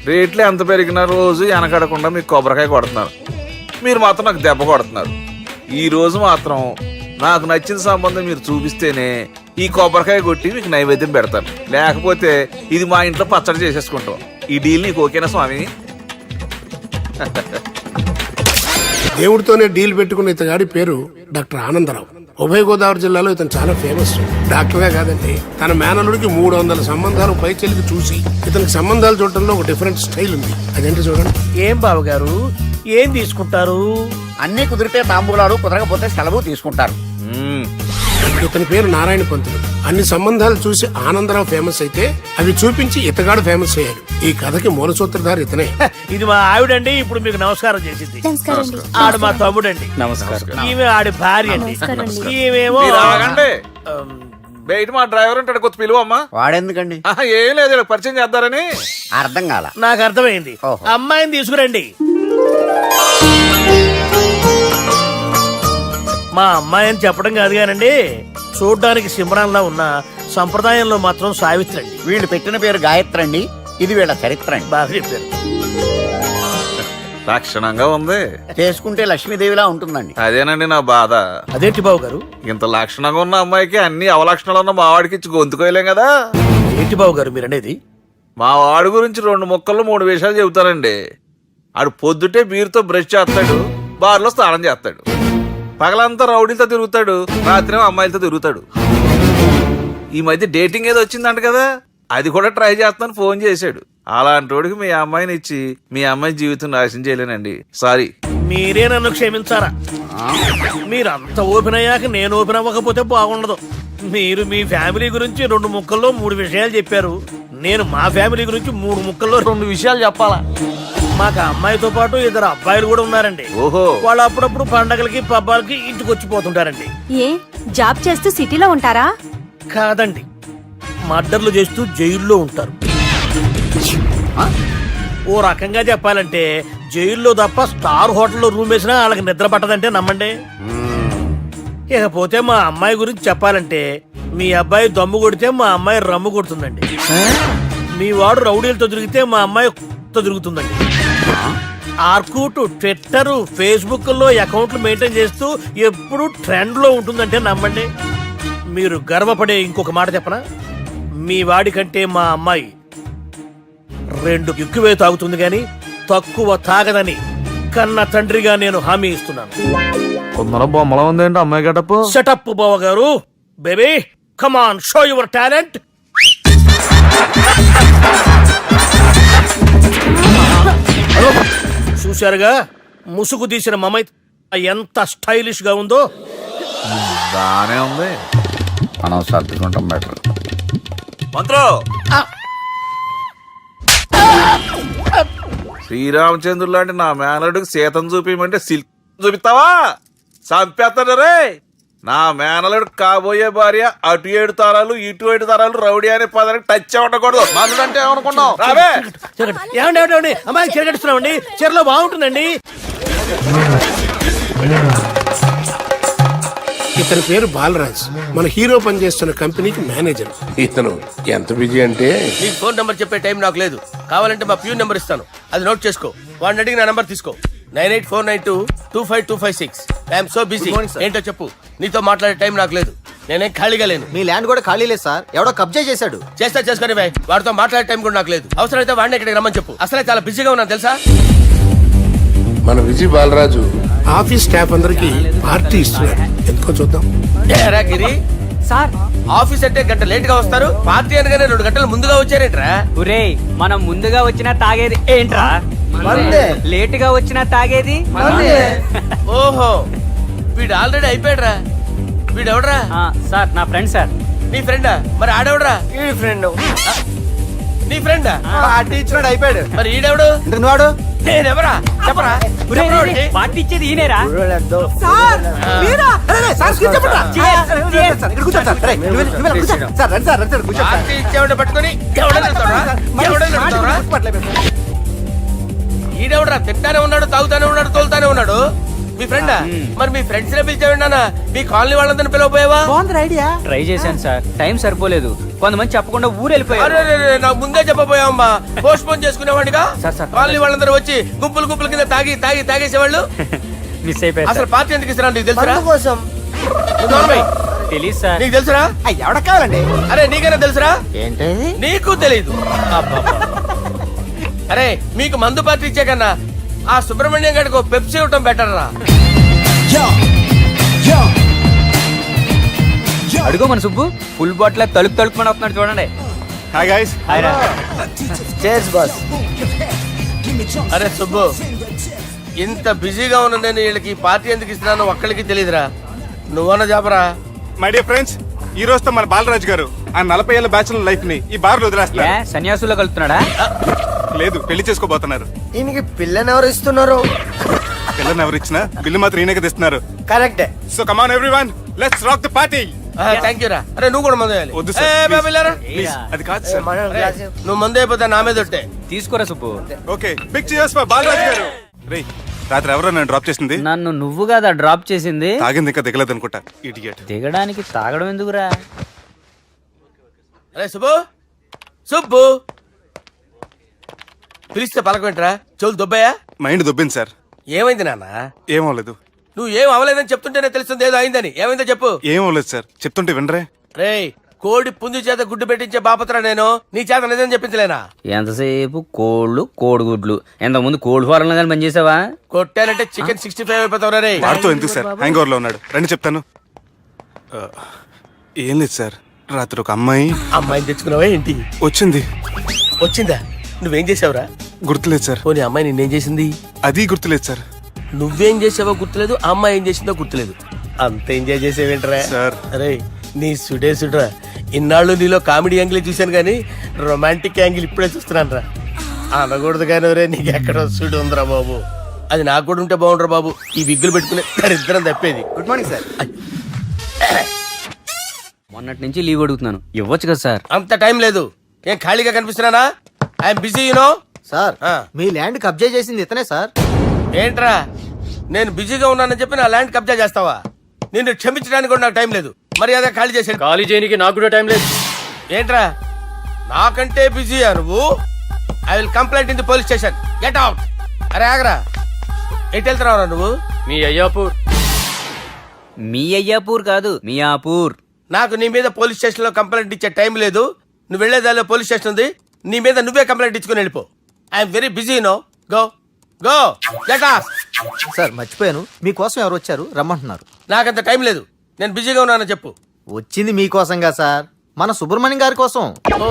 రేట్లు ఎంత పెరిగినా రోజు వెనకడకుండా మీకు కొబ్బరికాయ కొడుతున్నారు, మీరు మాత్రం నాకు దెబ్బ కొడుతున్నారు. ఈ రోజు మాత్రం నాకు నచ్చిన సంబంధం మీరు చూపిస్తేనే ఈ కొబ్బరికాయ కొట్టి మీకు నైవేద్యం పెడతాను, లేకపోతే ఇది మా ఇంట్లో పచ్చడి చేసేసుకుంటాం. ఈ డీల్ నీకు ఓకేనా స్వామి? దేవుడితోనే డీల్ పెట్టుకున్న ఇతగాడి పేరు డాక్టర్ ఆనందరావు. ఉభయ గోదావరి జిల్లాలో ఇతను చాలా ఫేమస్. డాక్టర్గా కాదండి, తన మేనల్లుడికి 300 సంబంధాలు పై చెల్లికి చూసి ఇతనికి సంబంధాలు చూడటంలో ఒక డిఫరెంట్ స్టైల్ ఉంది. అదేంటి చూడండి. ఏం బాబు గారు ఏం తీసుకుంటారు? అన్ని కుదిరితే తాంబూలాలు, కుదరకపోతే సెలవు తీసుకుంటారు. ఇతని పేరు నారాయణ పంతులు. అన్ని సంబంధాలు చూసి ఆనందరావు ఫేమస్ అయితే అవి చూపించి ఇతగాడు ఫేమస్ అయ్యాడు. ఈ కథకి మూల సూత్రధారి ఇతనే. ఇది మా ఆవిడండి, ఇప్పుడు మీకు నమస్కారం చేసింది. ఆడు మా తమ్ముడండి. నమస్కారం. ఈమె ఆడి భార్య అండి. ఈమెమో మీరు ఆగండి. బయట మా డ్రైవర్ ఉంటాడు, కొత్త పిలువమ్మా. వాడెందుకండి? ఏం లేదు, ఇలా పరిచయం చేద్దారని. అర్థం కాల. నాకు అర్థమైంది. ఓహో. అమ్మాయిని తీసుకురండి. మా అమ్మాయి అని చెప్పడం కాదు కానండి, చూడ్డానికి సింహరాన్లా ఉన్న సంప్రదాయంలో మాత్రం సావిత్రి అండి. వీళ్ళు పెట్టిన పేరు గాయత్రి అండి. ఇది వీళ్ళ చరిత్ర అండి. బాగా చెప్పారు. లక్షణంగా ఉంది. చేసుకుంటే లక్ష్మీదేవిలా ఉంటుందండి. అదేనండి నా బాధ. అదేంటి బాబు గారు? ఇంత లక్షణంగా ఉన్న అమ్మాయికి అన్ని అవలక్షణాలు ఉన్న మా వాడికి ఇచ్చి గొంతుకోయలేం కదా. ఏంటి బాబు గారు మీరు అనేది? మా వాడి గురించి 2 ముక్కల్లో 3 విషయాలు చెబుతానండి. ఆడు పొద్దుటే బీరుతో బ్రష్ చేస్తాడు, బార్లో స్నానం చేస్తాడు, పగలంతా రౌడీలతో తిరుగుతాడు, రాత్రేమో అమ్మాయిలతో తిరుగుతాడు. ఈ మధ్య డేటింగ్ ఏదో వచ్చిందంట కదా, అది కూడా ట్రై చేస్తాను ఫోన్ చేశాడు. అలాంటి వాడికి మీ అమ్మాయిని ఇచ్చి మీ అమ్మాయి జీవితం నాశనం చేయలేనండి. సారీ. మీరే నన్ను క్షమించారా? మీరంత ఓపెన్ అయ్యాక నేను ఓపెన్ అవ్వకపోతే బాగుండదు. మీరు మీ ఫ్యామిలీ గురించి 2 ముక్కల్లో 3 విషయాలు చెప్పారు. నేను మా ఫ్యామిలీ గురించి 3 ముక్కల్లో 2 విషయాలు చెప్పాలా? మాకు అమ్మాయితో పాటు 2 అబ్బాయిలు కూడా ఉన్నారండి. ఓహో. వాళ్ళు అప్పుడప్పుడు పండగలకి పబ్బాలకి ఇంటికి వచ్చిపోతుంటారండి. ఏ జాబ్ చేస్తూ సిటీలో ఉంటారా? కాదండి, మర్డర్లు చేస్తూ జైల్లో ఉంటారు. ఓ రకంగా చెప్పాలంటే జైల్లో తప్ప స్టార్ హోటల్లో రూమ్ వేసినా వాళ్ళకి నిద్ర పట్టదంటే నమ్మండి. ఇకపోతే మా అమ్మాయి గురించి చెప్పాలంటే మీ అబ్బాయి దమ్ము కొడితే మా అమ్మాయి రమ్ము కొడుతుందండి. మీ వాడు రౌడీలతో తిరిగితే మా అమ్మాయి తిరుగుతుందండి. ఆర్కూట్, ట్విట్టర్, ఫేస్బుక్ లో అకౌంట్లు మెయింటైన్ చేస్తూ ఎప్పుడు ట్రెండ్ లో ఉంటుందంటే నమ్మండి. మీరు గర్వపడే ఇంకొక మాట చెప్పనా? మీ వాడి కంటే మా అమ్మాయి 2 ఎక్కువే తాగుతుంది గాని తక్కువ తాగదని కన్న తండ్రిగా నేను హామీ ఇస్తున్నాను. కొందరు బొమ్మలా ఉందేంటి అమ్మాయి గడప? సెటప్ బావ గారు. Baby come on, show your talent. చూశారుగా ముసుగు తీసిన మమై ఎంత స్టైలిష్ గా ఉందో. బానే ఉంది. మనం సర్దుకుంటాం బెటర్. మంత్రో, శ్రీరామచంద్రుడు లాంటి నా మేనలుడికి సీతను చూపించమంటే సిల్క్ చూపిస్తావా? చంపేస్తాడు రే. నా మేనలుడు కాబోయే భార్య అటు 7 తరాలు ఇటు 7 తరాలు రౌడీ అనే పదానికి టచ్ ఉండకూడదు. మనదంటే ఏమనుకున్నావు? రావే. ఏమండి అమ్మాయి చెరగడుస్తున్నామండి, చీరలో బాగుంటుందండి. ఇతని పేరు బాలరాజ్. మన హీరో పనిచేస్తున్న కంపెనీకి మేనేజర్. ఇతను ఎంత బిజీ అంటే నీకు ఫోన్ నంబర్ చెప్పే టైం నాకు లేదు. కావాలంటే మా ప్యూన్ నెంబర్ ఇస్తాను, అది నోట్ చేసుకో. వాడిని అడిగి నా నంబర్ తీసుకో. 9849225256. I'm so busy. ఏంటో చెప్పు. నీతో మాట్లాడే టైం నాకు లేదు, నేనేం ఖాళీగా లేను. మీ ల్యాండ్ కూడా ఖాళీ లేదు సార్, ఎవడో కబ్జా చేశాడు. చేస్తా చేసుకుని బాయ్. వాడితో మాట్లాడే టైం కూడా నాకు లేదు. అవసరమైతే వాడిని ఇక్కడికి రమ్మని చెప్పు. అసలే చాలా బిజీగా ఉన్నాను తెలుసా. మన విజయ్ బాలరాజు ఆఫీస్ స్టాఫ్ అందరికి పార్టీ ఇస్తున్నాడు. ఎందుకో చూద్దాం. ఏరా గిరి సార్, ఆఫీస్ అంటే గంట లేట్ గా వస్తారు, పార్టీ అనగానే 2 గంటలు ముందుగా వచ్చారేంట్రా? ఒరే మనం ముందుగా వచ్చినా తాగేది ఏంట్రా? లేట్ గా వచ్చినా తాగేది. ఓహో, వీడు ఆల్రెడీ అయిపోయాడురా. వీడెవడరా? సార్ నా ఫ్రెండ్ సార్. నీ ఫ్రెండా? మరి ఆడెవడరా? ఈ ఫ్రెండ్. నీ ఫ్రెండా? పార్టీ ఇచ్చినాడు అయిపోయాడు. మరి ఈడెవడు? ఇంతకు నువ్వాడు నేనెవరా చెప్పరా? పార్టీ ఇచ్చేది ఈయనేరా? పార్టీ ఇచ్చేవాడిని పట్టుకొని ఎవడని అడుగుతావురా? ఎవడని అడుగుతావురా? ఈడెవడరా? తింటానే ఉన్నాడు, తాగుతానే ఉన్నాడు, తోలుతానే ఉన్నాడు. మీ ఫ్రెండా? మరి మీ ఫ్రెండ్స్ నే పిలిచేవాడినా? మీ కాలనీ వాళ్ళందరినీ పిలవపోయావా? ట్రై చేశాను సార్, టైం సరిపోలేదు. కొంతమంది చెప్పకుండా ఊరు వెళ్ళిపోయారు. అరే రే, రే, నాకు ముందే చెప్పబోయామ్మా. పోస్ట్ పోన్ చేసుకునేవాడిగా. సార్. కాలనీ వాళ్ళందరూ వచ్చి గుంపుల కింద తాగేసేవాళ్ళు. మిస్ అయిపోయారు అసలు సార్. పార్టీ ఎందుకు ఇస్తున్నా నీకు తెలుసురా? కోసం నువ్వు నోర్మై. తెలీదు సార్. నీకు తెలుసురా? ఎవడ కావాలండి? అరే నీకైనా తెలుసురా? ఏంటి నీకు తెలీదు. అబ్బబ్బా. అరే మీకు మందు పార్టీ ఇచ్చే కన్నా ఆ సుబ్రహ్మణ్యం గారికి ఓ పెప్సీ ఇవ్వటం బెటర్ రా. అడుగు మన సుబ్బు ఫుల్ బాటిల్ తలుపుమని వస్తున్నాడు చూడండి. Hi guys. Chairs boss. అరే సుబ్బు, ఇంత బిజీగా ఉన్న నేను వీళ్ళకి పార్టీ ఎందుకు ఇస్తున్నాను ఒక్కడికి తెలియదురా. నువ్వన్న చెప్పరా. మై డియర్ ఫ్రెండ్స్, ఈ రోజుతో మన బాలరాజు గారు ఆ 40 ఏళ్ల బ్యాచులర్ లైఫ్ ని ఈ బార్ లో వదిలేస్తున్నారు. సన్యాసుల్లో కలుపుతున్నాడా? లేదు, పెళ్లి చేసుకోబోతున్నారు. ఈయనకి పిల్లని ఎవరు ఇస్తున్నారు? పిల్లని ఎవరు ఇచ్చినా బిల్లు మాత్రం ఈయనకి తెస్తున్నారు. కరెక్టే. So come on everyone, let's rock the party. Thank you రా. అరే నువ్వు కూడా మందు వేయాలి. వద్దు సార్, ఏ, please. బాబు, వెళ్ళారా? ప్లీజ్, అది కాదు సార్. నువ్వు మందు అయిపోతే నా మీద ఒట్టే. తీసుకోరా Subbu. Okay, big cheers for Balaraju గారు. రేయ్, రాత్రి ఎవరో నన్ను డ్రాప్ చేసింది? నన్ను నువ్వు కదా డ్రాప్ చేసింది. తాగింది ఇంకా దిగలేదు అనుకుంటా. ఇడియట్. దిగడానికి తాగడం ఎందుకురా? అరే సుబ్బు, సుబ్బు పిలిస్తే పలకమేంట్రా? చెవులు దొబ్బాయా? Mind దొబ్బింది sir. ఏమైంది నాన్న? ఏమవలేదు. నువ్వు ఏం అవ్వలేదని చెప్తుంటేనే తెలుస్తుంది ఏదో అయిందని. ఏమైందో చెప్పు. ఏమవలేదు సార్, చెప్తుంటే వినరే. రేయ్, కోడి పుంజు చేత గుడ్డు పెట్టించే బాపత్ర నేను. నీ చేత నిజం చెప్పించలేనా? ఎంతసేపు కోళ్ళు కోడిగుడ్లు. ఎంతకుముందు కోడి ఫారంలో కానీ పనిచేసావా? కొట్టానంటే చికెన్ 65 అయిపోతావు రే. వాడుతూ ఎందుకు సార్, హ్యాంగ్ ఓవర్ లో ఉన్నాడు. రండి చెప్తాను. ఏం లేదు సార్, రాత్రి ఒక అమ్మాయి అమ్మాయిని తెచ్చుకున్నావా ఏంటి? వచ్చిందా? నువ్వేం చేసావురా? గుర్తులేదు సార్. పోనీ అమ్మాయి నిన్నేం చేసింది? అది గుర్తులేదు సార్. నువ్వేం చేసావో గుర్తులేదు, ఆ అమ్మాయి ఏం చేసిందో గుర్తులేదు. అంత ఎంజాయ్ చేసేవేంట్రా సార్. అరే నీ సుడేసుడ్రా. ఇన్నాళ్ళు నీలో కామెడీ యాంగిల్ చూశాను కానీ రొమాంటిక్ యాంగిల్ ఇప్పుడే చూస్తున్నాను రా. అనకూడదు కానీ రే, నీకు ఎక్కడో సుడు ఉందిరా బాబు. అది నాకు కూడా ఉంటే బాగుండ్రా బాబు. ఈ విగ్గులు పెట్టుకునే ఇద్దరం తప్పేది. Good morning sir. మొన్నటి నుంచి లీవ్ అడుగుతున్నాను, ఇవ్వచ్చు కదా సార్? అంత టైం లేదు. ఏం ఖాళీగా కనిపిస్తున్నానా? I'm busy you know. సార్, మీ ల్యాండ్ కబ్జా చేసింది ఇతనే సార్. ఏంట్రా, నేను బిజీగా ఉన్నానని చెప్పి నా ల్యాండ్ కబ్జా చేస్తావా? నిన్ను క్షమించడానికి కూడా నాకు టైం లేదు. మరి అదే ఖాళీ చేసాడు. ఖాళీ చేయడానికి నాకు కూడా టైం లేదు. ఏంట్రా, నాకంటే బిజీయా నువ్వు? I will complaint in the police station. Get out. అరే ఆగరా, ఎటు వెళ్తున్నావురా నువ్వు? మీ అయ్యాపూర్. మీ అయ్యాపూర్ కాదు, మియాపూర్. నాకు నీ మీద పోలీస్ స్టేషన్ లో కంప్లైంట్ ఇచ్చే టైం లేదు. నువ్వు వెళ్లేదాలో పోలీస్ స్టేషన్ ఉంది. నీ మీద నువ్వే కంప్లైంట్ ఇచ్చుకుని వెళ్ళిపో. I'm very busy no. Go go get off. Sir మర్చిపోయాను, మీకోసం ఎవరు వచ్చారు రమ్మంటున్నారు. నాకంత టైం లేదు, నేను బిజీగా ఉన్నానని చెప్పు. వచ్చింది మీకోసంగా సార్, మన సుబ్రహ్మణ్యం గారి కోసం. ఓ,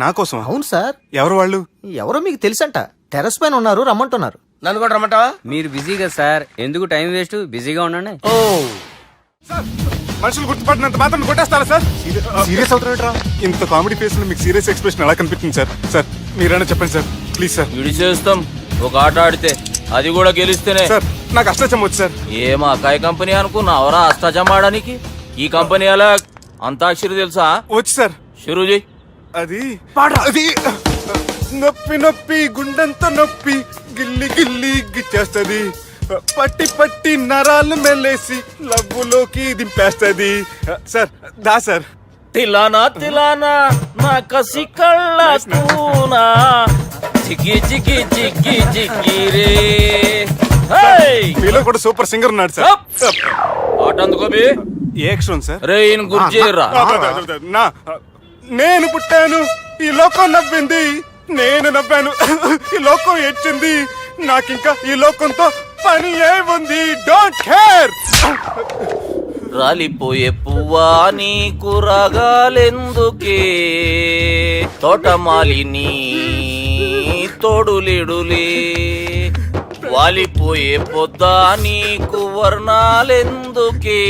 నా కోసం? అవును సార్. ఎవరు వాళ్ళు? ఎవరో మీకు తెలుసంట, టెర్రస్ పైన ఉన్నారు, రమ్మంటున్నారు. నన్ను కూడా రమ్మంటావా? మీరు బిజీ కదా సార్, ఎందుకు టైం వేస్ట్, బిజీగా ఉండండి. ఓ, మనుషులు గుర్తుపట్టినంత మాత్రం కొట్టేస్తారా సార్? సీరియస్ అవుతారా? ఇంత కామెడీ ఫేస్ లో మీకు సీరియస్ ఎక్స్ప్రెషన్ ఎలా కనిపిస్తుంది సార్? సార్ మీరైనా చెప్పండి సార్, ప్లీజ్ సార్. విడిచేస్తాం ఒక ఆట ఆడితే, అది కూడా గెలిస్తేనే. సార్ నాకు అష్టచం వచ్చు సార్. ఏం అకాయ కంపెనీ అనుకున్నావరా అష్టాచం ఆడడానికి? ఈ కంపెనీ అలా అంతాక్షరి తెలుసా? వచ్చు సార్. షురూ చేయి. అది అది నొప్పి నొప్పి గుండెంత నొప్పి గిల్లి గిల్లి గిచ్చేస్తది, పట్టి పట్టి నరాలు మెల్లేసి లవ్వులోకి దింపేస్తది. సార్ దా సార్. తిలానా తిలానా నా కసి కళ్ళ కూనా జిగి జిగి జిగి జిగి రే. మీలో కూడా సూపర్ సింగర్ ఉన్నాడు సార్. ఆట అందుకోబి. ఏ అక్షరం సార్? రే ఈయన గుర్తు చేయరా. నా నేను పుట్టాను, ఈ లోకం నవ్వింది, నేను నవ్వాను, ఈ లోకం ఏడ్చింది, నాకింకా ఈ లోకంతో పని ఏముంది? Don't care. రాలిపోయే పువ్వా నీకు రాగాలెందుకే, తోటమాలిని తోడులిడులే, వాలిపోయే పొద్దా నీకు వర్ణాలెందుకే,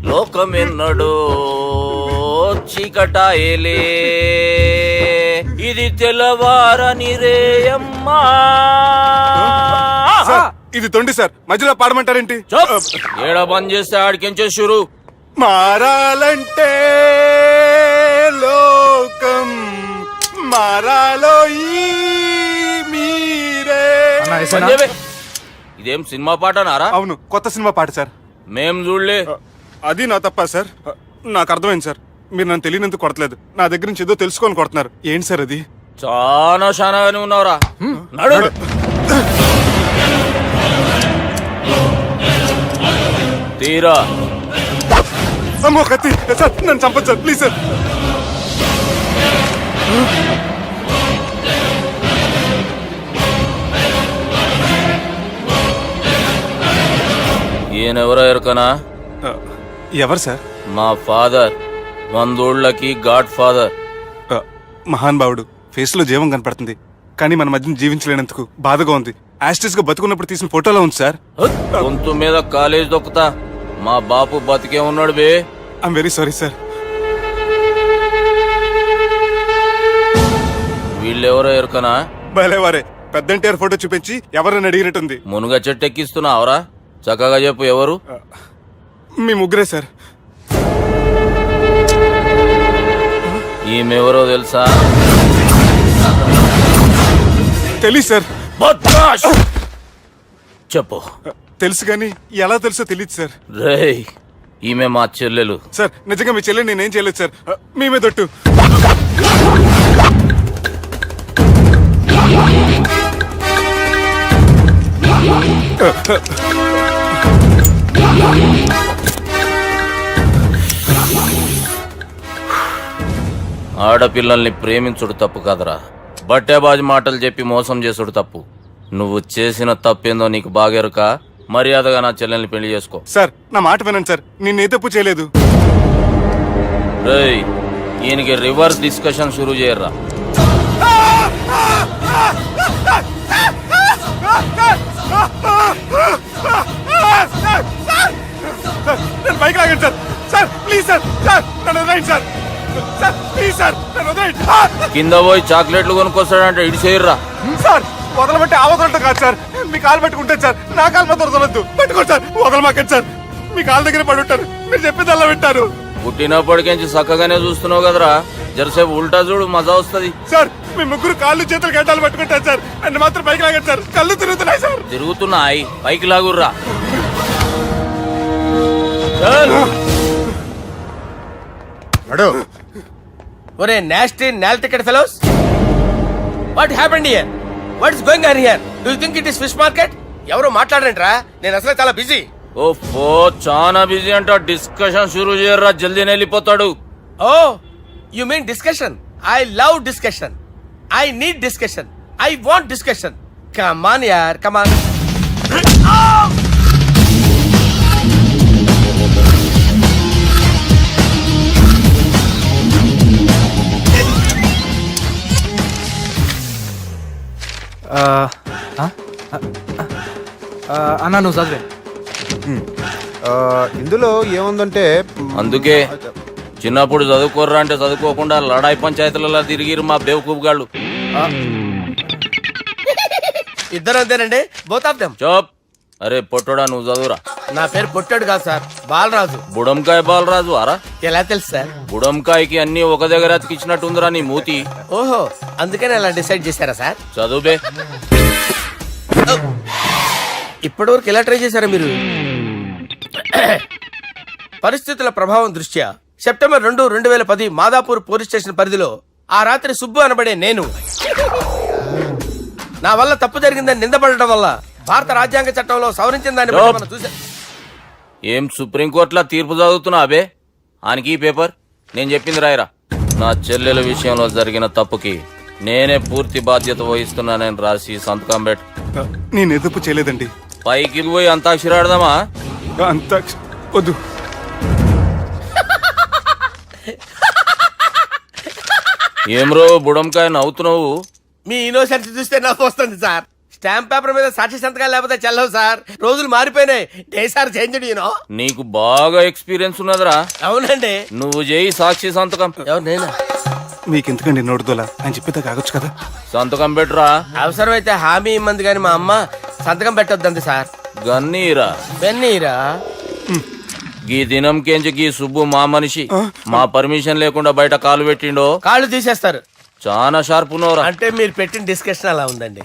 లోకమెన్నడో చీకటాయలే, ఇది తెల్లవారని రేయమ్మా. సార్, ఇది తొండి సార్, మధ్యలో పాడమంటారేంటి? ఏడా బంద్ చేస్తే ఆడికించే షురు. మారాలంటే లోకం మారాలో ఈ మీరే. ఇదేం సినిమా పాట నారా? అవును, కొత్త సినిమా పాట సార్. మేం చూడలే. అది నా తప్ప సార్, నాకు అర్థమైంది సార్. మీరు నన్ను తెలియనందుకు కొడతలేదు, నా దగ్గర నుంచి ఏదో తెలుసుకొని కొడుతున్నారు. ఏంటి సార్ అది? చాలా శానాగానే ఉన్నావురా. నడు. తీరా అమ్మో కత్తి సార్, నన్ను చంపదు సార్, ప్లీజ్ సార్. ఈయనెవరో ఎరకనా? ఎవరు సార్? మా ఫాదర్, 100 గాడ్ ఫాదర్. మహాన్ భావుడు. ఫేస్ లో జీవం కనపడుతుంది, కానీ మన మధ్యన జీవించలేనందుకు బాధగా ఉంది. యాస్టిస్ గా బతుకున్నప్పుడు తీసిన ఫోటోలో ఉంది సార్. గొంతు మీద కాలేజ్ దొక్కుతా. మా బాపు బతికే ఉన్నాడు బే. I'm very sorry sir. వీళ్ళెవరో ఎరకనా? భలేవారే, పెద్ద ఎన్టీఆర్ ఫోటో చూపించి ఎవరని అడిగినట్టుంది. మునుగ చెట్టు ఎక్కిస్తున్నావురా? చక్కగా చెప్పు ఎవరు? మీ ముగ్గురే సార్. ఈమెవరో తెలుసా? తెలీదు సార్. బద్మాష్! చెప్పు. తెలుసు కానీ ఎలా తెలుసో తెలియదు సార్. రేయ్, ఈమె మా చెల్లెలు. సార్ నిజంగా మీ చెల్లి నేనేం చేయలేదు సార్. మీ మీద ఒట్టు. ఆడపిల్లల్ని ప్రేమించుడు తప్పు కాదురా, బట్టేబాజు మాటలు చెప్పి మోసం చేసుడు తప్పు. నువ్వు చేసిన తప్పేందో నీకు బాగెరుక. మర్యాదగా నా చెల్లెల్ని పెళ్లి చేసుకో. సార్ నా మాట వినండి సార్, నేనే తప్పు చేయలేదు. రేయ్, ఈయనకి రివర్స్ డిస్కషన్ షురూ చేయర్రా. నన్ను బైక్ లాగండి sir. Sir please sir, sir నన్ను వదిలేయండి సార్. సార్ ప్లీజ్ సార్, నన్ను వదిలేయండి. కింద పోయి చాక్లెట్లు కొనుక్కొస్తాడంటే ఇడి చేయర్రా. సార్ వదలబట్టి ఆ వదలటం కాదు సార్, మీ కాలు పట్టుకుంటాను సార్. నా కాలు మాత్రం వదలొద్దు, పట్టుకోండి సార్. వదలమాకండి సార్, మీ కాలు దగ్గర పడి ఉంటారు. మీరు చెప్పేది అలా వింటారు. పుట్టినప్పటికేంచి చక్కగానే చూస్తున్నావు కదరా, జరసేపు ఉల్టా చూడు, మజా వస్తుంది. సార్ మీ ముగ్గురు కాళ్ళు చేతులు గడ్డాలు పట్టుకుంటారు సార్. నన్ను మాత్రం పైకి లాగండి సార్, కళ్ళు తిరుగుతున్నాయి సార్. తిరుగుతున్నాయి, పైకి లాగుర్రా. ఒరే నాస్టీ నాల్ ticket fellows, what happened here? What is going on here? Do you think it is fish market? ఎవరు మాట్లాడంట్రా, నేను అసలే చాలా బిజీ. ఓఫో, చాలా బిజీ అంట. డిస్కషన్ షురూ చేయర్రా, జల్దీ వెళ్ళిపోతాడు. Oh you mean discussion? I love discussion. I need discussion. I want discussion. Come on యార్, కమ్ ఆన్. అన్నా నువ్వు చదివే. ఇందులో ఏముందంటే అందుకే చిన్నప్పుడు చదువుకోర్రా అంటే చదువుకోకుండా లడాయి పంచాయతీలలో తిరిగిరు మా బేవకూపు గాళ్ళు. ఇద్దరు అంతేనండి, బోత్ ఆఫ్ దెమ్. చోప్. అరే పొట్టోడా, నువ్వు చదువురా. నా పేరు పొట్టాడు కాదు సార్, బాలరాజు. బుడంకాయ బాలరాజు అరా? ఎలా తెలుసు సార్? బుడంకాయకి అన్ని ఒక దగ్గర అతికిచ్చినట్టుందిరా నీ మూతి. ఓహో, అందుకని అలా డిసైడ్ చేశారా సార్? చదువుబే. ఇప్పటి వరకు ఎలా ట్రై చేశారా మీరు? పరిస్థితుల ప్రభావం దృష్ట్యా సెప్టెంబర్ 2, 2010 మాదాపూర్ పోలీస్ స్టేషన్ పరిధిలో ఆ రాత్రి సుబ్బు అనబడే నేను నా వల్ల తప్పు జరిగిందని నిందపడటం వల్ల భారత రాజ్యాంగ చట్టంలో సవరించిన దాన్ని బట్టి మనం చూసా. ఏం సుప్రీంకోర్టులో తీర్పు చదువుతున్నా అబే? ఆనికి ఈ పేపర్ నేను చెప్పింది రాయరా. నా చెల్లెల విషయంలో జరిగిన తప్పుకి నేనే పూర్తి బాధ్యత వహిస్తున్నానని రాసి సంతకం పెట్టు. నేను ఎదుపు చేయలేదండి. పైకి పోయి అంతాక్షరి ఆడదామా? అంత వద్దు. ఏమ్రో బుడంకాయ నవ్వుతున్నావు? మీ ఇన్నోసెన్స్ చూస్తే నవ్వు వస్తుంది సార్. స్టాంప్ పేపర్ మీద సాక్షి సంతకాలు లేకపోతే చెల్లవు సార్. రోజులు మారిపోయినాయి. Day sir change you know. నీకు బాగా ఎక్స్పీరియన్స్ ఉన్నదిరా. అవునండి. నువ్వు చేయి సాక్షి సంతకం. ఎవరు నేనా? మీకు ఎందుకండి నోడుదోలా అని చెప్పేదా కాగొచ్చు కదా. సంతకం పెట్టురా. అవసరమైతే హామీ ఇమ్మంది కానీ మా అమ్మ సంతకం పెట్టొద్దండి సార్. గన్నీరా బెన్నీరా. గీ దినంకేంచి గీ సుబ్బు మా మనిషి. మా పర్మిషన్ లేకుండా బయట కాలు పెట్టిండో కాళ్ళు తీసేస్తారు. చాలా షార్ప్ ఉన్నవరా. అంటే మీరు పెట్టిన డిస్కషన్ అలా ఉందండి.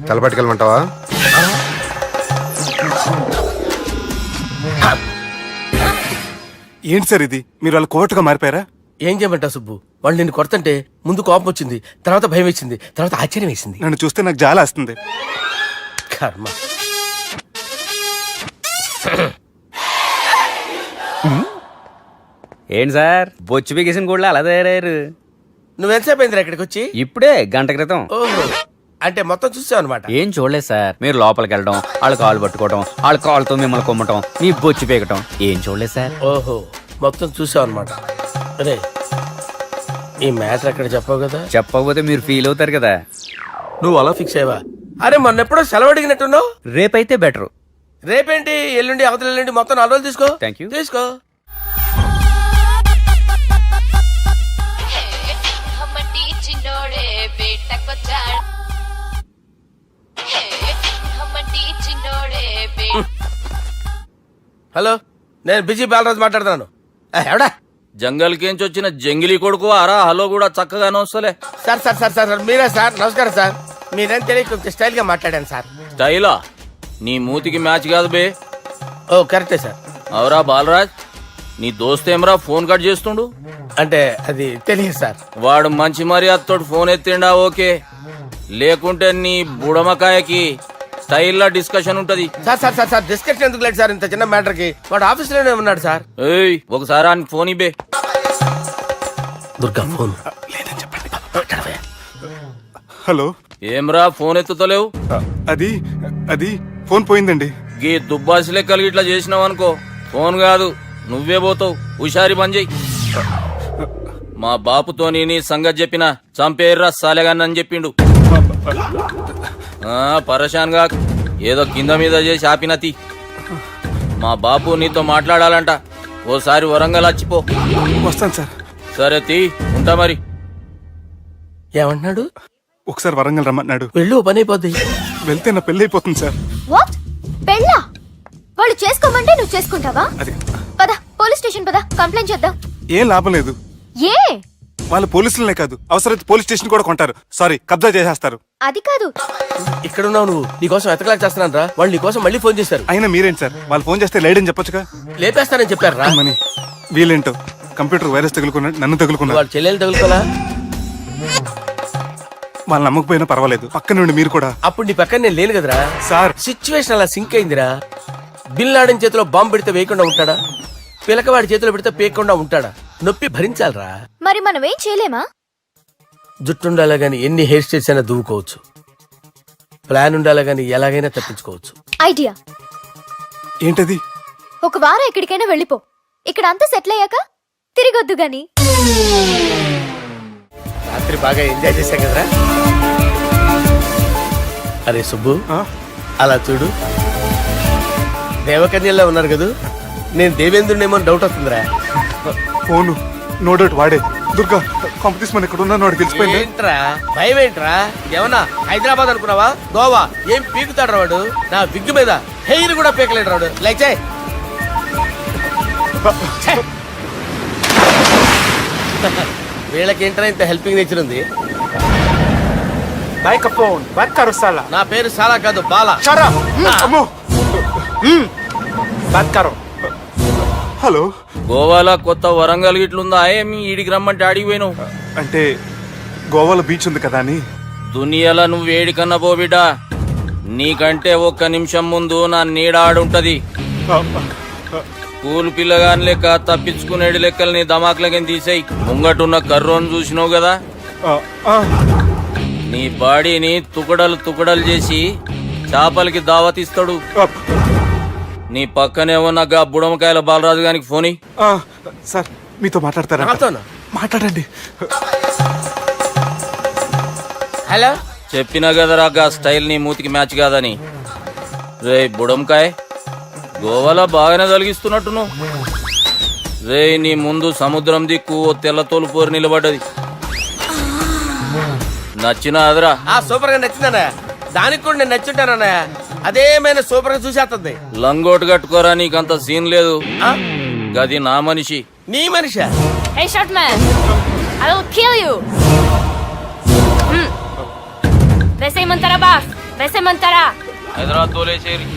తలపట్టుకెళ్ళమంటావా? ఏంటి సార్ ఇది, మీరు వాళ్ళ కోర్టుగా మారిపోయారా? ఏం చేయమంటావు సుబ్బు? వాళ్ళు నిన్ను కొడుతుంటే ముందు కోపం వచ్చింది, తర్వాత భయం వేసింది, తర్వాత ఆశ్చర్యం వేసింది. నన్ను చూస్తే నాకు జాలి వస్తుంది. కర్మ. ఏంటి సార్ బొచ్చు బిగేసిన కూడా అలా తయారయ్యారు? నువ్వెంతసేపు అయిందిరా ఇక్కడికి వచ్చి? ఇప్పుడే గంట క్రితం. ఓహో, అంటే మొత్తం చూసావు అనమాట. ఏం చూడలేదు సార్. మీరు లోపలికి వెళ్ళడం, వాళ్ళ కాలు పట్టుకోవడం, వాళ్ళ కాళ్ళతో మిమ్మల్ని కొమ్మటం, మీ బొచ్చు పీకటం ఏం చూడలేదు సార్. ఓహో, మొత్తం చూసావు అనమాట. అరే, ఈ మ్యాటర్ అక్కడ చెప్పావు కదా? చెప్పకపోతే మీరు ఫీల్ అవుతారు కదా. నువ్వు అలా ఫిక్స్ అయ్యవా? అరే, మొన్నెప్పుడో సెలవు అడిగినట్టున్నావు. రేపైతే బెటర్. రేపేంటి, ఎల్లుండి, అవతల ఎల్లుండి, మొత్తం 4 రోజులు తీసుకో. Thank you. తీసుకో. హలో, నేను బిజీ బాలరాజు మాట్లాడుతున్నాను. ఎవడా? జంగల్కేంచి వచ్చిన జంగిలీ కొడుకు ఆరా హలో కూడా చక్కగానే వస్తలే. సార్ సార్ సార్ సార్ మీరే సార్? నమస్కారం సార్. మీరేం తెలియక కొంచెం స్టైల్ గా మాట్లాడాను సార్. స్టైలా? నీ మూతికి మ్యాచ్ కాదు బే. ఓ కరెక్టే సార్. అవరా బాలరాజ్, నీ దోస్త్ ఏమరా ఫోన్ కట్ చేస్తుండు? అంటే అది తెలియదు సార్. వాడు మంచి మర్యాదతో ఫోన్ ఎత్తిండా ఓకే, లేకుంటే నీ బుడమకాయకి స్టైల్లా డిస్కషన్ ఉంటది. Sir sir sir sir discussion ఎందుకు లేదు సార్? ఇంత చిన్న మ్యాటర్ కి వాడు ఆఫీస్ లోనే ఉన్నాడు సార్. ఏయ్, ఒకసారి ఆయన ఫోన్ ఇబ్బే. దుర్గా ఫోన్. హలో, ఏమ్రా ఫోన్ ఎత్తుతలేవు? అది అది ఫోన్ పోయిందండి. గీ దుబ్బాసి లెక్కలు ఇట్లా చేసినావు అనుకో, ఫోన్ కాదు నువ్వే పోతావు. హుషారి బంద్ చెయ్యి. మా బాపుతో నీ సంగతి చెప్పిన చంపేర్రా సాలెగాన్ని చెప్పిండు. పరేషాన్ గా ఏదో కింద మీద చేసి ఆపినతి. మా బాపు నీతో మాట్లాడాలంట. ఓసారి వరంగల్ వచ్చిపో. వస్తాను సార్. సరే తీ, ఉంటా మరి. ఏమంటున్నాడు? ఒకసారి వరంగల్ రమ్మన్నాడు. వెళ్ళు, పని అయిపోద్ది. వెళ్తే నా పెళ్లి అయిపోతుంది సార్. వాట్? పెళ్ళా? వాళ్ళు చేసుకోమంటే నువ్వు చేసుకుంటావా? అది పద పోలీస్ స్టేషన్ పద, కంప్లైంట్ చేద్దాం. ఏం లాభం లేదు. ఏ? వాళ్ళు పోలీసులనే కాదు, అవసరమైతే పోలీస్ స్టేషన్ కూడా కొంటారు. సారీ, కబ్జా చేసేస్తారు. అది కాదు. ఇక్కడ ఉన్నావు నువ్వు, నీకోసం ఎతకలేక చేస్తున్నాను రా. వాళ్ళు నీకోసం మళ్ళీ ఫోన్ చేశారు. అయినా మీరేంటి సార్, వాళ్ళు ఫోన్ చేస్తే లేడని చెప్పొచ్చుగా. లేపేస్తానని చెప్పారు రా. మని వీళ్ళేంటో కంప్యూటర్ వైరస్ తగులుకున్నాడు, నన్ను తగులుకున్నాడు. వాళ్ళ చెల్లెలు తగులుకోలా? వాళ్ళు నమ్మకపోయినా పర్వాలేదు, పక్క నుండి మీరు కూడా. అప్పుడు నీ పక్కన నేను లేను కదరా సార్. సిచ్యువేషన్ అలా సింక్ అయిందిరా. బిల్ లాడెన్ చేతిలో బాంబు పెడితే వేయకుండా ఉంటాడా? పిలకవాడి చేతిలో పెడితే పేయకుండా ఉంటాడా? నొప్పి భరించాలరా. మరి మనం ఏం చేయలేమా? జుట్టు ఉండాలా గాని ఎన్ని హెయిర్ స్టైల్స్ అయినా దువ్వుకోవచ్చు. ప్లాన్ ఉండాలా గాని ఎలాగైనా తప్పించుకోవచ్చు. ఐడియా ఏంటది? ఒక వారం ఎక్కడికైనా వెళ్ళిపో. ఇక్కడ అంతా సెటిల్ అయ్యాక తిరిగొద్దు గాని. రాత్రి బాగా ఎంజాయ్ చేశాం కదరా. అరే సుబ్బు, అలా చూడు, దేవకన్యల్లో ఉన్నారు కదా. నేను దేవేంద్రునేమో డౌట్ వస్తుందిరా. ఫోను నో డౌట్ వాడే. దుర్గా కాంపిటీస్ మన ఇక్కడ ఉన్నాను, వాడు తెలిసిపోయింది. ఏంట్రా భయం ఏంట్రా? ఏమన్నా హైదరాబాద్ అనుకున్నావా? గోవా? ఏం పీకుతాడు వాడు? నా విగ్గు మీద హెయిర్ కూడా పీకలేడు రాడు. లైక్ చేయి. వీళ్ళకేంట్రా ఇంత హెల్పింగ్ నేచర్ ఉంది? నా పేరు సాలా కాదు, బాలా. అమ్మో. హలో, గోవాలో కొత్త వరంగల్ గిట్లుందా? ఏమి ఈడికి రమ్మంటే అడిగి పోయినావు? అంటే గోవాలో బీచ్ ఉంది కదా అని. దునియాలో నువ్వు వేడికన్నా పో బిడ్డా. నీకంటే ఒక్క నిమిషం ముందు నా నీడ ఆడుంటది. స్కూల్ పిల్లగాని లెక్క తప్పించుకునేడు లెక్కలు నీ దమాకులకి తీసేయి. ముంగటున్న కర్రోని చూసినావు కదా, నీ బాడీని తుకడలు తుకడలు చేసి చేపలకి దావతిస్తాడు. నీ పక్కనే ఉన్న గా బుడమకాయల బాలరాజు గారికి ఫోన్ ఇయ్యి. సార్ మీతో మాట్లాడతారా? నాతోనా? మాట్లాడండి. హలో, చెప్పినా కదరా గా స్టైల్ నీ మూతికి మ్యాచ్ కాదని. రే బుడంకాయ్, గోవాలో బాగానే తొలగిస్తున్నట్టు నువ్వు. రే నీ ముందు సముద్రం దిక్కు ఓ తెల్ల తోలు పోరు నిలబడ్డది. నచ్చిన అదరా? సూపర్ గా నచ్చిందన్నా. దానికి కూడా నేను నచ్చుంటానన్నా. అదేమైనా సూపర్ గా చూసేస్తుంది. లంగోటు కట్టుకోరా, నీకంత సీన్ లేదు. గది నా మనిషి. నీ Manisha? Hey short man, I will kill you. वैसे ही मंतरा बास, वैसे मंतरा. హైదరాబాద్ తోలేసేరి.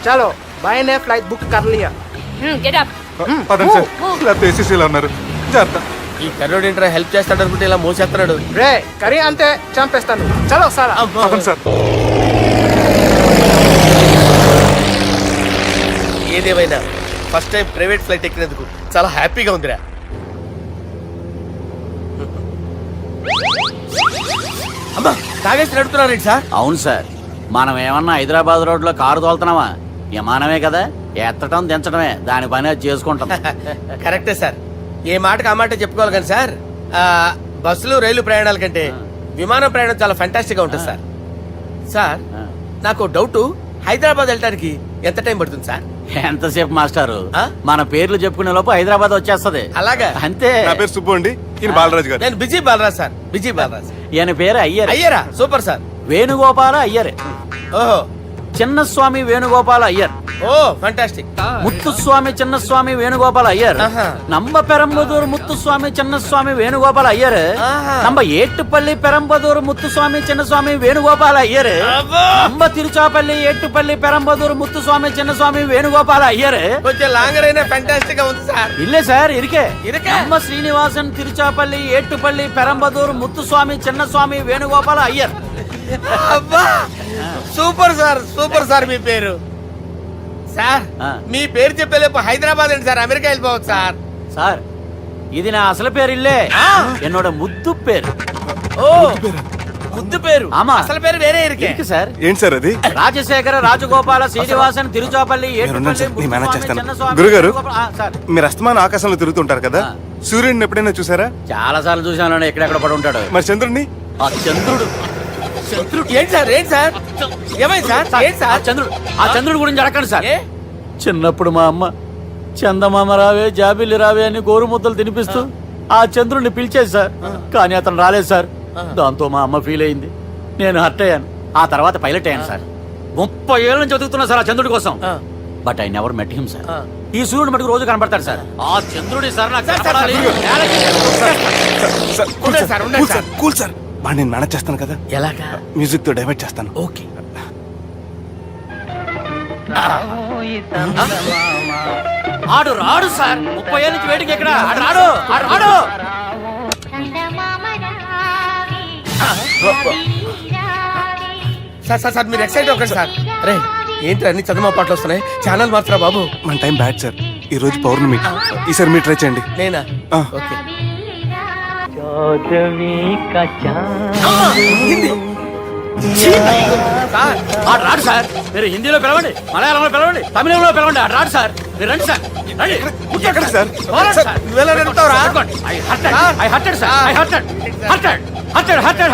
చలో, भाई ने फ्लाइट बुक कर लिया. Get up. పదండి సార్ లేకపోతే ఏసీసీలో ఉన్నారు జాగ్రత్త. ఈ కర్రోడు ఏంట్రా హెల్ప్ చేస్తాడు అనుకుంటే ఇలా మోసేస్తున్నాడు. రే కరీ అంతే చంపేస్తాను. చలో సార్. పదండి సార్. ఏదేమైనా ఫస్ట్ టైం ప్రైవేట్ ఫ్లైట్ ఎక్కినందుకు చాలా హ్యాపీగా ఉందిరా. అమ్మా తాగేసి నడుపుతున్నారేంటి సార్? అవును సార్, మనం ఏమన్నా హైదరాబాద్ రోడ్ లో కారు తోలుతున్నామా? విమానమే కదా, ఎత్తటం దించడమే దాని పని అది చేసుకుంటాం. కరెక్టే సార్, ఏ మాటకు ఆ మాట చెప్పుకోవాలి కానీ సార్, బస్సులు రైలు ప్రయాణాల కంటే విమానం ప్రయాణం చాలా ఫంటాస్టిక్ గా ఉంటుంది సార్. సార్ నాకు డౌట్, హైదరాబాద్ వెళ్ళడానికి ఎంత టైం పడుతుంది సార్? ఎంతసేపు మాస్టారు, ఆ? మన పేర్లు చెప్పుకునే లోపు హైదరాబాద్ వచ్చేస్తది. అలాగా? అంతే. నా పేరు సుబ్బు అండి, ఈయన బాలరాజు గారు. నేను busy Balaraj sir, busy Balaraj. ఈయన పేరు అయ్యర్. అయ్యారా? Super sir. వేణుగోపాల అయ్యర్. ఓహో, చిన్నస్వామి వేణుగోపాల అయ్యర్. Oh fantastic. ముత్తుస్వామి చిన్నస్వామి వేణుగోపాల అయ్యర్. ఆహా. నంబ పెరంబదూరు ముత్తుస్వామి చిన్నస్వామి వేణుగోపాల అయ్యర్. ఆహా. నంబ ఏట్టుపల్లి పెరంబదూరు ముత్తుస్వామి చిన్నస్వామి వేణుగోపాల అయ్యర్. అబ్బో! నంబ తిరుచాపల్లి ఏట్టుపల్లి పెరంబదూరు ముత్తుస్వామి చిన్నస్వామి వేణుగోపాల అయ్యర్. కొంచెం లాంగర్ అయినా ఫంటాస్టిక్ గా ఉంది సార్. ఇల్లే సార్ ఇరికే. ఇరికే? నంబ శ్రీనివాసన్ తిరుచాపల్లి ఏట్టుపల్లి పెరంబదూరు ముత్తుస్వామి చిన్నస్వామి వేణుగోపాల అయ్యర్. అబ్బా సూపర్ సార్, సూపర్ సార్. మీ పేరు సార్, ఆ. మీ పేరు చెప్పేలేపు హైదరాబాద్ అండి సార్, అమెరికా వెళ్ళిపోవచ్చు సార్. సార్ ఇది నా అసలు పేరు ఇల్లే, ఆ. என்னோட ముద్దు పేరు. ఓ ముద్దు పేరు. ఆమా. అసలు పేరు వేరే ఇరికే. ఇరికి సార్. ఏంటి సార్ అది? రాజశేఖర రాజగోపాల శ్రీనివాసన్ తిరుచాపల్లి ఉన్నాను సార్, నేను మేనేజ్ చేస్తాను. చిన్నస్వామి గురుగారు, వేణుగోపాల- ఆ, సార్ మీరు అస్తమానం ఆకాశంలో తిరుగుతుంటారు కదా, సూర్యుడిని ఎప్పుడైనా చూసారా? చాలా సార్లు చూసాను, ఎక్కడెక్కడ పడి ఉంటాడు. మరి చంద్రుడిని? ఆ చంద్రుడు. ఏంటి సార్, ఏంటి సార్, ఏమైంది సార్, ఏంటి ఆ సార్? చంద్రుడు, ఆ చంద్రుడి గురించి అడగండి సార్. ఏ? చిన్నప్పుడు మా అమ్మ చందమామ రావే జాబిల్లి రావే అని గోరు ముద్దలు తినిపిస్తూ ఆ చంద్రుడిని పిలిచేది సార్, కానీ అతను రాలేదు సార్. దాంతో మా అమ్మ ఫీల్ అయింది, నేను హర్ట్ అయ్యాను. ఆ తర్వాత పైలట్ అయ్యాను సార్. 30 ఏళ్ళ నుంచి చదువుతున్నా సార్ ఆ చంద్రుడి కోసం. ఆ. But I never met him sir. ఆ. ఈ సూర్యుడు మటుకు రోజు కనబడతాడు సార్. ఆ చంద్రుడి సార్ నాకు సార్, సార్, కనపడాలి. సార్, కూల్ ఉండండి సార్, ఉండండి సార్, కూల్ సార్. బాగా నేను మేనేజ్ చేస్తాను కదా, ఎలాగా? మ్యూజిక్ తో డైవర్ట్ చేస్తాను. ఓకే. ఆడు రాడు సార్, 30 ఏళ్ళ నుంచి వేటికి ఎక్కడ ఆడు రాడు, ఆడు రాడు. సార్ సార్ సార్ మీరు ఎక్సైట్ అవ్వకండి సార్. రే ఏంటి అన్ని చదువు పాటలు వస్తున్నాయి, ఛానల్ మాత్రం బాబు. మన టైం బ్యాడ్ సార్, ఈ రోజు పౌర్ణమి. ఈసారి మీరు ట్రై చేయండి. నేనా? ఆ. ఓకే. సార్ ఆడు రాడు సార్, మీరు హిందీలో పిలవండి, మలయాళంలో పిలవండి, తమిళంలో పిలవండి, ఆడు రాడు సార్. మీరు రండి సార్, రండి. ఎక్కడ సార్? పోరాడు సార్. నువ్వెలా నడుపుతావురా? పట్టుకోండి. I hurted, I hurted, sir. I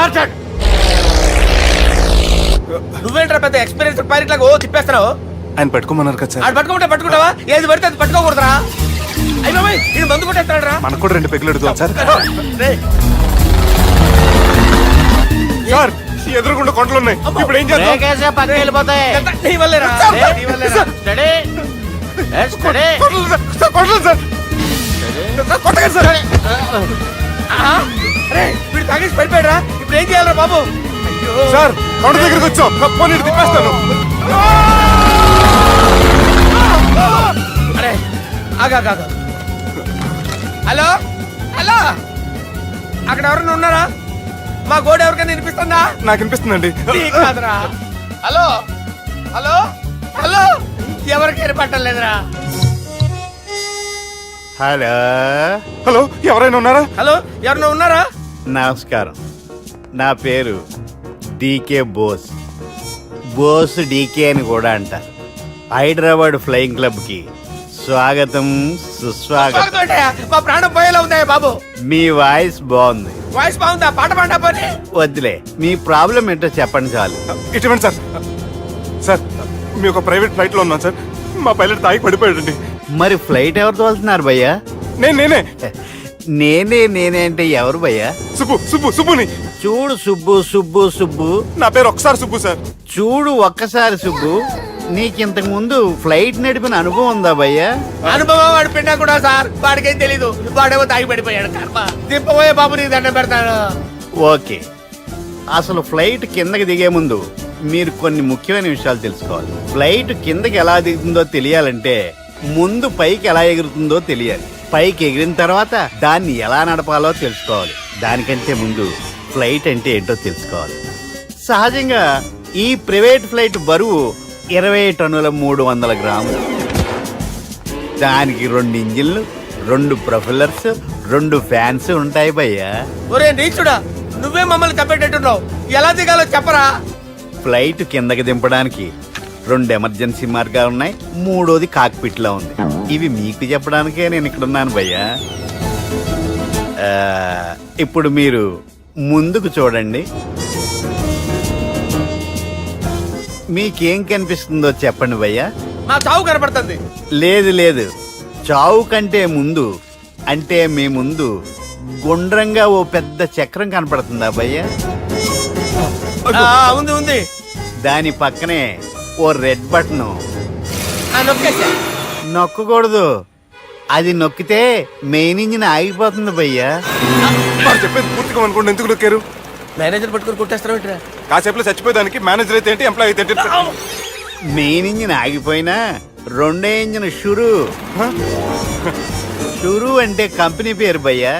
hurted. నువ్వేంట్రా పెద్ద ఎక్స్పీరియన్స్ పైలట్ లాగా ఓ తిప్పేస్తున్నావు? ఆయన పెట్టుకోమన్నారు కదా సార్. ఆడు పట్టుకుంటే పట్టుకుంటావా? ఏది పడితే అది పట్టుకోకూడదురా? అయ్యి బాబాయ్ ఇది మందు కొట్టేస్తాడు రా. మనకు కూడా 2 పెగ్గులు ఎడుతాం సార్. రేయ్, సార్ ఎదురుగుండా కొండలు ఉన్నాయి, ఇప్పుడు ఏం చేద్దాం? బ్రేకేసే పక్కకి వెళ్ళిపోతాయి. ఎంత నీ వల్లేరా? నీ వల్లేరా? Steady. Let's steady. Kondalu sir, sir, Kondalu sir. Sir, కొట్టకండి సార్. ఆహా. రేయ్, వీడు తాగేసి పడిపోయాడురా, ఇప్పుడు ఏం చేయాలరా బాబు? అయ్యో. సార్ కొండ దగ్గరికి వచ్చాం, పోనీ ఇటు తిప్పేస్తాను. అరే ఆగా. హలో హలో, అక్కడ ఎవరైనా ఉన్నారా? మా గోడ ఎవరికైనా వినిపిస్తుందా? నాకు అనిపిస్తుందండి. నీకు కాదురా. హలో హలో హలో, ఎవరికి ఏర్పట్టలేదురా. హలో, హలో, ఎవరైనా ఉన్నారా? హలో ఎవరైనా ఉన్నారా? నమస్కారం. నా పేరు డీకే బోస్. బోస్ డీకే అని కూడా అంటారు. హైదరాబాద్ ఫ్లయింగ్ క్లబ్కి స్వాగతం, సుస్వాగతం. స్వాగతం ఏంటయ్యా? మా ప్రాణం పోయేలా ఉందయ్యా బాబు. మీ వాయిస్ బాగుంది. వాయిస్ బాగుందా? పాట పాడా పోనీ. వద్దులే, మీ ప్రాబ్లం ఏంటో చెప్పండి చాలు. ఇటువంటి సార్, సార్ మీ ఒక ప్రైవేట్ ఫ్లైట్ లో ఉన్నాం సార్, మా పైలట్ తాగి పడిపోయాడండి. మరి ఫ్లైట్ ఎవరు తోలుతున్నారు భయ్యా? నేనే నేనే అంటే ఎవరు భయ్యా? సుబ్బుని. చూడు సుబ్బు, నా పేరు ఒకసారి సుబ్బు సార్. చూడు ఒక్కసారి సుబ్బు, నీకింతకు ముందు ఫ్లైట్ నడిపిన అనుభవం ఉందా భయ్యా? అనుభవం వాడు పిండా కూడా సార్, వాడికేం తెలీదు. వాడేమో తాగి పడిపోయాడు. కర్మ. దింపబోయే బాబు నీకు దండం పెడతాను. ఓకే, అసలు ఫ్లైట్ కిందకి దిగే ముందు మీరు కొన్ని ముఖ్యమైన విషయాలు తెలుసుకోవాలి. ఫ్లైట్ కిందకి ఎలా దిగుతుందో తెలియాలంటే ముందు పైకి ఎలా ఎగురుతుందో తెలియాలి. పైకి ఎగిరిన తర్వాత దాన్ని ఎలా నడపాలో తెలుసుకోవాలి. దానికంటే ముందు ఫ్లైట్ అంటే ఏంటో తెలుసుకోవాలి. సహజంగా ఈ ప్రైవేట్ ఫ్లైట్ బరువు 20 టన్నుల 300 గ్రాములు. దానికి 2 ఇంజిన్లు, 2 ప్రొఫెల్లర్స్, 2 ఫ్యాన్స్ ఉంటాయి భయ్యా. ఒరే నీచుడా, నువ్వే మమ్మల్ని తప్పేటట్టున్నావు. ఎలా దిగాలో చెప్పరా? ఫ్లైట్ కిందకి దింపడానికి 2 ఎమర్జెన్సీ మార్గాలు ఉన్నాయి. 3వది కాక్పిట్ లో ఉంది. ఇవి మీకు చెప్పడానికే నేను ఇక్కడ ఉన్నాను భయ్యా. ఇప్పుడు మీరు ముందుకు చూడండి. మీకేం కనిపిస్తుందో చెప్పండి భయ్యా. నా చావు కనపడుతుంది. లేదు, చావు కంటే ముందు అంటే మీ ముందు గుండ్రంగా ఓ పెద్ద చక్రం కనపడుతుందా భయ్యా? ఉంది. దాని పక్కనే ఓ రెడ్ బటన్. నొక్కేసా. నొక్కకూడదు. అది నొక్కితే మెయిన్ ఇంజిన్ ఆగిపోతుంది భయ్యా. వాడు చెప్పేది పూర్తిగా అనుకోండి, ఎందుకు నొక్కారు? మేనేజర్ పట్టుకుని కొట్టేస్తారా ఏంట్రా? కాసేపులో చచ్చిపోయేదానికి మేనేజర్ అయితే ఏంటి, ఎంప్లాయ్ అయితే ఏంటి? మెయిన్ ఇంజిన్ ఆగిపోయినా రెండో ఇంజిన్ షురు అంటే కంపెనీ పేరు భయ్యా.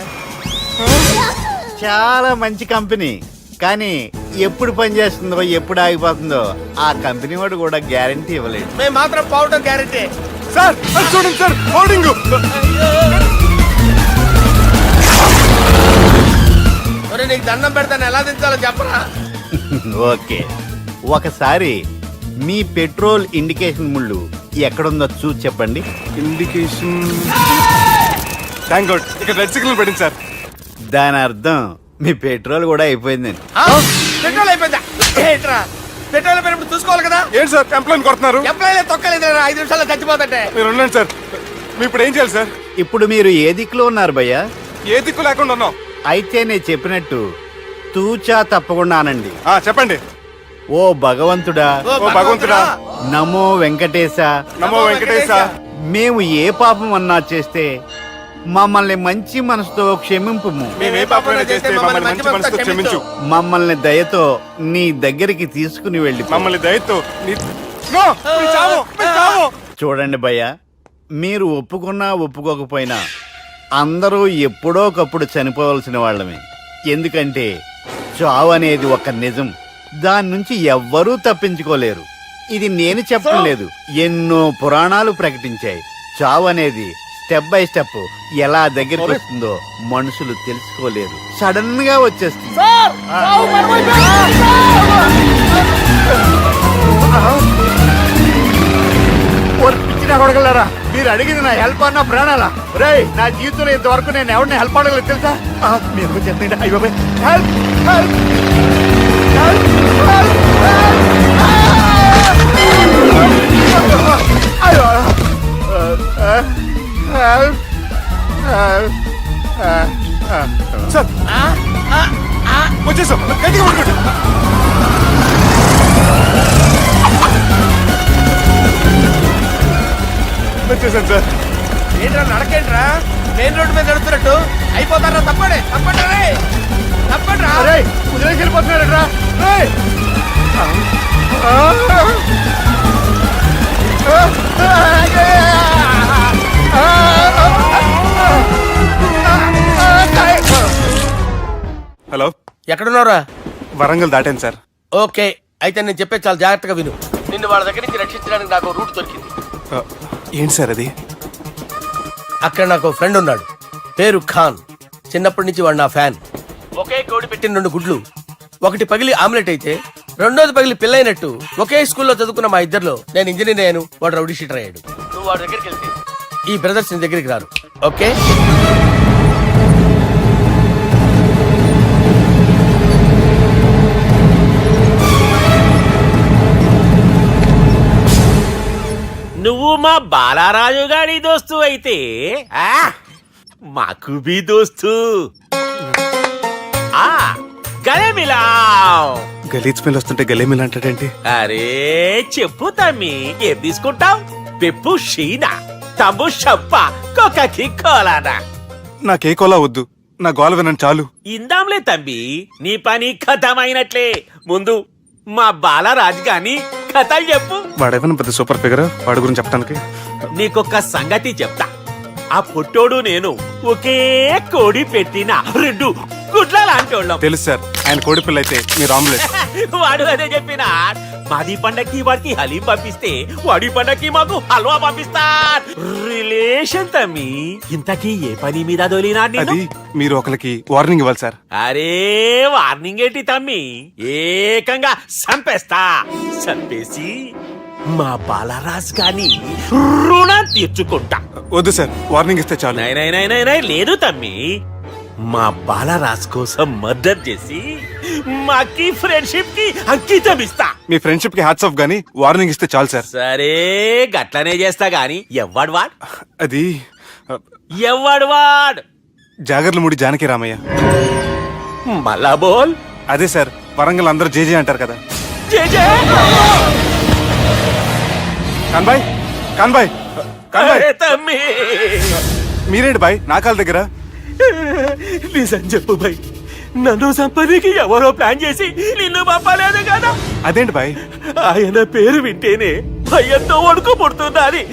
చాలా మంచి కంపెనీ. కానీ ఎప్పుడు పనిచేస్తుందో ఎప్పుడు ఆగిపోతుందో ఆ కంపెనీ వాడు కూడా గ్యారంటీ ఇవ్వలేదు. మేము మాత్రం పోవటం గ్యారెంటీ. సార్ అది చూడండి సార్, హోర్డింగ్. ఒరే నీకు దండం పెడతాను, ఎలా దించాలో చెప్పరా? ఓకే, ఒకసారి మీ పెట్రోల్ ఇండికేషన్ ముళ్ళు ఎక్కడుందో చూసి చెప్పండి. ఇండికేషన్. థ్యాంక్ గాడ్, ఇక్కడ రెడ్ సిగ్నల్ పడింది సార్. దాని అర్థం మీ పెట్రోల్ కూడా అయిపోయిందండి. పెట్రోల్ అయిపోయిందా? ఏంట్రా పెట్రోల్ అయిపోయినప్పుడు చూసుకోవాలి కదా. ఏంటి సార్ ఎంప్లాయ్ కొడుతున్నారు? ఎంప్లాయీ తొక్కలేదు, 5 నిమిషాల్లో చచ్చిపోతుంటే. మీరు ఉండండి సార్, మీరు ఇప్పుడు ఏం చేయాలి సార్? ఇప్పుడు మీరు ఏ దిక్కులో ఉన్నారు భయ్యా? ఏ దిక్కు లేకుండా ఉన్నాం. అయితే నేను చెప్పినట్టు తూచా తప్పకుండా అనండి. చెప్పండి. ఓ భగవంతుడా, ఓ భగవంతుడా, నమో వెంకటేశ, నమో వెంకటేశ. మేము ఏ పాపం అన్నా చేస్తే మమ్మల్ని మంచి మనసుతో క్షమింపు. మేము ఏ పాపమైనా చేస్తే మమ్మల్ని మంచి మనసుతో క్షమించు. మమ్మల్ని దయతో నీ దగ్గరికి తీసుకుని వెళ్ళి మమ్మల్ని దయతో నో, మీరు చావు, మీరు చావు. చూడండి భయ్యా, మీరు ఒప్పుకున్నా ఒప్పుకోకపోయినా అందరూ ఎప్పుడో ఒకప్పుడు చనిపోవలసిన వాళ్ళమే. ఎందుకంటే చావు అనేది ఒక నిజం. దాని నుంచి ఎవ్వరూ తప్పించుకోలేరు. ఇది నేను చెప్పడం లేదు, ఎన్నో పురాణాలు ప్రకటించాయి. చావు అనేది స్టెప్ బై స్టెప్ ఎలా దగ్గరికి వస్తుందో మనుషులు తెలుసుకోలేరు, సడన్ గా వచ్చేస్తుంది. కొడగలరా, మీరు అడిగింది నా హెల్ప్ అన్న ప్రాణాలా? రే, నా జీవితంలో ఇంతవరకు నేను ఎవరిని హెల్ప్ అడగలేదు తెలుసా? మీరు చెప్పండి. అయ్యో హెల్ప్, హెల్ప్, హెల్ప్, అయ్యో సార్ వచ్చేసాం, గట్టిగా పట్టుకోండి. వచ్చేసాను సార్. ఏంట్రా నడకేంట్రా? మెయిన్ రోడ్డు మీద నడుస్తున్నట్టు అయిపోతారా? తప్పండి, తప్పండి రే, తప్పండి రా. వదిలేసి వెళ్ళిపోతున్నాడు రా. హలో, ఎక్కడున్నారా? వరంగల్ దాటాను సార్. ఓకే, అయితే నేను చెప్పే చాలా జాగ్రత్తగా విను. నిన్ను వాళ్ళ దగ్గర నుంచి రక్షించడానికి నాకు రూట్ దొరికింది. ఏంటి సార్ అది? అక్కడ నాకు ఫ్రెండ్ ఉన్నాడు, పేరు ఖాన్. చిన్నప్పటి నుంచి వాడు నా ఫ్యాన్. ఒకే కోడి పెట్టిన 2 గుడ్లు, ఒకటి పగిలి ఆమ్లెట్ అయితే రెండోది పగిలి పిల్లైనట్టు ఒకే స్కూల్లో చదువుకున్న మా ఇద్దరిలో నేను ఇంజనీర్ అయ్యాను, వాడు రౌడీ షీటర్ అయ్యాడు. నువ్వు వాడి దగ్గరికి వెళ్తే ఈ బ్రదర్స్ నీ దగ్గరికి రారు. ఓకే, నువ్వు మా బాలారాజు గారి దోస్తు అయితే మాకు బి దోస్తు. గలే మిలావ్. గలీజ్ స్మెల్ వస్తుంటే గలేమిల్ అంటాడేంటి? అరే చెప్పు తమ్మి, ఏం తీసుకుంటావు? పెప్పు షీనా, తమ్ము షప్ప, కొకకి కోలానా? నాకే కోలా వద్దు, నా గోల వినండి చాలు. ఇందాంలే తమ్మి, నీ పని ఖతమైనట్లే. ముందు మా బాలరాజు గాని కథలు చెప్పు. వాడేమైనా పెద్ద సూపర్ ఫిగర్, వాడి గురించి చెప్పడానికి. నీకొక సంగతి చెప్తా. ఆ పొట్టోడు నేను ఒకే కోడి పెట్టిన 2 గుడ్ల లాంటి వాళ్ళం. తెలుసు సార్, ఆయన కోడి పిల్ల అయితే మీరు ఆమ్లెట్. వాడు అదే చెప్పిన. మాది పండక్కి వాడికి హలీం పంపిస్తే వాడి పండక్కి మాకు హల్వా పంపిస్తా. రిలేషన్ తమ్మి. ఇంతకీ ఏ పని మీద దొలినా అది మీరు ఒకరికి వార్నింగ్ ఇవ్వాలి సార్. అరే వార్నింగ్ ఏంటి తమ్మి, ఏకంగా చంపేస్తా. చంపేసి మా బాలరాజ్ గాని రుణం తీర్చుకుంటా. వద్దు సార్, వార్నింగ్ ఇస్తే చాలు. నై లేదు తమ్మి, మా బాలరాజ్ కోసం మర్డర్ చేసి మాకి ఫ్రెండ్షిప్ కి అంకితం ఇస్తా. మీ ఫ్రెండ్షిప్ కి హ్యాట్స్ ఆఫ్ గానీ వార్నింగ్ ఇస్తే చాలు సార్. సరే గట్లనే చేస్తా గాని ఎవ్వడు వాడ్ అది ఎవ్వడు వాడ్ జాగర్లమూడి జానకి రామయ్య. మళ్ళా బోల్. అదే సార్, వరంగల్ అందరూ జేజే అంటారు కదా. జే జే. కాన్బాయ్ కాన్బాయ్ కాన్బాయ్, అరే తమ్మి, మీరేంటి బాయ్ నా కాళ్ళ దగ్గర? నిజం చెప్పు భయ్, నన్ను సంపదికి ఎవరో ప్లాన్ చేసి నిన్ను పంపలేదు కదా. అదేంటి బాయ్? ఆయన పేరు వింటేనే భయంతో వణుకు పుడుతున్నది.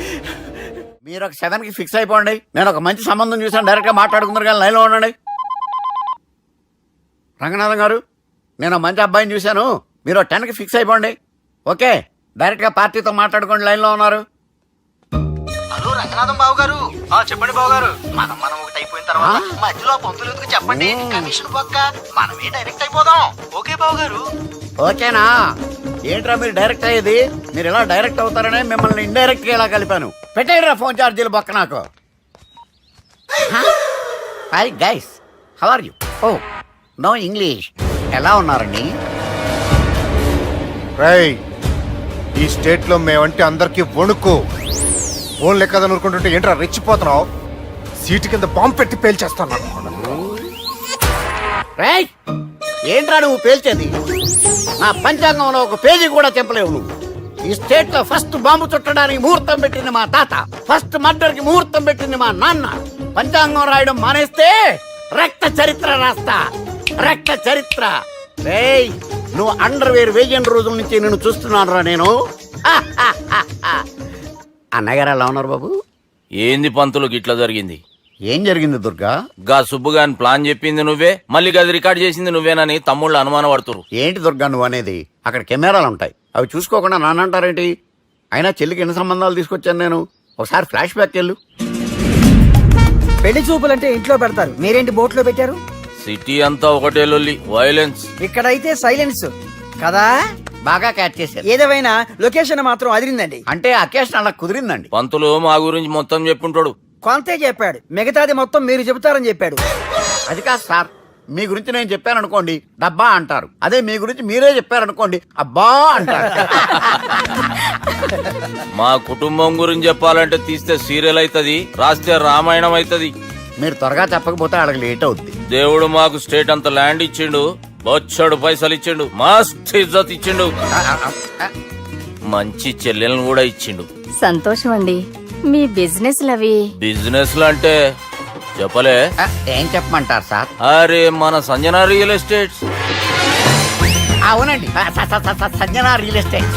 మీరు ఒక 7 కి ఫిక్స్ అయిపోండి. నేను ఒక మంచి సంబంధం చూసాను, డైరెక్ట్ గా మాట్లాడుకుందరు కానీ లైన్లో ఉండండి. రంగనాథం గారు, నేను ఒక మంచి అబ్బాయిని చూశాను, మీరు 10 కి ఫిక్స్ అయిపోండి. ఓకే, డైరెక్ట్ గా పార్టీతో మాట్లాడుకోండి. లైన్ లో ఉన్నారు. హలో రంగనాథం బాబు గారు. చెప్పండి బాబు గారు. మనం ఒకటి అయిపోయిన తర్వాత మధ్యలో పంతులు చెప్పండి, కమిషన్ పక్క మనమే డైరెక్ట్ అయిపోదాం. ఓకే బాబు గారు. ఓకేనా? ఏంట్రా మీరు డైరెక్ట్ అయ్యేది? మీరు ఇలా డైరెక్ట్ అవుతారనే మిమ్మల్ని ఇండైరెక్ట్ గా ఇలా కలిపాను. పెట్టేయరా ఫోన్ ఛార్జీలు బొక్క నాకు. Hi guys, how are you? Oh no English. ఎలా ఉన్నారండి? రేయ్, ఈ స్టేట్ లో మేమంటే అందరికి వణుకు. ఫోన్ లెక్క అనుకుంటుంటే ఏంట్రా రెచ్చిపోతున్నావు? సీటు కింద బాంబు పెట్టి పేల్చేస్తాను. రేయ్, ఏంట్రా నువ్వు పేల్చేది? నా పంచాంగంలో ఒక పేజీ కూడా చెప్పలేవు నువ్వు. ఈ స్టేట్ లో ఫస్ట్ బాంబు చుట్టడానికి ముహూర్తం పెట్టింది మా తాత, ఫస్ట్ మర్డర్ కి ముహూర్తం పెట్టింది మా నాన్న. పంచాంగం రాయడం మానేస్తే రక్త చరిత్ర రాస్తా, రక్త చరిత్ర. రేయ్, నువ్వు అండర్వేర్ వేయని రోజుల నుంచి నేను చూస్తున్నాను రా నేను. అన్నగారు ఎలా ఉన్నారు బాబు? ఏంది పంతులు గిట్లా జరిగింది? ఏం జరిగింది దుర్గా? గా సుబ్బుగాని ప్లాన్ చెప్పింది నువ్వే, మళ్ళీ గది రికార్డ్ చేసింది నువ్వేనని తమ్ముళ్ళు అనుమానం పడుతురు. ఏంటి దుర్గా నువ్వు అనేది? అక్కడ కెమెరాలు ఉంటాయి, అవి చూసుకోకుండా నానంటారేంటి? అయినా చెల్లికి ఎన్ని సంబంధాలు తీసుకొచ్చాను నేను. ఒకసారి ఫ్లాష్ బ్యాక్ వెళ్ళు. పెళ్లి చూపులంటే ఇంట్లో పెడతారు, మీరేంటి బోట్లో పెట్టారు? సిటీ అంతా ఒకటే లొల్లి, వైలెన్స్. ఇక్కడైతే సైలెన్స్ కదా. బాగా క్యాచ్ చేశారు. ఏదేమైనా లొకేషన్ మాత్రం అదిరిందండి. అంటే అకేషన్ అలా కుదిరిందండి. పంతులు మా గురించి మొత్తం చెప్పుంటాడు. కొంతే చెప్పాడు, మిగతాది మొత్తం మీరు చెబుతారని చెప్పాడు. అది కాదు సార్, మీ గురించి నేను చెప్పాను అనుకోండి డబ్బా అంటారు, అదే మీ గురించి మీరే చెప్పారనుకోండి అబ్బా అంటారు. మా కుటుంబం గురించి చెప్పాలంటే తీస్తే సీరియల్ అవుతుంది, రాస్తే రామాయణం అవుతుంది. మీరు త్వరగా చెప్పకపోతే వాళ్ళకి లేట్ అవుద్ది. దేవుడు మాకు స్టేట్ అంత ల్యాండ్ ఇచ్చిండు, బొచ్చడు పైసలు ఇచ్చిండు, మస్త్ ఇజ్జత్ ఇచ్చిండు, మంచి చెల్లెలను కూడా ఇచ్చిండు. సంతోషం అండి. మీ బిజినెస్ లవి బిజినెస్ లు అంటే చెప్పలే. ఏం చెప్పమంటారు సార్? అరే మన సంజన రియల్ ఎస్టేట్స్. అవునండి, Sanjana real estate,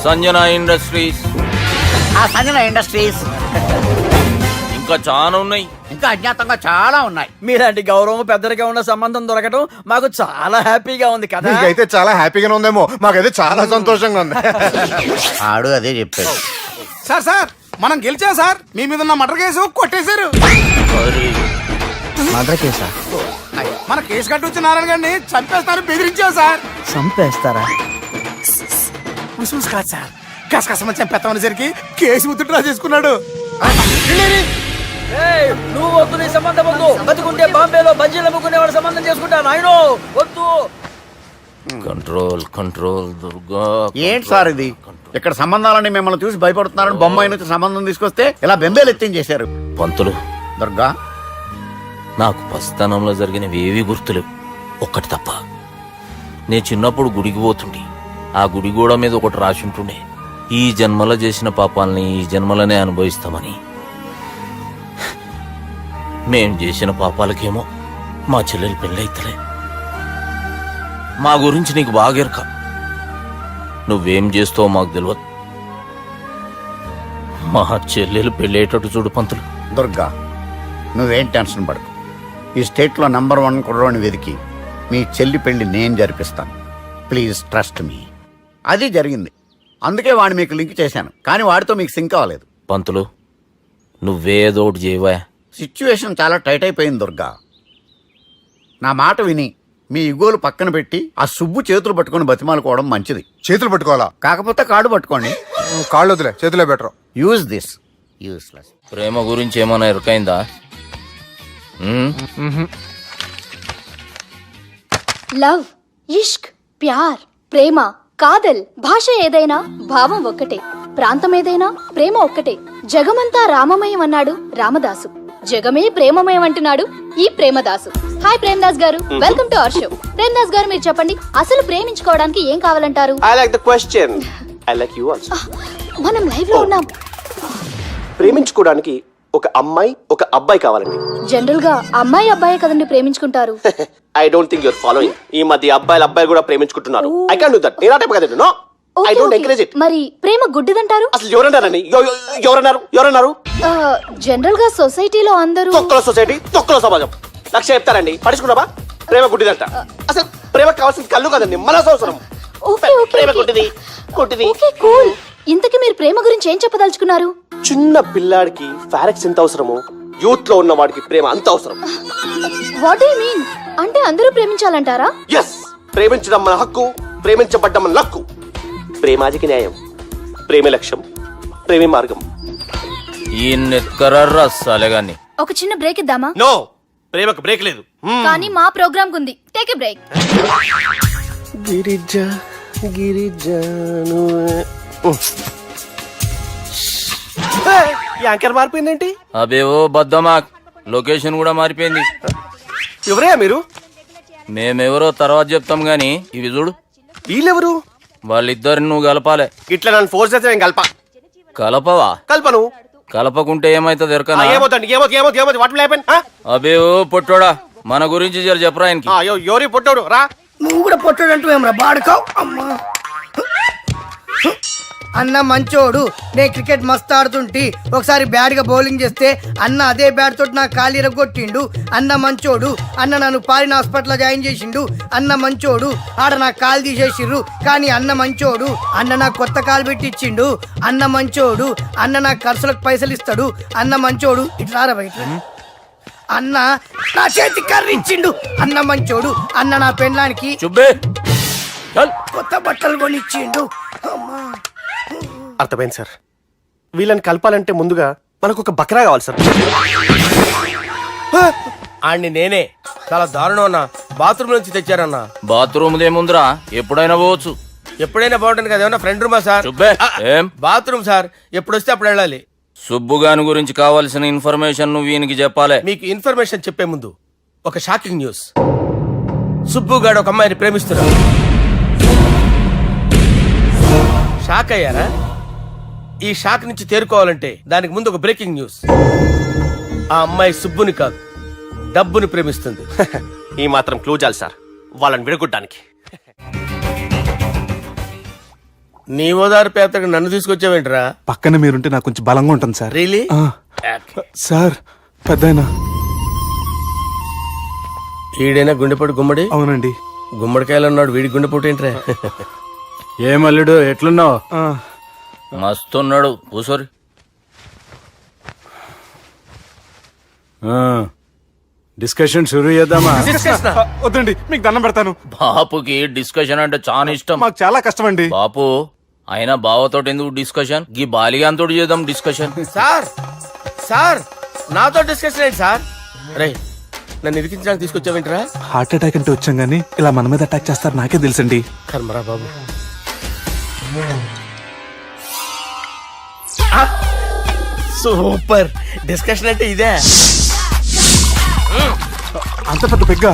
Sanjana industries, Sanjana industries. ఇంకా చాలా ఉన్నాయి, ఇంకా అజ్ఞాతంగా చాలా ఉన్నాయి. మీలాంటి గౌరవం పెద్దరిగా ఉన్న సంబంధం దొరకడం మాకు చాలా హ్యాపీగా ఉంది కదా. అయితే చాలా హ్యాపీగానే ఉందేమో, మాకైతే చాలా సంతోషంగా ఉంది. ఆడు అదే చెప్పాడు. సార్ సార్, మనం గెలిచాం సార్. మీ మీద ఉన్న మర్డర్ కేసు కొట్టేశారు. మర్డర్ కేసా? మన కేసు కట్టి వచ్చి నారాయణ గారిని చంపేస్తారు బెదిరించాం సార్. చంపేస్తారా? చూసి కాదు సార్, కసకసమని చంపేస్తామనేసరికి కేసు ముద్దుట్రా చేసుకున్నాడు. నువ్వు వద్దు, నీ సంబంధం వద్దు. బతుకుంటే బాంబేలో బజ్జీలు అమ్ముకునే వాడు సంబంధం చేసుకుంటా నాయనో, వద్దు. Control control Durga. ఏంటి సార్ ఇది? ఇక్కడ సంబంధాలని మిమ్మల్ని చూసి భయపడుతున్నారని బొమ్మాయి నుంచి సంబంధం తీసుకొస్తే ఇలా బెంబేలు ఎత్తించేశారు. పంతులు, దుర్గా, నాకు పసితనంలో జరిగినవి ఏవి గుర్తులేవు, ఒక్కటి తప్ప. నేను చిన్నప్పుడు గుడికి పోతుండే, ఆ గుడి గోడ మీద ఒకటి రాసి ఉంటుండే, ఈ జన్మలో చేసిన పాపాలని ఈ జన్మలనే అనుభవిస్తామని. మేం చేసిన పాపాలకేమో మా చెల్లెలు పెళ్ళైతలే. మా గురించి నీకు బాగెరక. నువ్వేం చేస్తావో మాకు తెలియదు. మా చెల్లెలు పెళ్ళేటట్టు చూడు పంతులు. దుర్గా, నువ్వేం టెన్షన్ పడకు. ఈ స్టేట్లో నంబర్ 1 కుర్రోని వెతికి మీ చెల్లి పెళ్లి నేను జరిపిస్తాను. Please trust me. అది జరిగింది, అందుకే వాడిని మీకు లింక్ చేశాను, కానీ వాడితో మీకు సింక్ అవ్వలేదు. పంతులు నువ్వేదో ఒకటి చేయవా. సిచ్యువేషన్ చాలా టైట్ అయిపోయింది దుర్గా. నా మాట విని మీ ఇగోలు పక్కన పెట్టి ఆ సుబ్బు చేతులు పట్టుకొని బతిమాలుకోవడం మంచిది. చేతులు పట్టుకోవాలా? కాకపోతే కాడు పట్టుకోండి. కాళ్ళు వదిలే, చేతులే బెటర్. Use this. యూస్లెస్. ప్రేమ గురించి ఏమైనా ఎరుకైందా? లవ్, ఇష్క్, ప్యార్, ప్రేమ, కాదల్, భాష ఏదైనా భావం ఒక్కటే, ప్రాంతం ఏదైనా ప్రేమ ఒక్కటే. జగమంతా రామమయం అన్నాడు రామదాసు, జగమే ప్రేమమయం అంటున్నాడు ఈ ప్రేమదాసు. హాయ్ ప్రేమదాస్ గారు, welcome to our show. Premadasa గారు, మీరు చెప్పండి, అసలు ప్రేమించుకోవడానికి ఏం కావాలంటారు? I like the question. I like you also. మనం లైవ్ లో ఉన్నాం. ప్రేమించుకోవడానికి ఒక అమ్మాయి ఒక అబ్బాయి కావాలండి. జనరల్ గా అమ్మాయి అబ్బాయి కదండి ప్రేమించుకుంటారు. I don't think your following. ఈ మధ్య అబ్బాయిలు కూడా ప్రేమించుకుంటున్నారు. I can't do that. నేను ఆ టైప్ కదండి. No, I don't encourage it. మరి ప్రేమ గుడ్డిదంటారు? అసలు ఎవరన్నారండి? ఎవరన్నారు? జనరల్ గా సొసైటీలో అందరూ తొక్కల సొసైటీ, తొక్కల సమాజం లక్ష చెప్తారండి. పడుచుకున్నావా? ప్రేమ గుడ్డిదంట. అసలు ప్రేమ కావాల్సింది కళ్ళు కదండి, మనసు అవసరం. ప్రేమ గుడ్డిది. Okay, cool. ఇంతకీ మీరు ప్రేమ గురించి ఏం చెప్పదలుచుకున్నారు? చిన్న పిల్లాడికి ఫారెక్స్ ఎంత అవసరమో యూత్ లో ఉన్న వాడికి ప్రేమ అంత అవసరం. What do you mean? అంటే అందరూ ప్రేమించాలంటారా? ఎస్, ప్రేమించడం మన హక్కు, ప్రేమించబడ్డం మన లక్కు. ప్రేమాజికి న్యాయం, ప్రేమ లక్ష్యం, ప్రేమ మార్గం. ఈ నెత్కరర్రా సాలెగాన్ని. ఒక చిన్న బ్రేక్ ఇద్దామా? నో, ప్రేమకు బ్రేక్ లేదు. కానీ మా ప్రోగ్రామ్ ఉంది. Take a break. యాంకర్ మారిపోయిందేంటి? అబేవో బద్దమా, లొకేషన్ కూడా మారిపోయింది. ఎవరయ్యా మీరు? మేమెవరో తర్వాత చెప్తాం గాని ఇవి చూడు. వీళ్ళెవరు? వాళ్ళిద్దరిని నువ్వు కలపాలే. ఇట్లా నన్ను ఫోర్స్ చేస్తే నేను కలపవా? కల్పను. కలపకుంటే ఏమైతుంది ఎరకనా? ఏమవుతుంది? What will happen? అబేవో పొట్టోడా, మన గురించి జర చెప్పరా ఆయనకి. ఎవరి పొట్టాడు రా. నువ్వు కూడా పొట్టాడంటూ ఏమరా బాడుకావు. అమ్మా అన్న మంచోడు. నేను క్రికెట్ మస్తు ఆడుతుంటి, ఒకసారి బ్యాట్ గా బౌలింగ్ చేస్తే అన్న అదే బ్యాట్ తోటి నా కాలు ఇరగొట్టిండు. అన్న మంచోడు. అన్న నన్ను పాలిన హాస్పిటల్ జాయిన్ చేసిండు. అన్న మంచోడు. ఆడ నా కాలు తీసేసిర్రు, కానీ అన్న మంచోడు. అన్న నాకు కొత్త కాలు పెట్టిచ్చిండు. అన్న మంచోడు. అన్న నాకు ఖర్చులకు పైసలు ఇస్తాడు. అన్న మంచోడు. ఇట్లా బయట అన్న నా చేతి కర్రీ ఇచ్చిండు. అన్న మంచోడు. అన్న నా పెళ్ళానికి కొత్త బట్టలు కొనిచ్చిండు. అమ్మా అర్థమైంది సార్. వీళ్ళని కలపాలంటే ముందుగా మనకు ఒక బక్రా కావాలి సార్. ఆడిని నేనే చాలా దారుణం అన్న. బాత్రూమ్ నుంచి తెచ్చారన్నా. బాత్రూమ్ ఏముందిరా, ఎప్పుడైనా పోవచ్చు. ఎప్పుడైనా బాగుంటుంది కదా. ఏమన్నా ఫ్రెండ్ రూమా సార్? చుబ్బే. ఏం బాత్రూమ్ సార్, ఎప్పుడు వస్తే అప్పుడు వెళ్ళాలి. సుబ్బుగాని గురించి కావాల్సిన ఇన్ఫర్మేషన్ నువ్వు ఈయనకి చెప్పాలి. మీకు ఇన్ఫర్మేషన్ చెప్పే ముందు ఒక షాకింగ్ న్యూస్. సుబ్బుగాడు ఒక అమ్మాయిని ప్రేమిస్తున్నాడు. షాక్ అయ్యారా? ఈ షాక్ నుంచి తేరుకోవాలంటే దానికి ముందు ఒక బ్రేకింగ్ న్యూస్. ఆ అమ్మాయి సుబ్బుని కాదు, డబ్బుని ప్రేమిస్తుంది. ఈ మాత్రం క్లూ చాలు సార్ వాళ్ళని విడగొట్టడానికి. నీ ఓదారు పేదకు నన్ను తీసుకొచ్చావేంట్రా? పక్కన మీరుంటే నాకు కొంచెం బలంగా ఉంటుంది సార్. రియలీ? సార్ పెద్దయినా. ఈడైనా గుండెపోటు గుమ్మడి? అవునండి. గుమ్మడికాయలు ఉన్నాడు, వీడి గుండెపోటు ఏంట్రా? ఏమల్లుడు ఎట్లున్నావు? మస్తున్నాడు. కూసోరి. డిస్కషన్ షురూ చేద్దామా? వద్దండి, మీకు దండం పెడతాను. బాపుకి డిస్కషన్ అంటే చాలా ఇష్టం. మాకు చాలా కష్టం అండి. బాపు అయినా బావతోటి ఎందుకు డిస్కషన్? గీ బాలిగాంతోటి చేద్దాం డిస్కషన్. సార్ సార్ నాతో డిస్కషన్ ఏంటి సార్? రే, నన్ను ఇరికించడానికి తీసుకొచ్చావేంట్రా? హార్ట్ అటాక్ అంటే వచ్చాం గానీ ఇలా మన మీద అటాక్ చేస్తారు నాకే తెలుసండి. కర్మరా బాబు. సూపర్. డిస్కషన్ అంటే ఇదే. అంత పెద్ద పెగ్గ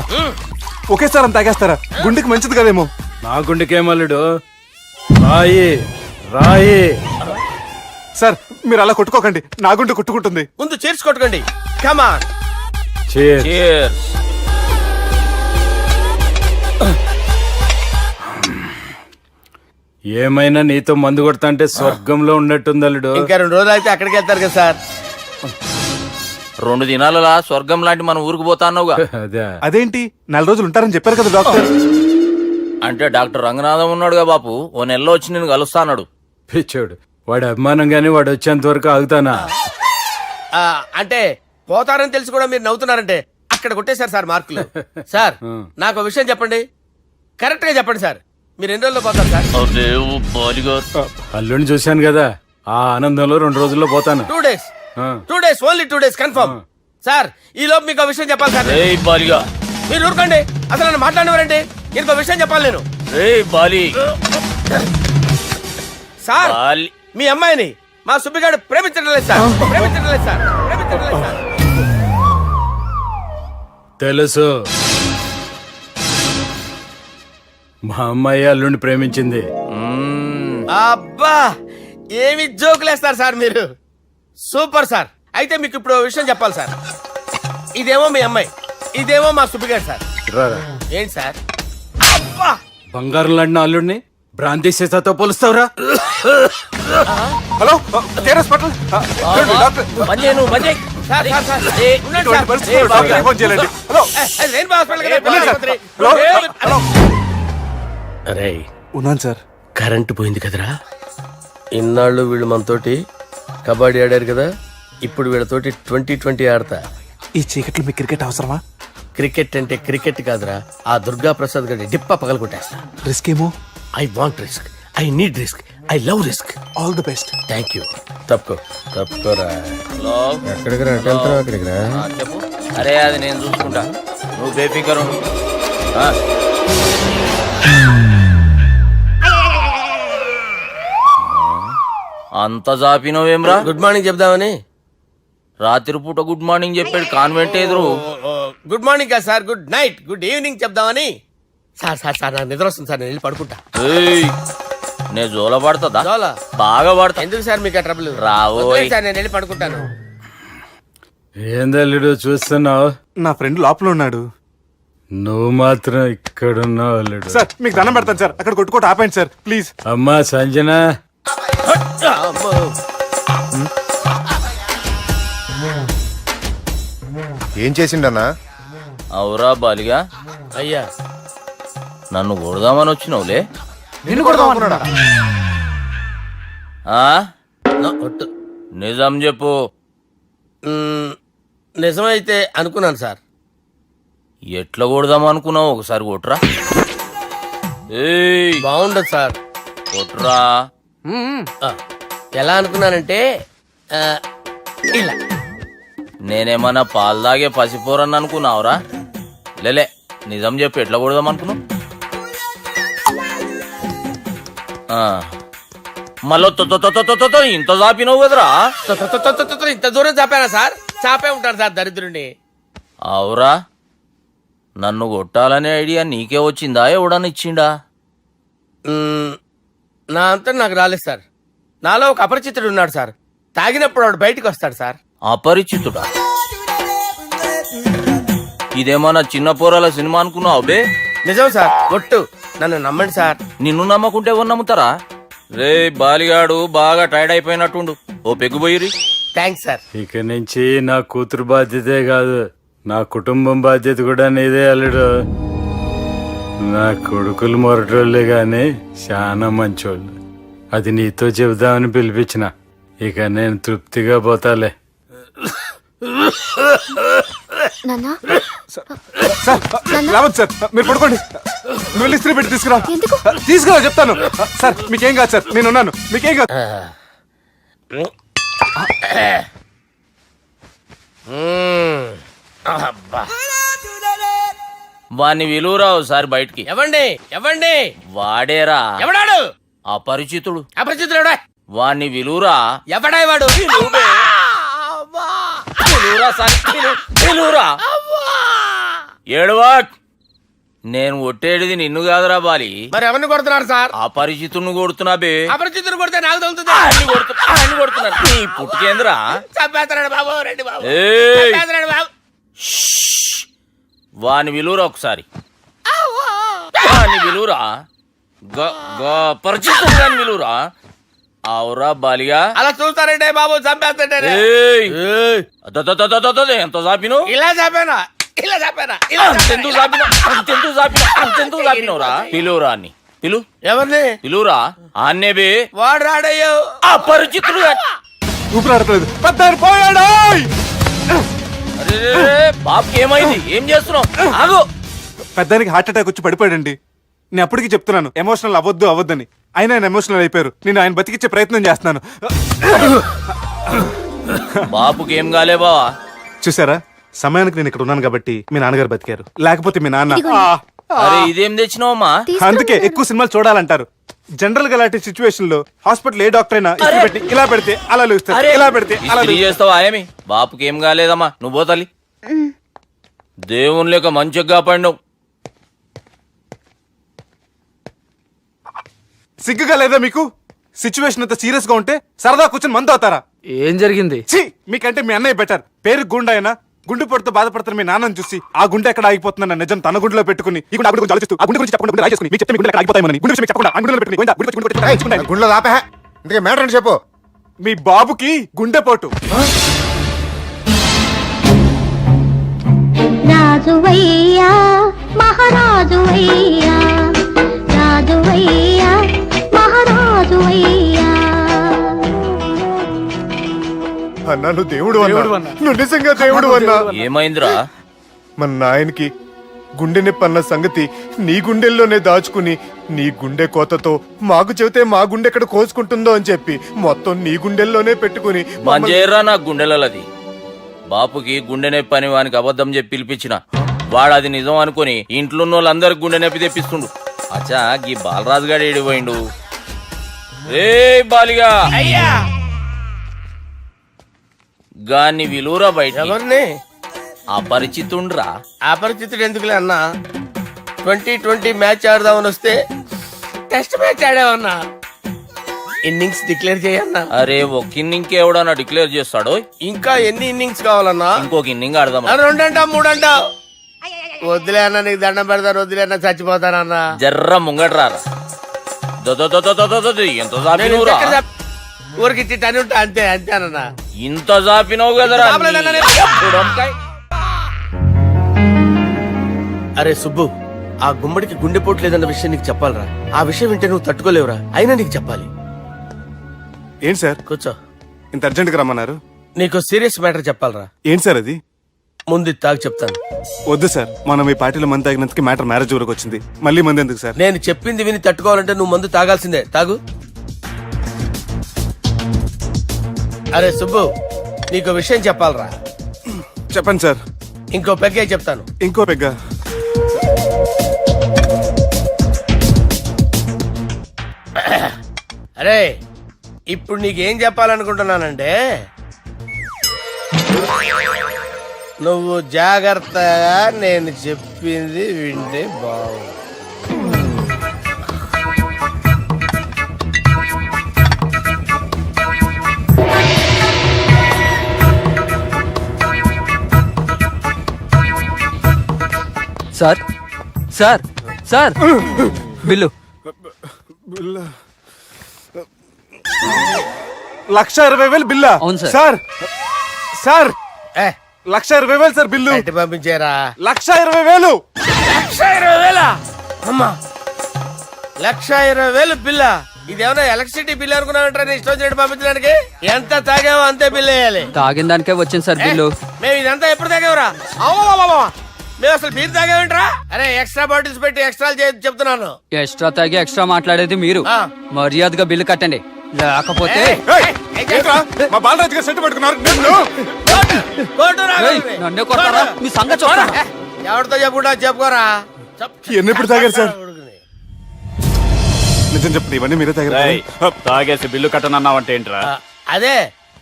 ఒకేసారి అంత తాగేస్తారా? గుండెకి మంచిది కదేమో. నా గుండెకేమల్లుడు రాయి రాయి. సార్ మీరు అలా కొట్టుకోకండి, నా గుండె కొట్టుకుంటుంది. ముందు చేర్చుకొట్టుకోండి. కమాన్. Cheers. ఏమైనా నీతో మందు కొడతా అంటే స్వర్గంలో ఉన్నట్టుంది అల్లుడు. ఇంకా 2 రోజులు అయితే అక్కడికి వెళ్తారు కదా సార్. 2 దినాలలా స్వర్గం లాంటి మన ఊరికి పోతా అన్నావుగా. అదే అదేంటి 4 రోజులు ఉంటారని చెప్పారు కదా డాక్టర్. అంటే డాక్టర్ రంగనాథం ఉన్నాడుగా బాపు, ఓ నెలలో వచ్చి నేను కలుస్తా అన్నాడు. పిచ్చోడు, వాడు అభిమానం గాని వాడు వచ్చేంత వరకు ఆగుతానా? అంటే పోతారని తెలిసి కూడా మీరు నవ్వుతున్నారంటే అక్కడ కొట్టేశారు సార్ మార్కులు. సార్ నాకు ఒక విషయం చెప్పండి, కరెక్ట్ గా చెప్పండి సార్, మీరు ఎన్ని రోజుల్లో పోతారు సార్? అల్లుడిని చూశాను కదా, ఆ ఆనందంలో 2 రోజుల్లో పోతాను. 2 days, 2 days, only 2 days confirm. Sir ఈ లోపు మీకు ఒక విషయం చెప్పాలి సార్. మీరు ఊరుకోండి, అసలు నన్ను మాట్లాడినవారంటే ఇంకో విషయం చెప్పాలి నేను. సార్ మీ అమ్మాయిని మా సుబ్బిగాడు ప్రేమించడం లేదు సార్, ప్రేమించడం లేదు సార్, ప్రేమించడం లేదు సార్. తెలుసు, మా అమ్మాయి అల్లుడిని ప్రేమించింది. అబ్బా ఏమి జోకులేస్తారు సార్ మీరు, సూపర్ సార్. అయితే మీకు ఇప్పుడు ఓ విషయం చెప్పాలి సార్. ఇదేమో మీ అమ్మాయి, ఇదేమో మా సుబ్బిగాడు సార్. రారా. ఏంటి సార్? అబ్బా బంగారం లాంటి అల్లుడిని భ్రాంతి సీతతో పోలుస్తావురా? Hello hospital sir, sir, sir. ఉండండి సార్. రెయిన్బో హాస్పిటల్ కదా, పిల్లల ఆసుపత్రి. అరే ఉన్నాను సార్. కరెంటు పోయింది కదరా. ఇన్నాళ్ళు వీళ్ళు మనతోటి కబడ్డీ ఆడారు కదా, ఇప్పుడు వీళ్ళతోటి 2020 ఆడతా. ఈ చీకట్లో మీ క్రికెట్ అవసరమా? క్రికెట్ అంటే క్రికెట్ కాదురా, ఆ దుర్గా ప్రసాద్ గారి డిప్ప పగల కొట్టేస్తా. రిస్క్ ఏమో. I want risk, I need risk, I love risk. All the best. Thank you. తప్పుకోరా. ఎక్కడికి రా? అక్కడికి రా. చెప్పు. అరే అది నేను చూసుకుంటా, నువ్వు బేఫికర్ ఉండు. అంత జాపినవేమ్రా? గుడ్ మార్నింగ్ చెప్దామని. రాత్రి పూట గుడ్ మార్నింగ్ చెప్పాడు కాన్వెంట్ ఎదురు. గుడ్ మార్నింగ్ కదా sir, good night, good evening చెప్దామని. సార్ సార్ సార్ నాకు నిద్ర వస్తుంది సార్, నేను వెళ్ళి పడుకుంటా. నేను జోల పడుతుందా? జోలా? బాగా పడతా. ఎందుకు సార్ మీకు ఆ ట్రబుల్? రావోయ్ సార్ నేను వెళ్ళి పడుకుంటాను. ఏందల్లుడు చూస్తున్నావు? నా ఫ్రెండ్ లోపల ఉన్నాడు. నువ్వు మాత్రం ఇక్కడున్నావు అల్లుడు. సార్ మీకు దండం పెడతాను సార్, అక్కడ కొట్టుకోట ఆపండి సార్ ప్లీజ్. అమ్మా సంజన, ఏం చేసిండన్నా? అవురా బాలిగా, అయ్యా నన్ను కొడదామని వచ్చినావులే. నిన్ను కొడదామన్నాడా? నిజం చెప్పు. నిజమైతే అనుకున్నాను సార్. ఎట్లా కొడదాం అనుకున్నావు? ఒకసారి కొట్రా. బాగుండదు సార్. కొట్రా. ఎలా అనుకున్నానంటే ఇలా. నేనేమన్నా పాలు తాగే పసిపోరని అనుకున్నావురా? లేలే, నిజం చెప్పు, ఎట్లా కొడదాం అనుకున్నావు? మళ్ళీ ఇంత చాపినావు కదరా? ఇంత దూరం చాపానా సార్? చాపే ఉంటాను సార్ దరిద్రుడిని. అవురా, నన్ను కొట్టాలనే ఐడియా నీకే వచ్చిందా? ఎవడన్నా ఇచ్చిండా? నా అంతా నాకు రాలేదు సార్. నాలో ఒక అపరిచితుడు ఉన్నాడు సార్. తాగినప్పుడు వాడు బయటికి వస్తాడు సార్. అపరిచితుడా? ఇదేమన్నా చిన్న పోరాల సినిమా అనుకున్నావు బే? నిజం సార్, ఒట్టు, నన్ను నమ్మండి సార్. నిన్ను నమ్మకుంటే ఎవరు నమ్ముతారా? రే బాలిగాడు బాగా టైర్డ్ అయిపోయినట్టుండు, ఓ పెగ్గుబోయిరి. Thanks sir. ఇక నుంచి నా కూతురు బాధ్యతే కాదు, నా కుటుంబం బాధ్యత కూడా నీదే అల్లుడు. నా కొడుకులు మొరటోళ్ళే గాని చాలా మంచోళ్ళు. అది నీతో చెబుదామని పిలిపించిన. ఇక నేను తృప్తిగా పోతాలే. రావద్దు సార్, మీరు పడుకోండి. నువ్వు ఇస్త్రీ పెట్టి తీసుకురా. తీసుకురా చెప్తాను సార్. మీకేం కాదు సార్, నేనున్నాను, మీకేం కాదు. వాణ్ణి విలువరా ఒకసారి బయటికి. ఎవండి ఎవండి? వాడేరా. ఎవడాడు? అపరిచితుడు. అపరిచితుడు ఎవడా? వాణ్ణి విలువరా. ఎవడా వాడు? విలువరా. ఏడవా. నేను ఒట్టేడిది నిన్ను కాదురా బాలి. మరి ఎవరిని కొడుతున్నారు సార్? అపరిచితుడిని కొడుతున్నా బే. అపరిచితుడు కొడితే నాకు తగులుతుంది. కొడుతున్నా నీ పుట్టుకేంద్రా? చంపేస్తున్నాడు బాబు, రండి బాబు. ఏయ్. చంపేస్తున్నాడు బాబు. వాని విలువరా ఒకసారి. వాని విలువరా. పరిచితుడు పిలువురా. అవురా బాలిగా. అలా చూస్తారంటే బాబు చంపేస్తాడే. ఏయ్! ఎంత చాపిను? ఇలా చంపానా ఇలా చంపానా అంతెందుకు చాపినవురా? పిలువురా అన్ని పిలు. ఎవరిని పిలువురా ఆన్నేబే. వాడు రాడయ్యో. ఆ పరిచితుడు ఊపిరాడట్లేదు. పెద్ద ఆయన పోయాడు. బాబుకి ఏమైంది? ఏం చేస్తున్నావు? ఆగు. పెద్దానికి హార్ట్ అటాక్ వచ్చి పడిపోయాడండి. నేను అప్పటికి చెప్తున్నాను ఎమోషనల్ అవ్వద్దని. అయినా ఆయన ఎమోషనల్ అయిపోయారు. నేను ఆయన బతికిచ్చే ప్రయత్నం చేస్తున్నాను. బాబుకి ఏం కాలే బావా? చూసారా, సమయానికి నేను ఇక్కడ ఉన్నాను కాబట్టి మీ నాన్నగారు బతికారు. లేకపోతే మీ నాన్న. అరే ఇదేం తెచ్చినావమ్మా? అందుకే ఎక్కువ సినిమాలు చూడాలంటారు. జనరల్ గా అలాంటి సిచ్యువేషన్ లో హాస్పిటల్ ఏ డాక్టర్ అయినా ఇస్త్రీ పెట్టి ఇలా పెడితే అలా లూస్తారు, ఇలా పెడితే అలా ఇస్త్రీ చేస్తావా ఏమి? బాపుకి ఏం కాలేదమ్మా, నువ్వు పోతల్లి. దేవుని లేక మంచిగా పడినావు. సిగ్గుగా లేదా మీకు? సిచ్యువేషన్ అంత సీరియస్ గా ఉంటే సరదా కూర్చొని మందు అవుతారా? ఏం జరిగింది? ఛీ, మీకంటే మీ అన్నయ్య బెటర్. పేరు గుండె అయినా గుండె పొడితో బాధపడుతున్న మీ నాన్నని చూసి ఆ గుండె ఎక్కడ ఆగిపోతుందన్న నిజం తన గుండెలో పెట్టుకుని ఈ గుండె గురించి ఆలోచిస్తూ ఆ గుండె గురించి చెప్పకుండా గుండె రాజేసుకుని మీకు చెప్తే మీ గుండె ఎక్కడ ఆగిపోతాయని గుండె విషయం చెప్పకుండా ఆ గుండెలో పెట్టుకుని గుండెలో ఆపే. ఇందుకే మ్యాటర్ అని చెప్పు. మీ బాబుకి గుండెపోటు. రాజువయ్యా మహారాజువయ్యా, రాజువయ్యా మహారాజువయ్యా. అన్నా నువ్వు దేవుడు అన్నా, నువ్వు నిజంగా దేవుడు అన్నా. ఏమైందిరా? మన నాయనకి గుండె నొప్పి అన్న సంగతి నీ గుండెల్లోనే దాచుకుని నీ గుండె కోతతో మాకు చెబితే మా గుండె ఎక్కడ కోసుకుంటుందో అని చెప్పి మొత్తం నీ గుండెల్లోనే పెట్టుకుని మంజేరా నా గుండెలది. బాపుకి గుండె నొప్పి అని వానికి అబద్ధం చెప్పి పిలిపించిన వాడు అది నిజం అనుకుని ఇంట్లో ఉన్న వాళ్ళందరికి గుండె నొప్పి తెప్పిస్తుండు. అచ్చా గీ బాలరాజు గారు ఏడిపోయిండు. రే బాలిగా అయ్యా గాన్ని విలువరా బయట. ఎవరిని? అపరిచితుండ్రా. అపరిచితుడు ఎందుకులే అన్నా. 2020 మ్యాచ్ ఆడదామని వస్తే టెస్ట్ మ్యాచ్ ఆడామన్నా. ఇన్నింగ్స్ డిక్లేర్ చేయన్నా. అరే ఒక ఇన్నింగ్ ఎవడన్నా డిక్లేర్ చేస్తాడో? ఇంకా ఎన్ని ఇన్నింగ్స్ కావాలన్నా? ఇంకొక ఇన్నింగ్ ఆడదాం. 2 అంటావు 3 అంటావు. వద్దులే అన్న, నీకు దండం పెడతాను. వద్దులే అన్న, చచ్చిపోతానన్నా. జర్ర ముంగట్రారా. ఎంత జాపినవురా? ఊరికి టని ఉంటా అంతే అంతేనన్నా. ఇంత జాపినవు కదరా. అరే సుబ్బు, ఆ గుమ్మడికి గుండెపోటు లేదన్న విషయం నీకు చెప్పాలరా. ఆ విషయం వింటే నువ్వు తట్టుకోలేవురా. అయినా నీకు చెప్పాలి. ఏంటి సార్ కూర్చో. ఇంత అర్జెంట్ గా రమ్మన్నారు? నీకు సీరియస్ మ్యాటర్ చెప్పాలరా. ఏంటి సార్ అది? ముందు ఇది తాగు చెప్తాను. వద్దు సార్, మనం ఈ పార్టీలో మంది తాగినందుకు మ్యాటర్ మ్యారేజ్ వరకు వచ్చింది. మళ్ళీ మంది ఎందుకు సార్? నేను చెప్పింది విని తట్టుకోవాలంటే నువ్వు మందు తాగాల్సిందే. తాగు. అరే సుబ్బు, నీకు విషయం చెప్పాలరా. చెప్పండి సార్. ఇంకో పెగ్గే చెప్తాను. ఇంకో పెగ్గా? అరే ఇప్పుడు నీకేం చెప్పాలనుకుంటున్నానంటే, నువ్వు జాగ్రత్తగా నేను చెప్పింది వింటే బాగుంది. Sir sir sir bill. 1,20,000 బిల్లా? అవును సార్. సార్ సార్ ఏ 1,20,000 సార్ బిల్లు. బయట పంపించారా? 1,20,000. 1,20,000 అమ్మా, 1,20,000 బిల్లా? ఇదేమన్నా ఎలక్ట్రిసిటీ బిల్ అనుకున్నామంటారా? నీ ఇష్టం వచ్చినట్టు పంపించడానికి. ఎంత తాగామో అంతే బిల్ వేయాలి. తాగిన దానికే వచ్చింది సార్ బిల్లు. మేము ఇదంతా ఎప్పుడు తాగేవరా? మేము అసలు మీరు తాగేమంటారా? అరే ఎక్స్ట్రా బాటిల్స్ పెట్టి ఎక్స్ట్రా చెప్తున్నాను. ఎక్స్ట్రా తాగి ఎక్స్ట్రా మాట్లాడేది మీరు. మర్యాదగా బిల్లు కట్టండి, లేకపోతే ఏంట్రా, మా బాలరాజు గారు సెట్ పట్టుకున్నారు. నన్నే కొడతారా? మీ సంగతి చూడరా. ఎవరితో చెప్పుకుంటా చెప్పుకోరా. ఎన్నెప్పుడు తాగారు సార్? నిజం చెప్పండి, ఇవన్నీ మీరే తాగారు. తాగేసి బిల్లు కట్టనన్నావంటే ఏంట్రా? అదే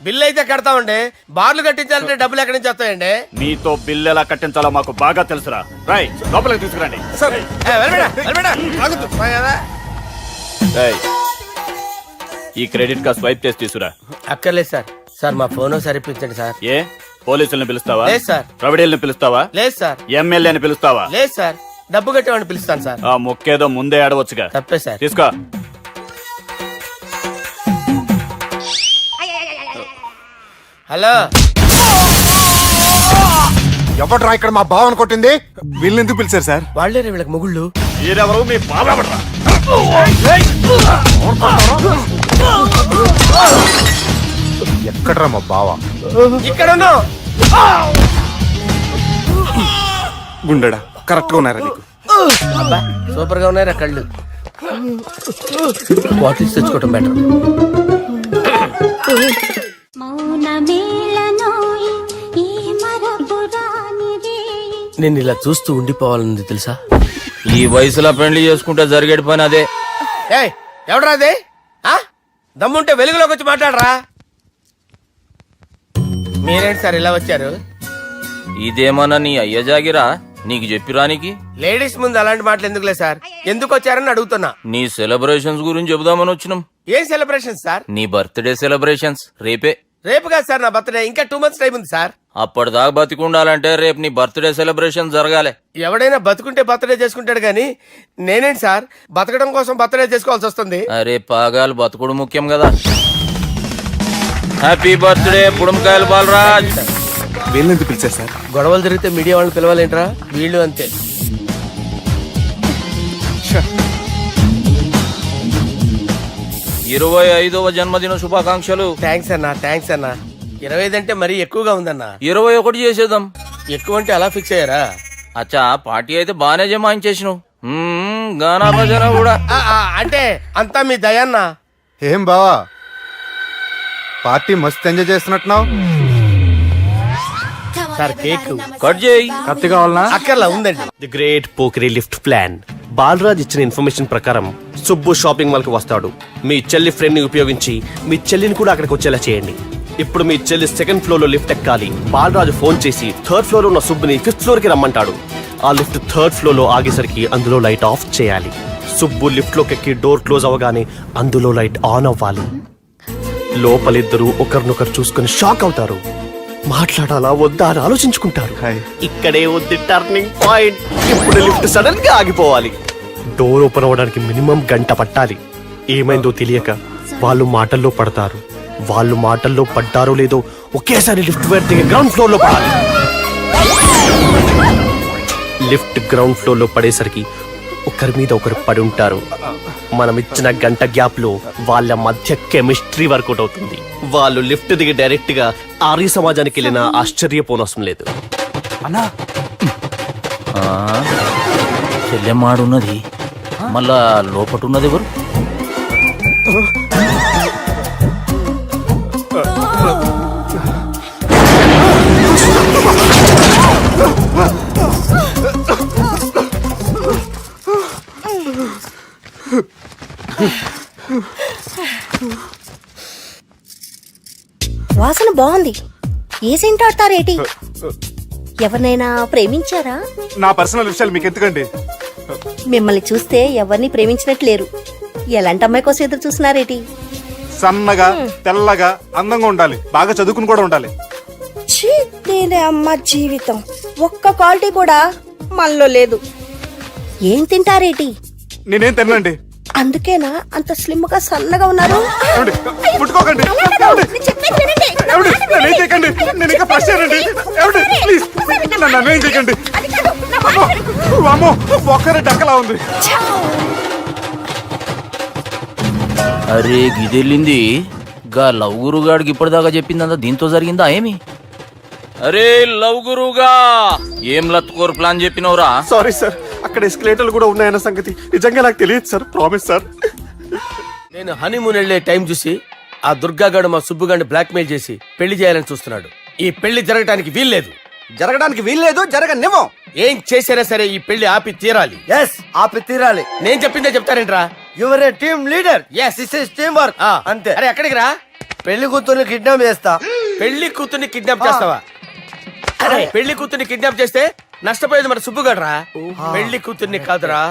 బిల్లు అయితే కడతామండి. బార్లు కట్టించాలంటే డబ్బులు ఎక్కడి నుంచి వస్తాయండి? నీతో బిల్లు ఎలా కట్టించాలో మాకు బాగా తెలుసురా. రై లోపలికి తీసుకురండి. ఈ క్రెడిట్ కార్డ్ స్వైప్ చేసి తీసుకురా. అక్కర్లేదు సార్. సార్ మా ఫోన్ సరిపించండి సార్. ఏ పోలీసుల్ని పిలుస్తావా? లేదు సార్. ప్రొవిడీల్ని పిలుస్తావా? లేదు సార్. ఎమ్మెల్యేని పిలుస్తావా? లేదు సార్. డబ్బు కట్టేవాడిని పిలుస్తాను సార్. ఆ మొక్కేదో ముందే ఆడవచ్చుగా. తప్పే సార్. తీసుకో. హలో, ఎవడ్రా ఇక్కడ మా బావని కొట్టింది? వీళ్ళని ఎందుకు పిలిచారు సార్? వాళ్ళేరే వీళ్ళకి మొగుళ్ళు. మీరెవరు? మీ బాబా ఎవడ్రా? ఎక్కడ్రా మా బావ? ఇక్కడ ఉన్నావు. గుండెడా కరెక్ట్ గా ఉన్నారా నీకు? అబ్బా, సూపర్ గా ఉన్నారా కళ్ళు. బాటిల్స్ తెచ్చుకోవటం బెటర్. నేను ఇలా చూస్తూ ఉండిపోవాలని తెలుసా? ఈ వయసులో పెళ్లి చేసుకుంటే జరిగేటి పని అదే. ఏయ్, ఎవడరా అదే? దమ్ముంటే వెలుగులోకి వచ్చి మాట్లాడరా. మీరేంటి సార్ ఇలా వచ్చారు? ఇదేమన్నా నీ అయ్య జాగిరా నీకు చెప్పిరానికి? లేడీస్ ముందు అలాంటి మాటలు ఎందుకులే సార్, ఎందుకు వచ్చారని అడుగుతున్నా. నీ సెలబ్రేషన్స్ గురించి చెబుదామని వచ్చినాం. ఏం సెలబ్రేషన్ సార్? నీ బర్త్డే సెలబ్రేషన్స్ రేపే. రేపు కాదు సార్ నా బర్త్డే, ఇంకా 2 months టైం ఉంది సార్. అప్పటిదాకా బతికుండాలంటే రేపు నీ బర్త్డే సెలబ్రేషన్ జరగాలి. ఎవడైనా బతుకుంటే బర్త్డే చేసుకుంటాడు గానీ నేనేంటి సార్ బతకడం కోసం బర్త్డే చేసుకోవాల్సి వస్తుంది? అరే పాగాలు బతుకుడు ముఖ్యం కదా. హ్యాపీ బర్త్డే పుడంకాయలు బాలరాజ్. వీళ్ళని ఎందుకు పిలిచారు సార్? గొడవలు జరిగితే మీడియా వాళ్ళని పిలవాలేంట్రా? వీళ్ళు అంతే. 25వ జన్మదిన శుభాకాంక్షలు. థ్యాంక్స్ అన్నా, థ్యాంక్స్ అన్నా. 25 అంటే మరీ ఎక్కువగా ఉందన్నా. 21 చేసేద్దాం. ఎక్కువ అంటే అలా ఫిక్స్ అయ్యారా? అచ్చా పార్టీ అయితే బానే జమాయించేసినావు. గానా భజన కూడా. అంటే అంతా మీ దయన్నా. ఏం బావా పార్టీ మస్తు ఎంజాయ్ చేస్తున్నట్టున్నావు. సార్ కేక్ కట్ చేయి. కత్తి కావాలనా? అక్కర్లా ఉందండి. ది గ్రేట్ పోకరీ లిఫ్ట్ ప్లాన్. బాలరాజ్ ఇచ్చిన ఇన్ఫర్మేషన్ ప్రకారం సుబ్బు షాపింగ్ మాల్ కి వస్తాడు. మీ చెల్లి ఫ్రెండ్ ని ఉపయోగించి మీ చెల్లిని కూడా అక్కడికి వచ్చేలా చేయండి. ఇప్పుడు మీ చెల్లి 2nd ఫ్లోర్ లో లిఫ్ట్ ఎక్కాలి. బాలరాజు ఫోన్ చేసి 3rd ఫ్లోర్ లో ఉన్న సుబ్బుని 5th ఫ్లోర్ కి రమ్మంటాడు. ఆ లిఫ్ట్ 3rd ఫ్లోర్ లో ఆగేసరికి అందులో లైట్ ఆఫ్ చేయాలి. సుబ్బు లిఫ్ట్ లోకి ఎక్కి డోర్ క్లోజ్ అవ్వగానే అందులో లైట్ ఆన్ అవ్వాలి. లోపలిద్దరూ ఒకరినొకరు చూసుకుని షాక్ అవుతారు. మాట్లాడాలా వద్దా అని ఆలోచించుకుంటారు. ఇక్కడే ఉంది టర్నింగ్ పాయింట్. ఇప్పుడు లిఫ్ట్ సడన్ గా ఆగిపోవాలి. డోర్ ఓపెన్ అవ్వడానికి మినిమం గంట పట్టాలి. ఏమైందో తెలియక వాళ్ళు మాటల్లో పడతారు. వాళ్ళు మాటల్లో పడ్డారో లేదో ఒకేసారి లిఫ్ట్ వైర్ దిగి గ్రౌండ్ ఫ్లోర్ లో పడాలి. లిఫ్ట్ గ్రౌండ్ ఫ్లోర్ లో పడేసరికి ఒకరి మీద ఒకరు పడి ఉంటారు. మనం ఇచ్చిన గంట గ్యాప్ లో వాళ్ళ మధ్య కెమిస్ట్రీ వర్కౌట్ అవుతుంది. వాళ్ళు లిఫ్ట్ దిగి డైరెక్ట్ గా ఆర్య సమాజానికి వెళ్ళినా ఆశ్చర్యపోనవసరం లేదు. అన్నా చెల్లెమ్మాడున్నది మళ్ళా లోపటున్నది ఎవరు? వాసన బాగుంది. ఏ సెంట్ ఆడతారేటి? ఎవరినైనా ప్రేమించారా? నా పర్సనల్ విషయాలు మీకు ఎందుకండి? మిమ్మల్ని చూస్తే ఎవరిని ప్రేమించినట్లేరు. ఎలాంటి అమ్మాయి కోసం ఎదురు చూస్తున్నారేటి? సన్నగా తెల్లగా అందంగా ఉండాలి, బాగా చదువుకుని కూడా ఉండాలి. ఛీ, నేనే అమ్మ జీవితం. ఒక్క క్వాలిటీ కూడా మనలో లేదు. ఏం తింటారేటి? నేనేం తినండి. అందుకేనా అంత స్లిమ్ గా సన్నగా ఉన్నారు? ముట్టుకోకండి. నేనేం చేయకండి. నేను ఇంకా ఫస్ట్ చేయండి. ప్లీజ్ నన్ను ఏం చేయకండి. అమ్మో ఒక్కరే డక్కలా ఉంది. అరే గిదెళ్ళింది గా లవ్ గురుగాడికి ఇప్పటిదాకా చెప్పిందంతా దీంతో జరిగిందా ఏమి? అరే లవ్ గురుగా ఏం లత్కోర్ ప్లాన్ చెప్పినవురా? సారీ సార్, అక్కడ ఎస్కలేటర్లు కూడా ఉన్నాయన్న సంగతి నిజంగా నాకు తెలియదు సార్. Promise sir. నేను హనీమూన్ వెళ్లే టైం చూసి ఆ దుర్గాగాడు మా సుబ్బుగాడిని బ్లాక్మెయిల్ చేసి పెళ్లి చేయాలని చూస్తున్నాడు. ఈ పెళ్లి జరగడానికి వీల్లేదు. జరగనివ్వం. ఏం చేసినా సరే ఈ పెళ్లి ఆపి తీరాలి. ఆపి తీరాలి. నేను చెప్పిందే చెప్తారేంట్రా? Your a team leader. Yes, this is team work. అంతే. అరే ఎక్కడికి రా? పెళ్లి కూతుర్ని కిడ్నాప్ చేస్తా. పెళ్లి కూతుర్ని కిడ్నాప్ చేస్తావా? అరే పెళ్లి కూతుర్ని కిడ్నాప్ చేస్తే నష్టపోయేది మన సుబ్బుగాడ్రా. పెళ్లి కూతుర్ని కాదురా,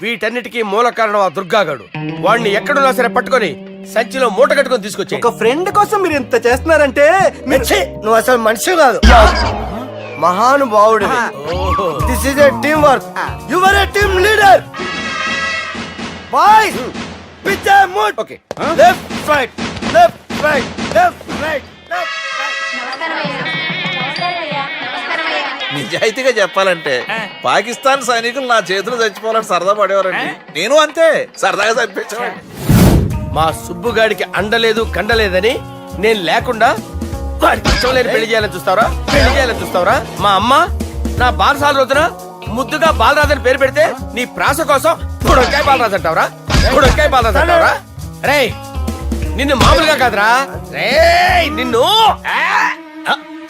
వీటన్నిటికీ మూల కారణం ఆ దుర్గాగాడు. వాడిని ఎక్కడున్నా సరే పట్టుకొని సంచిలో మూట కట్టుకొని తీసుకొచ్చి. ఒక ఫ్రెండ్ కోసం మీరు ఇంత చేస్తున్నారంటే నువ్వు అసలు మనిషి కాదు. మహానుభావుడు. This is a team work. You are a team leader. Boys pitch move. Okay, left right left right left right left నిజాయితీగా చెప్పాలంటే పాకిస్తాన్ సైనికులు నా చేతులు చచ్చిపోవాలని సరదా పడేవారండి. నేను అంతే సరదాగా చంపించేవాడిని. మా సుబ్బుగాడికి అండలేదు కండలేదని నేను లేకుండా వాడికి ఇష్టం లేని పెళ్లి చేయాలని చూస్తావరా? పెళ్లి చేయాలని చూస్తావరా? మా అమ్మ నా బాలసాల రోజున ముద్దుగా బాలరాజు పేరు పెడితే నీ ప్రాస కోసం బుడొక్కాయ బాలరాజు అంటావరా? బుడొక్కాయ బాలరాజు అంటావరా? రే నిన్ను మామూలుగా కాదురా, రే నిన్ను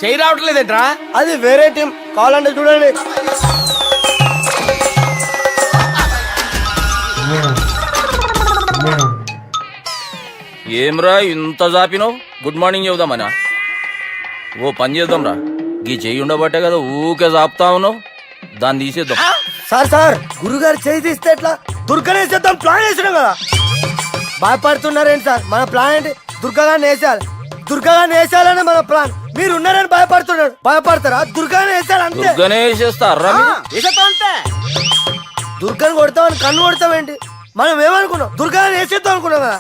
చేయి రావట్లేదేంట్రా? అది వేరే టీం, కావాలంటే చూడండి. ఏమ్రా ఇంత జాపినావు? Good morning చెబుదామనా? ఓ పని చేద్దాంరా, గీ చెయ్యి ఉండబట్టే కదా ఊకే జాపుతా ఉన్నావు, దాన్ని తీసేద్దాం. సార్ గురుగారు చేయి తీస్తే ఎట్లా? దుర్గనేసేద్దాం ప్లాన్ వేసినాం కదా. భయపడుతున్నారేంటి సార్? మన ప్లాన్ ఏంటి? దుర్గాన్ని వేసేయాలి. దుర్గాన్ని వేసేయాలని మన ప్లాన్. మీరు ఉన్నారని భయపడుతున్నాడు. భయపడతారా? దుర్గాన్ని వేసేయాలి అంతే. దుర్గనే వేసేస్తారా? వేసేద్దాం అంతే. దుర్గాన్ని కొడతామని కన్ను కొడతామేంటి? మనం ఏమనుకున్నాం? దుర్గాన్ని వేసేద్దాం అనుకున్నాం కదా.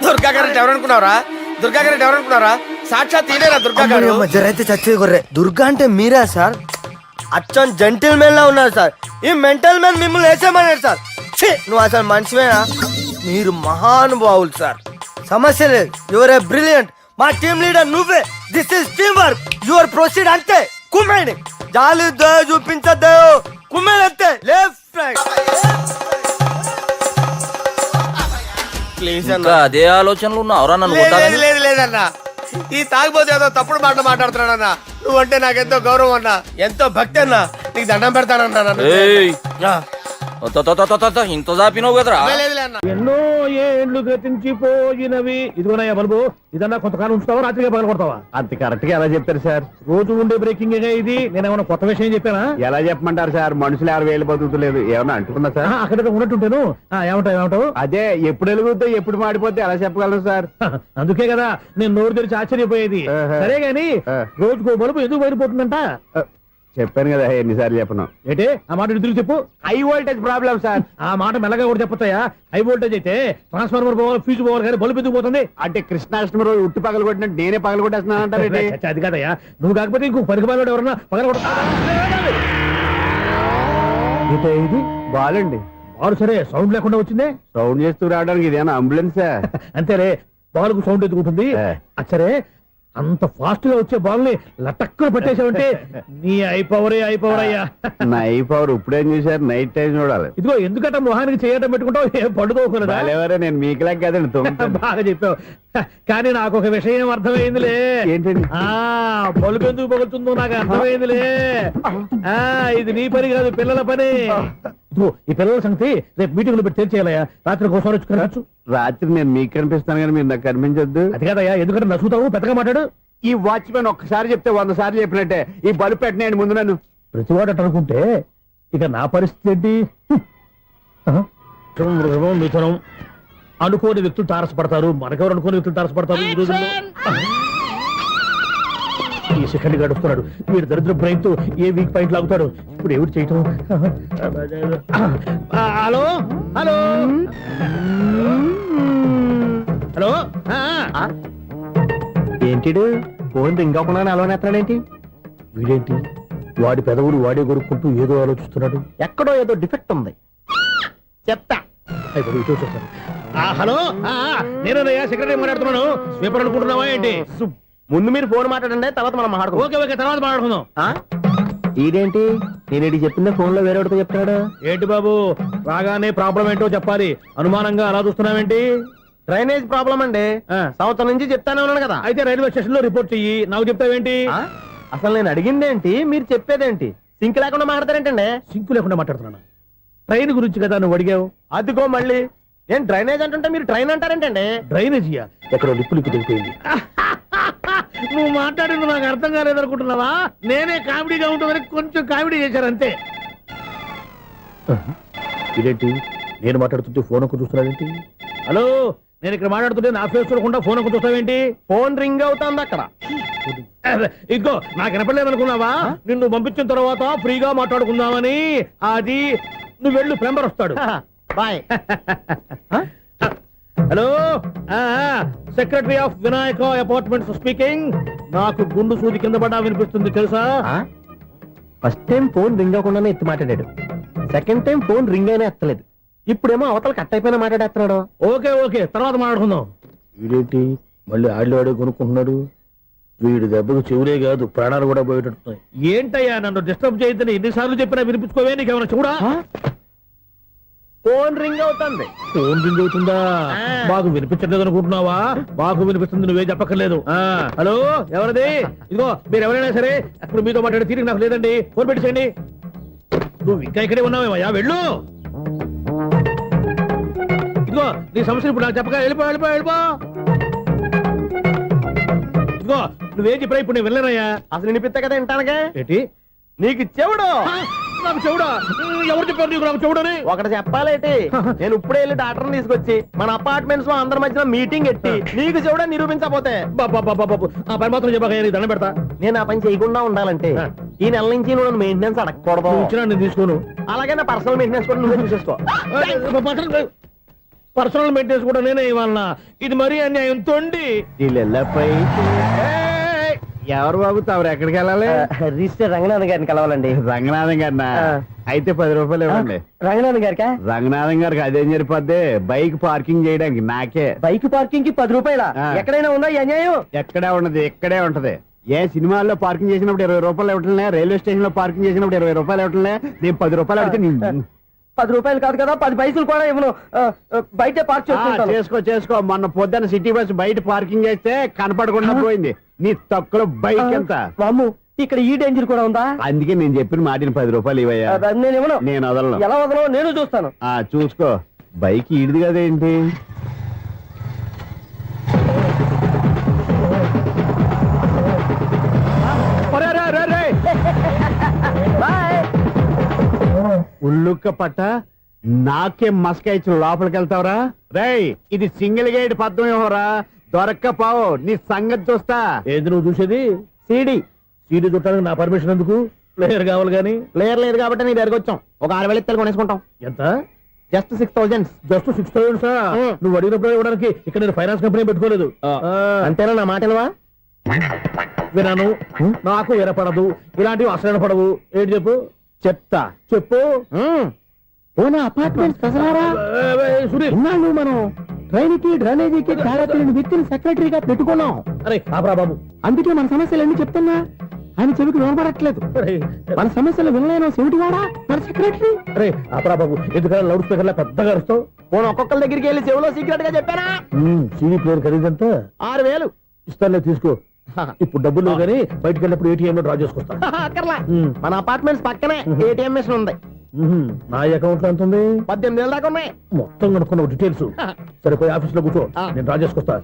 దుర్గా గారు ఎవరనుకున్నారా? దుర్గా గారు ఎవరనుకున్నారా? సాక్షాత్ తీరేరా దుర్గా గారు. జరైతే చచ్చేది గొర్రె. దుర్గా అంటే మీరా సార్? అచ్చం జెంటిల్ మెన్ లా ఉన్నారు సార్. ఈ మెంటల్ మెన్ మిమ్మల్ని వేసేమన్నాడు సార్. నువ్వు అసలు మనిషివేనా? మీరు మహానుభావులు సార్, సమస్య లేదు. Your a brilliant. మా టీమ్ లీడర్ నువ్వే. This is team work. Your proceed అంతే. కుమ్మేయండి. జాలి చూపించద్దు. కుమ్మేయండి అంతే. Left right. ఇంకా అదే ఆలోచనలు ఉన్నావురా నన్ను కొట్టాలని? లేదు లేదన్నా, ఈ తాగిపోతే ఏదో తప్పుడు మాట మాట్లాడుతున్నాడన్నా. నువ్వంటే నాకెంతో గౌరవం అన్నా, ఎంతో భక్తి అన్నా. నీకు దండం పెడతానన్నా. ఏయ్, ఇంత జాపినావు కదరా? ఎన్నో ఏళ్ళు గతించిపోయినవి. ఇదిగోనయ్యా బల్బు, ఇదన్నా కొంతకాలం ఉంచుతావా, రాత్రిగా పగల కొడతావా? అంత కరెక్ట్ గా ఎలా చెప్పారు సార్? రోజు ఉండే బ్రేకింగ్ ఇది. నేనేమన్నా కొత్త విషయం చెప్పానా? ఎలా చెప్పమంటారు సార్? మనుషులు 60 బతుకుతలేదు, ఏమన్నా అంటున్నా సార్? అక్కడ ఉన్నట్టుంటాను. ఏమంటావు? అదే ఎప్పుడు వెలుగుతో ఎప్పుడు మాడిపోతే ఎలా చెప్పగలరు సార్? అందుకే కదా నేను నోరు తెరిచి ఆశ్చర్యపోయేది. సరే గాని రోజుకో బల్బు ఎందుకు బయటపోతుందంట? చెప్పాను కదా ఎన్నిసార్లు చెప్పను. ఏంటే ఆ మాట తిరిగి చెప్పు. High voltage problem sir. ఆ మాట మెల్లగా కూడా చెప్పొస్తాయా? హై వోల్టేజ్ అయితే ట్రాన్స్ఫార్మర్ పోవాలి, ఫ్యూజ్ పోవాలి, కానీ బల్బు ఎందుకు పోతుంది? అంటే కృష్ణాష్టమి రోజు ఉట్టి పగలు కొట్టినట్టు నేనే పగలు కొట్టేస్తున్నాను అంటారు. అది కాదయ్యా, నువ్వు కాకపోతే ఇంకో పనికి బాగా ఎవరన్నా పగల కొట్ట. ఇది బాలండి. బాలు సరే సౌండ్ లేకుండా వచ్చిందే. సౌండ్ చేస్తూ రావడానికి ఇదేనా అంబులెన్స్? అంతేలే, బాలుకు సౌండ్ ఎదుగుతుంది. సరే అంత ఫాస్ట్ గా వచ్చే బాల్ ని లటక్కులు పట్టేసావంటే నీ ఐపవర్ అయ్యా. నా ఐపవర్ ఇప్పుడేం చూసారు? నైట్ టైం చూడాలి. ఇదిగో ఎందుకంటే మొహానికి చేయడం పెట్టుకుంటావు, ఏం పడుకోకూడదా? నేను మీకులా కదండి. బాగా చెప్పావు. కానీ నాకు ఒక విషయం అర్థమైందిలే. ఏంటండి? బల్బు ఎందుకు పగులుతుందో నాకు అర్థమైందిలే. ఇది నీ పని కాదు, పిల్లల పని. ఈ పిల్లల సంగతి రేపు మీటింగ్ లో పెట్టి తెలిసేయాలయ్యా. రాత్రి ఒకసారి వచ్చి కనవచ్చు. రాత్రి నేను మీకు కనిపిస్తాను కానీ మీరు నాకు కనిపించొద్దు. అది కాదయ్యా, ఎందుకంటే నచ్చుతావు, పెద్దగా మాట్లాడు. ఈ వాచ్మెన్ ఒక్కసారి చెప్తే 100 సార్లు చెప్పినట్టే. ఈ బల్బు పెట్టినాయండి ముందు నన్ను. ప్రతివాడు అనుకుంటే ఇక నా పరిస్థితి ఏంటి? మిథునం అనుకోని వ్యక్తులు తారసపడతారు. మనకెవరు అనుకోని వ్యక్తులు తారసపడతారు ఈ రోజుల్లో? ఈ సెకండ్ గడుపుతున్నాడు వీడు. దరిద్ర బ్రెయిన్ తో ఏ వీక్ పాయింట్ లాగుతాడు. ఇప్పుడు ఎవరు చేయటం? Hello hello hello. ఏంటిడు ఫోన్ రింగ్ అవ్వకుండా అలవనేస్తాడేంటి? వీడేంటి వాడి పెదవులు వాడే కొరుక్కుంటూ ఏదో ఆలోచిస్తున్నాడు. ఎక్కడో ఏదో డిఫెక్ట్ ఉంది. చెప్తా. హలో, నేనయ్యా సెక్రటరీ మాట్లాడుతున్నాను. స్వీపర్ అనుకుంటున్నావా ఏంటి? ముందు మీరు ఫోన్ మాట్లాడండి, తర్వాత మనం మాట్లాడుకో. ఓకే తర్వాత మాట్లాడుకుందాం. ఇదేంటి నేను చెప్పిందే ఫోన్ లో వేరే చెప్తాడు ఏంటి బాబు? రాగానే ప్రాబ్లం ఏంటో చెప్పాలి. అనుమానంగా అలా చూస్తున్నావేంటి? డ్రైనేజ్ ప్రాబ్లం అండి. సంవత్సరం నుంచి చెప్తానే ఉన్నాను కదా. అయితే రైల్వే స్టేషన్ లో రిపోర్ట్ చెయ్యి. నాకు చెప్తావేంటి? అసలు నేను అడిగిందేంటి, మీరు చెప్పేదేంటి? సింక్ లేకుండా మాట్లాడతారేంటండి? సింక్ లేకుండా మాట్లాడుతున్నాను. ట్రైన్ గురించి కదా నువ్వు అడిగావు. అదిగో మళ్ళీ నేను డ్రైనేజ్ అంటుంటే మీరు ట్రైన్ అంటారేంటండి? డ్రైనేజీయా? ఎక్కడో లిప్పులు దిగిపోయింది. నువ్వు మాట్లాడింది నాకు అర్థం కాలేదనుకుంటున్నావా? నేనే కామెడీగా ఉంటుందని కొంచెం కామెడీ చేశారు అంతే. ఇదేంటి నేను మాట్లాడుతుంటే ఫోన్ ఒక్క చూస్తున్నావేంటి? హలో, నేను ఇక్కడ మాట్లాడుతుంటే నా ఫేస్ చూడకుండా ఫోన్ ఒక్క చూస్తావేంటి? ఫోన్ రింగ్ అవుతుంది అక్కడ. ఇదిగో నాకు వినపడలేదు అనుకున్నావా? నిన్ను పంపించిన తర్వాత ఫ్రీగా మాట్లాడుకుందామని. అది నువ్వు వెళ్ళు, ప్లంబర్ వస్తాడు. Bye. Hello, secretary of Vinayaka apartments speaking. నాకు గుండు సూది కింద పడ్డా వినిపిస్తుంది తెలుసా? ఫస్ట్ టైం ఫోన్ రింగ్ అవ్వకుండానే ఎత్తి మాట్లాడాడు. సెకండ్ టైం ఫోన్ రింగ్ అయినా ఎత్తలేదు. ఇప్పుడేమో అవతల కట్ అయిపోయినా మాట్లాడేస్తున్నాడు. ఓకే ఓకే, తర్వాత మాట్లాడుకుందాం. వీడేంటి మళ్ళీ ఆడిలో కొనుక్కుంటున్నాడు? వీడి దెబ్బకు చెవులే కాదు, ప్రాణాలు కూడా పోయేటట్టున్నాయి. ఏంటయ్యా నన్ను డిస్టర్బ్ చేయొద్దని ఎన్నిసార్లు చెప్పినా వినిపించుకోవే? నీకేమైనా చూడా? ఫోన్ రింగ్ అవుతుంది. ఫోన్ రింగ్ అవుతుందా? మాకు వినిపించట్లేదు అనుకుంటున్నావా? మాకు వినిపిస్తుంది, నువ్వే చెప్పక్కర్లేదు. హలో, ఎవరిది? ఇదిగో మీరు ఎవరైనా సరే ఇప్పుడు మీతో మాట్లాడే తీరిక నాకు లేదండి. ఫోన్ పెట్టేసేయండి. నువ్వు ఇంకా ఇక్కడే ఉన్నావేమయ్యా, వెళ్ళు. ఇదిగో నీ సమస్య ఇప్పుడు నాకు చెప్పక వెళ్ళిపో వెళ్ళిపో వెళ్ళిపో. ఇదిగో నువ్వేం చెప్పరా ఇప్పుడు నేను వెళ్ళానయ్యా. అసలు వినిపిస్తా కదా వింటానగా. ఏంటి నీకు చెవుడు? నాకు చెవుడా? ఎవరు చెప్పారు నీకు నాకు చెవుడని? ఒకటి చెప్పాలేటి, నేను ఇప్పుడే వెళ్ళి డాక్టర్ని తీసుకొచ్చి మన అపార్ట్మెంట్స్ లో అందరి మధ్యన మీటింగ్ ఎట్టి నీకు చెవుడని నిరూపించకపోతే ఆ పని మాత్రం చెప్పక నీకు దండం పెడతా. నేను ఆ పని చేయకుండా ఉండాలంటే ఈ నెల నుంచి నువ్వు మెయింటెనెన్స్ అడగకూడదు. ఇచ్చినా నేను తీసుకోను. అలాగే నా పర్సనల్ మెయింటెనెన్స్ కూడా నువ్వే చూసేసుకో. పర్సనల్ మెయింటెనెన్స్ కూడా నేనే ఇవ్వాలన్నా? ఇది మరీ అన్యాయం తొండి. ఎవరు బాబు తమరు ఎక్కడికి వెళ్ళాలి? రిజిస్టర్ రంగనాథ్ గారిని కలవాలండి. రంగనాథం గారినా? అయితే 10 రూపాయలు ఇవ్వండి. రంగనాథ్ గారికా? రంగనాథం గారికి అదేం సరిపోద్ది, బైక్ పార్కింగ్ చేయడానికి నాకే. బైక్ పార్కింగ్ కి 10 రూపాయల? ఎక్కడైనా ఉందా ఈ అన్యాయం? ఎక్కడే ఉండదు, ఇక్కడే ఉంటది. ఏ సినిమాల్లో పార్కింగ్ చేసినప్పుడు 20 రూపాయలు ఇవ్వట్లే, రైల్వే స్టేషన్ లో పార్కింగ్ చేసినప్పుడు 20 రూపాయలు ఇవ్వట్లే. నేను 10 రూపాయలు అడిగితే 10 రూపాయలు కాదు కదా, 10 పైసలు కూడా ఇవ్వను. బయట పార్క్ చేసుకుంటాను. చేసుకో. మొన్న పొద్దున్న సిటీ బస్ బయట పార్కింగ్ చేస్తే కనపడకుండా పోయింది. నీ తక్కువ బైక్ ఎంత? మాము ఇక్కడ ఈ డేంజర్ కూడా ఉందా? అందుకే నేను చెప్పిన మాటిని 10 రూపాయలు ఇవ్వయ్యా. నేను ఇవ్వను. నేను వదలను. ఎలా వదలను నేను చూస్తాను. చూసుకో. బైక్ ఈడిది కదేంటి? ఉల్లుక్క పట్ట నాకే మస్కా ఇచ్చిన లోపలికి వెళ్తావరా? రేయ్, ఇది సింగిల్ గేట్ పద్మం ఇవ్వరా, దొరక్కపోవు నీ సంగతి చూస్తా. ఏది నువ్వు చూసేది? సీడీ చుట్టానికి నా పర్మిషన్ ఎందుకు? ప్లేయర్ కావాలి కానీ. ప్లేయర్ లేదు కాబట్టి నీ దగ్గరకు వచ్చాం. ఒక 6,000 ఇత్తలు కొనేసుకుంటాం. ఎంత? జస్ట్ 6,000. జస్ట్ 6,000? నువ్వు అడిగినప్పుడు ఇవ్వడానికి ఇక్కడ నేను ఫైనాన్స్ కంపెనీ పెట్టుకోలేదు. అంతేనా? నా మాట వినాను, నాకు వినపడదు. ఇలాంటివి అసలు వినపడవు. ఏంటి చెప్పు? చెప్తా. చెప్పు. అపార్ట్మెంట్ సురేష్, మనం ట్రైన్కి డ్రైనేజీకి వ్యక్తిని సెక్రటరీగా పెట్టుకున్నాం. అరే ఆపరా బాబు, అందుకే మన సమస్యలన్నీ చెప్తున్నా. ఆయన చెవికి వినపడట్లేదు. మన సమస్యలు వినలేను చెవిటివాడా మన సెక్రటరీ. అరే ఆపరా బాబు, ఎందుకన్నా లౌడ్ స్పీకర్ లా పెద్దగా అరుస్తావు? పోను ఒక్కొక్కరి దగ్గరికి వెళ్ళి చెవిలో సీక్రెట్ గా చెప్పానా? CD player ఖరీదంతా 6,000. ఇస్తానులే, తీసుకో. ఇప్పుడు డబ్బులు లేవు కానీ బయటకు వెళ్ళినప్పుడు ఏటీఎం లో డ్రా చేసుకొస్తా. అక్కర్లా, మన అపార్ట్మెంట్స్ పక్కనే ఏటీఎం మిషన్ ఉంది. నా అకౌంట్ లో ఎంత ఉంది? 18,000 దాకా ఉన్నాయి. మొత్తం కనుక్కున్న డీటెయిల్స్. సరిపోయి ఆఫీస్ లో కూర్చో, నేను డ్రా చేసుకొస్తా.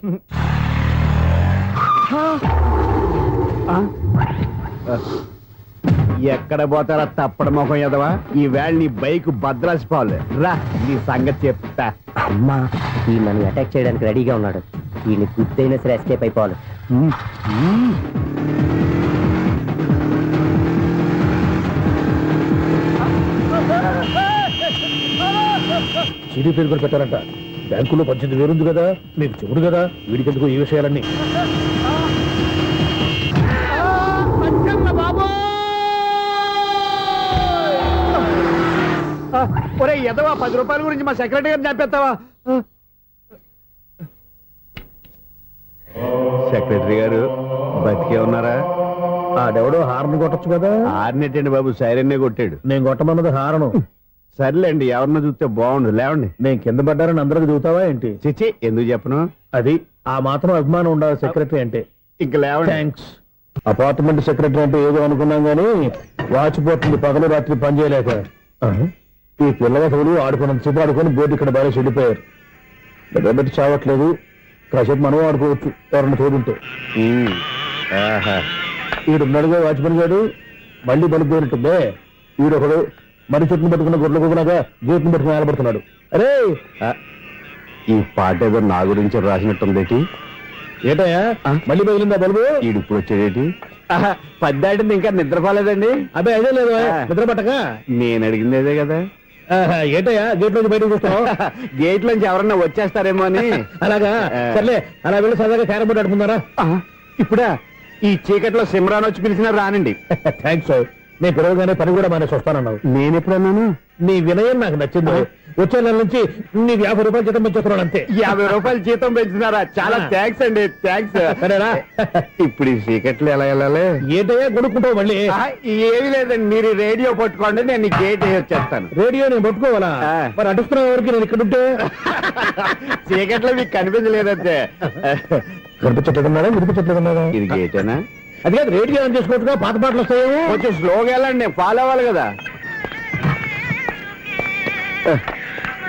ఎక్కడ పోతారా తప్పడ మొఖం ఎదవా? ఈ వేళ నీ బైక్ భద్రాసిపోవాలి. రా, నీ సంగతి చెప్తా. అమ్మా, ఈ నన్ను అటాక్ చేయడానికి రెడీగా ఉన్నాడు. ఈయన గుద్దైనా సరే ఎస్కేప్ అయిపోవాలి. సీడీ పేరు కూడా పెట్టారంట. బ్యాంకులో 18,000 ఉంది కదా, మీకు చెవుడు కదా, వీడికెందుకు ఈ విషయాలన్నీ? ఒరే ఎదవా, 10 రూపాయల గురించి మా సెక్రటరీ గారిని చంపేస్తావా? సెక్రటరీ గారు బతికే ఉన్నారా? ఆడెవడో హార్న్ కొట్టచ్చు కదా. హార్నెట్టండి బాబు, సైరన్నే కొట్టాడు. నేను కొట్టమన్నది హారను. సర్లేండి, ఎవరన్నా చూస్తే బాగుండు. లేవండి. నేను కింద పడ్డారని అందరికి చూతావా ఏంటి? చిచ్చి, ఎందుకు చెప్పను? అది ఆ మాత్రం అభిమానం ఉండాలి సెక్రటరీ అంటే. ఇంక లేవండి. థ్యాంక్స్. అపార్ట్మెంట్ సెక్రటరీ అంటే ఏదో అనుకున్నాం గానీ వాచిపోతుంది పగలు రాత్రి పని చేయలేక. ఈ పిల్లగా తోడు ఆడుకున్నంత సేపు ఆడుకొని బోర్డు ఇక్కడ బాగా చెడిపోయారు. నిద్రబెట్టి చావట్లేదు. కాసేపు మనం ఆడుకోవచ్చు ఎవరన్నా తోడుంటే. ఈడున్నాడుగా వాచ్మెన్ గారు, మళ్ళీ బలికి పోయినట్టుందే. ఈడొకడు మరి చెట్టును పట్టుకున్న గొడ్ల కుక్కలాగా గేట్ను పట్టుకుని నిలబడుతున్నాడు. అరే, ఈ పాట ఏదో నా గురించి రాసినట్టుంది. ఏటయ్యా మళ్ళీ పగిలిందా బల్బు? ఇప్పుడు వచ్చేటి పద్దాటింది ఇంకా నిద్రపోలేదండి. అదే అదే లేదు నిద్ర పట్టక. నేను అడిగింది అదే కదా. ఏటయ్యా గేట్ నుంచి బయటకు చూస్తావు? గేట్ లోంచి ఎవరన్నా వచ్చేస్తారేమో అని. అలాగా సర్లే, అలా వెళ్ళి సరదాగా క్యారం బోర్డు ఆడుకుందారా? ఇప్పుడా ఈ చీకట్లో సిమ్రాన్ వచ్చి పిలిచినా రానండి. థ్యాంక్స్. నేను పిలవగానే పని కూడా మానేసి వస్తానన్నావు. నేను ఎప్పుడన్నాను? నీ వినయం నాకు నచ్చింది. వచ్చే నెల నుంచి నీకు 50 రూపాయలు జీతం పెంచుతున్నాను అంతే. 50 రూపాయలు జీతం పెంచుతున్నారా? చాలా థ్యాంక్స్ అండి, థ్యాంక్స్. సరేనా? ఇప్పుడు ఈ చీకట్లు ఎలా వెళ్ళాలి? ఏంటయ్యా కొనుక్కుంటావు మళ్ళీ? ఏమీ లేదండి, మీరు రేడియో పట్టుకోండి, నేను గేట్ వచ్చేస్తాను. రేడియో నేను పట్టుకోవాలా? మరి అడుస్తున్న వరకు నేను ఇక్కడ ఉంటే చీకట్లో మీకు కనిపించలేదంతే. కనిపించట్లేదన్నారా వినిపించట్లేదన్నారా? ఇది గేటేనా? అది కాదు, రేడియో ఆన్ చేసుకోవచ్చుగా, పాత పాటలు వస్తాయేమో. కొంచెం స్లోగా వెళ్ళండి, నేను ఫాలో అవ్వాలి కదా.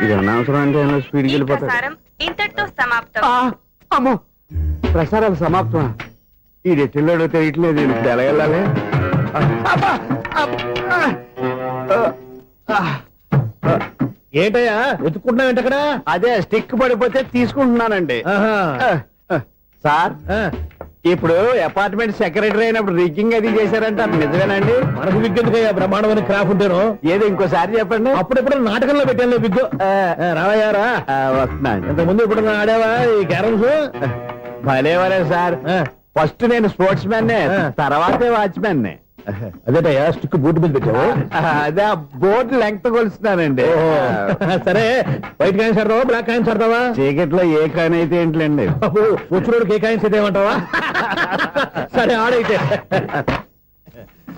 ఇది అనవసరం అంటే స్పీడ్కి వెళ్ళిపోతాడు. ఇంతటితో సమాప్తం. అమ్మో, ప్రసారాలు సమాప్తం. ఈ రెట్టిల్లోడో తెలియట్లేదు, ఇప్పుడు ఎలా వెళ్ళాలి? ఏంటయ్యా వెతుక్కుంటున్నావు ఏంటి అక్కడ? అదే స్టిక్ పడిపోతే తీసుకుంటున్నానండి. సార్, ఇప్పుడు అపార్ట్మెంట్ సెక్రటరీ అయినప్పుడు రిగ్గింగ్ అది చేశారంటే అది నిజమేనండి? మనకు విగ్గెందుకయ్యా, బ్రహ్మాండమైన క్రాఫ్ ఉంటాను. ఏదో ఇంకోసారి చెప్పండి. అప్పుడెప్పుడు నాటకంలో పెట్టాను విగ్గు. రావయ్యారా? వస్తున్నాను. ఇంతకుముందు ఇప్పుడు ఆడావా ఈ క్యారమ్స్? భలేవరే సార్, ఫస్ట్ నేను స్పోర్ట్స్ మ్యాన్, తర్వాతే వాచ్మెన్. అదేటయ్యా స్టిక్ బూట్ మీద పెట్టావు? అదే బోర్డు లెంగ్త్ కొలుస్తున్నానండి. సరే, వైట్ కాయిన్స్ ఆడతావా బ్లాక్ కాయిన్స్ ఆడతావా? చీకట్లో ఏ కాయిన్ అయితే ఏంటిలేండి. వచ్చినోడికి ఏ కాయిన్స్ అయితే ఏమంటావా? సరే ఆడైతే.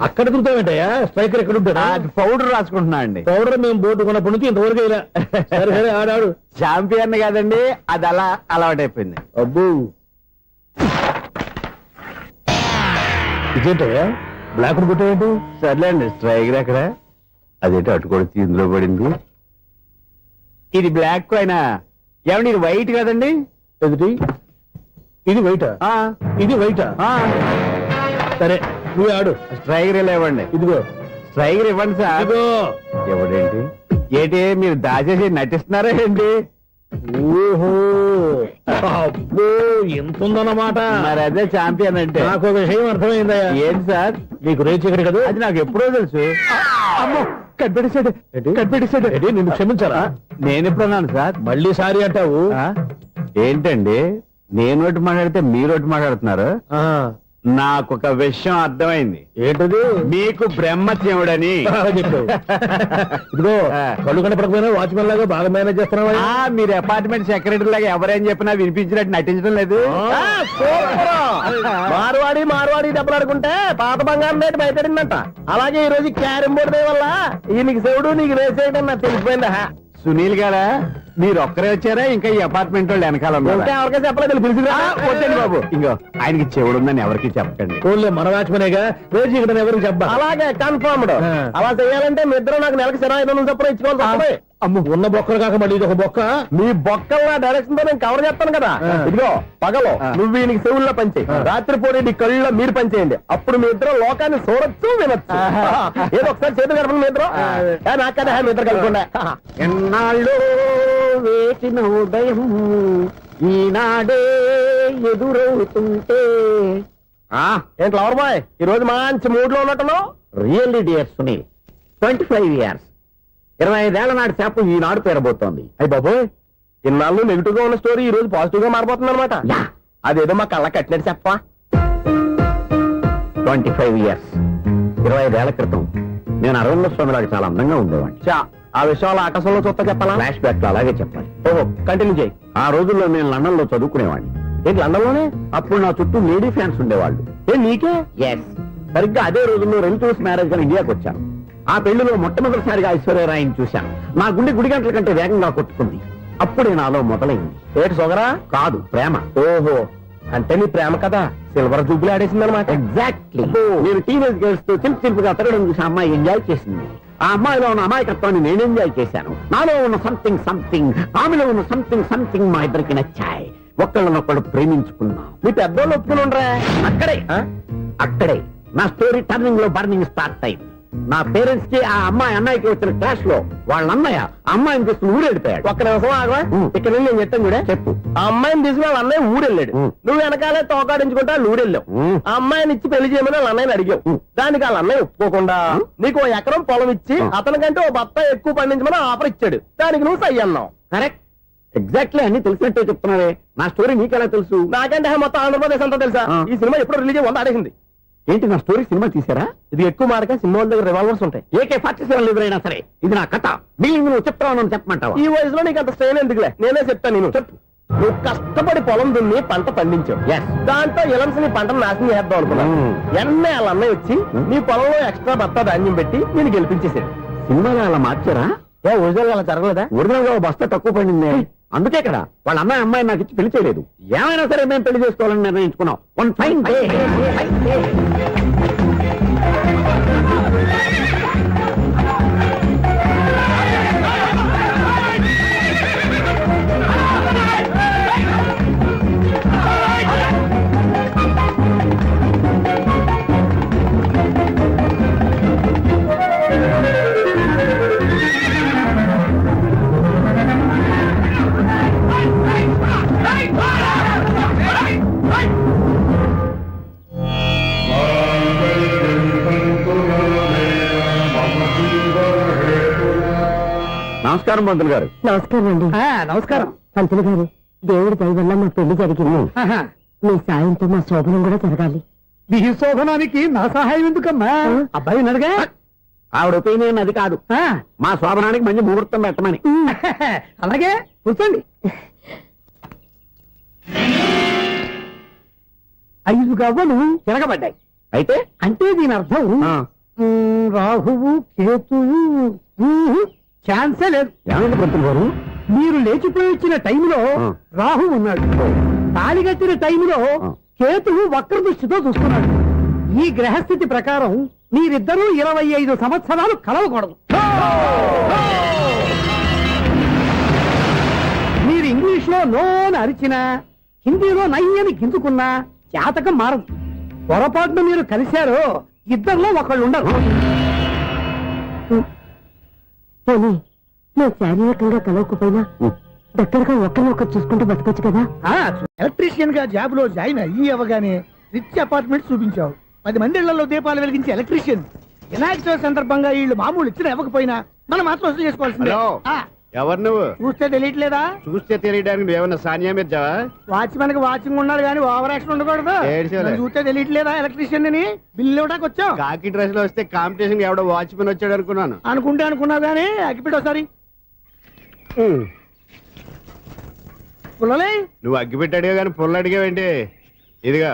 అక్కడ తిరుగుతావేంటయ్యా? స్ట్రైకర్ ఎక్కడ ఉంటాడా? పౌడర్ రాసుకుంటున్నా అండి. పౌడర్ మేము బోర్డు కొన్నప్పటి నుంచి ఇంతవరకు ఇలా. సరే సరే ఆడాడు. చాంపియన్ కాదండి, అది అలా అలవాటైపోయింది. అబ్బు, ఇదేంటయ్యా బ్లాక్ కొట్టావేంటి? సర్లేండి, స్ట్రైకర్ ఎక్కడ? అదేంటి అటుకొడితే ఇందులో పడింది. ఇది బ్లాక్ కాయిన్. ఏమండి ఇది వైట్ కదండి? ఎదుటి ఇది వైటా? ఇది వైటా? సరే నువ్వు ఆడు. స్ట్రైకర్ ఇలా ఇవ్వండి. ఇదిగో స్ట్రైకర్ ఇవ్వండి సార్. ఇదిగో. ఎవడేంటి ఏంటి మీరు దాచేసి నటిస్తున్నారా ఏంటి? ఓహో, అబ్బో ఎంత ఉందన్నమాట. మరి అదే చాంపియన్ అంటే. నాకు ఒక విషయం అర్థమైందయ్యా. ఏంటి సార్? నీకు రేచి ఇక్కడ కదా? అది నాకు ఎప్పుడో తెలుసు. అమ్మో, కనిపెట్టేశాడు, కనిపెట్టేశాడు. నిన్ను క్షమించారా? నేను ఎప్పుడన్నాను సార్? మళ్ళీ సారీ అంటావు? ఏంటండి, నేను ఒకటి మాట్లాడితే మీరు ఒకటి మాట్లాడుతున్నారు. నాకు ఒక విషయం అర్థమైంది. ఏంటది? మీకు బ్రహ్మత్యముడని చెప్పావు. ఇదిగో కళ్ళు కనపడకపోయినా వాచ్మెన్ లాగా బాగా మేనేజ్ చేస్తున్నావా? మీరు అపార్ట్మెంట్ సెక్రటరీ లాగా ఎవరేం చెప్పినా వినిపించినట్టు నటించడం లేదు. మార్వాడి మార్వాడి దెబ్బలాడుకుంటే పాత బంగారం రేటు బయటడిందంట. అలాగే ఈ రోజు క్యారం బోర్డు దే వల్ల ఈయనకి శివుడు నీకు వేసేయడం నాకు తెలిసిపోయిందా? సునీల్ గారా, మీరు ఒక్కరే వచ్చారా? ఇంకా ఈ అపార్ట్మెంట్ వాళ్ళు వెనకాల ఎవరికైనా చెప్పలేదు, పిలిచిరా. వద్దండి బాబు, ఇంకో ఆయనకి చెవుడుందని ఎవరికి చెప్పకండి. ఓన్లీ మన వాచ్మనేగా, రోజు ఇక్కడ ఎవరికి చెప్పా. అలాగే కన్ఫర్మ్డ్. అలా చేయాలంటే మీ ఇద్దరు నాకు నెలకు 500 చొప్పున ఇచ్చుకోవాలి. అమ్మ, ఉన్న బొక్కలు కాక మళ్ళీ ఇది ఒక బొక్క. మీ బొక్కల డైరెక్షన్ తో నేను కవర్ చేస్తాను కదా. ఇదిగో పగలో నువ్వు ఈయనకి చెవుల్లో పంచే, రాత్రిపూట నీ కళ్ళలో మీరు పనిచేయండి. అప్పుడు మీ ఇద్దరు లోకాన్ని చూడొచ్చు, వినొచ్చు. ఏదో ఒకసారి చేతులు కలపండి మీ ఇద్దరు. నాకు కదా మీ ఇద్దరు కలుపుకుండా. ఎన్నాళ్ళు వేసిన ఉదయం ఈనాడే ఎదురవుతుంటే. ఏంటి లవర్ బాయ్, ఈ రోజు మంచి మూడ్ లో ఉన్నట్టున్నావు? రియల్లీ డియర్ సునీల్, 25 years 25 ఏళ్ల నాటి చేప ఈనాడు పేరబోతోంది. అయ్యి బాబోయ్, ఇన్నాళ్ళు నెగిటివ్ గా ఉన్న స్టోరీ ఈ రోజు పాజిటివ్ గా మారిపోతుంది అనమాట. అదేదో మా కళ్ళ కట్టినట్టు చెప్పా. 25 years 25 ఏళ్ల క్రితం నేను అరవింద స్వామి లాగా చాలా అందంగా ఉండేవాడిని. ఆ విషయాలు ఆకాశంలో చూస్తా చెప్పాలా? ఫ్లాష్ బ్యాక్ లో అలాగే చెప్పాలి. ఓహో, కంటిన్యూ చేయి. ఆ రోజుల్లో నేను లండన్ లో చదువుకునేవాడిని. ఏంటి లండన్ లోనే? అప్పుడు నా చుట్టూ లేడీ ఫ్యాన్స్ ఉండేవాళ్ళు. నీకే? ఎస్. సరిగ్గా అదే రోజుల్లో రిలేటివ్స్ మ్యారేజ్ గా ఇండియాకి వచ్చాను. ఆ పెళ్లిలో మొట్టమొదటిసారిగా ఐశ్వర్యరాయని చూశాను. నా గుండె గుడి గంటల కంటే వేగంగా కొట్టుకుంది. అప్పుడే నాలో మొదలైంది. ఏటి సొగరా? కాదు, ప్రేమ. ఓహో, అంటే నీ ప్రేమ కదా సిల్వర్ జూబులు ఆడేసిందనమాట. ఎగ్జాక్ట్లీ. నేను టీనేజ్ గర్ల్స్ తో చిలిపి చిలిపిగా తిరగడం చూసి అమ్మాయి ఎంజాయ్ చేసింది. ఆ అమ్మాయిలో ఉన్న అమాయకత్వాన్ని నేను ఎంజాయ్ చేశాను. నాలో ఉన్న సంథింగ్ ఆమెలో ఉన్న సంథింగ్ మా ఇద్దరికి నచ్చాయి. ఒక్కళ్ళనొక్కడు ప్రేమించుకున్నాం. మీ పెద్దోళ్ళు ఒప్పుకుని ఉండరా? అక్కడే నా స్టోరీ టర్నింగ్ లో బర్నింగ్ స్టార్ట్ అయింది. నా పేరెంట్స్ కి ఆ అమ్మాయి అన్నయ్యకి వచ్చిన క్లాష్ లో వాళ్ళ అన్నయ్య అమ్మాయిని తీసుకుని ఊరెళ్ళిపోయాడు. ఒక్క నిమిషం ఆగవా? ఇక్కడ వెళ్ళి నేను చెప్తాను కూడా చెప్పు. ఆ అమ్మాయిని తీసుకుని వాళ్ళ అన్నయ్య ఊరెళ్ళాడు. నువ్వు వెనకాలే తోకాడించుకుంటా ఊరెళ్ళావు. ఆ అమ్మాయిని ఇచ్చి పెళ్లి చేయమని వాళ్ళ అన్నయ్యని అడిగావు. దానికి వాళ్ళ అన్నయ్య ఒప్పుకోకుండా నీకు 1 ఎకరం పొలం ఇచ్చి అతనికంటే 1 బత్త ఎక్కువ పండించమని ఆఫర్ ఇచ్చాడు. దానికి నువ్వు సై అన్నావు. కరెక్ట్, ఎగ్జాక్ట్లీ అన్ని తెలిసినట్టే చెప్తున్నావే. నా స్టోరీ నీకెలా తెలుసు? నాకంటే మొత్తం ఆంధ్రప్రదేశ్ అంతా తెలుసా? ఈ సినిమా ఎప్పుడు రిలీజ్ 100 ఆడేసింది. ఏంటి నా స్టోరీ సినిమా తీసారా? ఇది ఎక్కువ మార్క సినిమా వాళ్ళ దగ్గర రివాల్వర్స్ ఉంటాయి. AK-47 ఎదురైనా సరే ఇది నా కథ. మీరు నువ్వు చెప్తావు చెప్పమంటావా? ఈ వయసులో నీకు అంత స్ట్రెయిన్ ఎందుకులే, నేనే చెప్తాను. నేను చెప్పు. నువ్వు కష్టపడి పొలం దున్ని పంట పండించావు. దాంతో ఎలమ్స్ నీ పంటను నాశనం చేద్దాం అనుకున్నావు. ఎన్నే వాళ్ళ అన్నయ్య వచ్చి నీ పొలంలో ఎక్స్ట్రా బత్తా ధాన్యం పెట్టి నేను గెలిపించేసాడు. సినిమాలో అలా మార్చారా? ఒరిజినల్ అలా జరగలేదా? ఒరిజినల్ గా బస్తా తక్కువ పడింది. అందుకే కదా వాళ్ళ అమ్మాయి నాకు ఇచ్చి పెళ్లి చేయలేదు. ఏమైనా సరే మేము పెళ్లి చేసుకోవాలని నిర్ణయించుకున్నాం. One fine day. నమస్కారం పంతులు గారు. నమస్కారం అండి. నమస్కారం. పంతులు గారు, దేవుడి దయ వల్ల మా పెళ్లి జరిగింది. మీ సాయంతో మా శోభనం కూడా జరగాలి. మీ శోభనానికి నా సహాయం ఎందుకమ్మా? అబ్బాయి అడగా. ఆవిడ ఒపీనియన్ అది కాదు. మా శోభనానికి మంచి ముహూర్తం పెట్టమని. అలాగే కూర్చోండి. 5 గవ్వలు తిరగబడ్డాయి. అయితే అంటే దీని అర్థం రాహువు కేతువు ఛాన్సే లేదు. ఏమండి పంతులు గారు, మీరు లేచిపోయి వచ్చిన టైంలో రాహు ఉన్నాడు. తాళి కట్టిన టైంలో కేతువు వక్ర దృష్టితో చూస్తున్నాడు. ఈ గ్రహస్థితి ప్రకారం మీరిద్దరూ 25 సంవత్సరాలు కలవకూడదు. మీరు ఇంగ్లీష్ లో నోని అరిచినా, హిందీలో నయ్యని గింజుకున్నా జాతకం మారదు. పొరపాటున మీరు కలిశారో ఇద్దరిలో ఒకళ్ళు ఉండరు. పోనీ మేము శారీరకంగా కలవకపోయినా దగ్గరగా ఒకరినొకరు చూసుకుంటూ బతకొచ్చు కదా. ఎలక్ట్రీషియన్ గా జాబ్ లో జాయిన్ అయ్యి అవగానే రిచ్ అపార్ట్మెంట్ చూపించావు. 10 మంది ఇళ్లలో దీపాలు వెలిగించే ఎలక్ట్రీషియన్. వినాయక సందర్భంగా వీళ్ళు మామూలు ఇచ్చిన ఇవ్వకపోయినా మనం మాత్రం వసూలు చేసుకోవాల్సిందే. ఎవరు నువ్వు? చూస్తే తెలియట్లేదా? చూస్తే తెలియడానికి నువ్వేమన్నా సానియా మీర్జావా? వాచ్మెన్ కి వాచింగ్ ఉండాలి కానీ ఓవర్ యాక్షన్ ఉండకూడదు. నన్ను చూస్తే తెలియట్లేదా ఎలక్ట్రీషియన్ అని? బిల్లు ఇవ్వడానికి వచ్చాం. కాకి డ్రెస్ లో వస్తే కాంపిటీషన్ ఎవడో వాచ్మెన్ వచ్చాడు అనుకున్నాను. అనుకుంటే అనుకున్నావు కానీ అగ్గిపెట్టి ఒకసారి. పుల్లలే నువ్వు అగ్గి పెట్టాడుగా కానీ పుల్ల అడిగావేంటి? ఇదిగా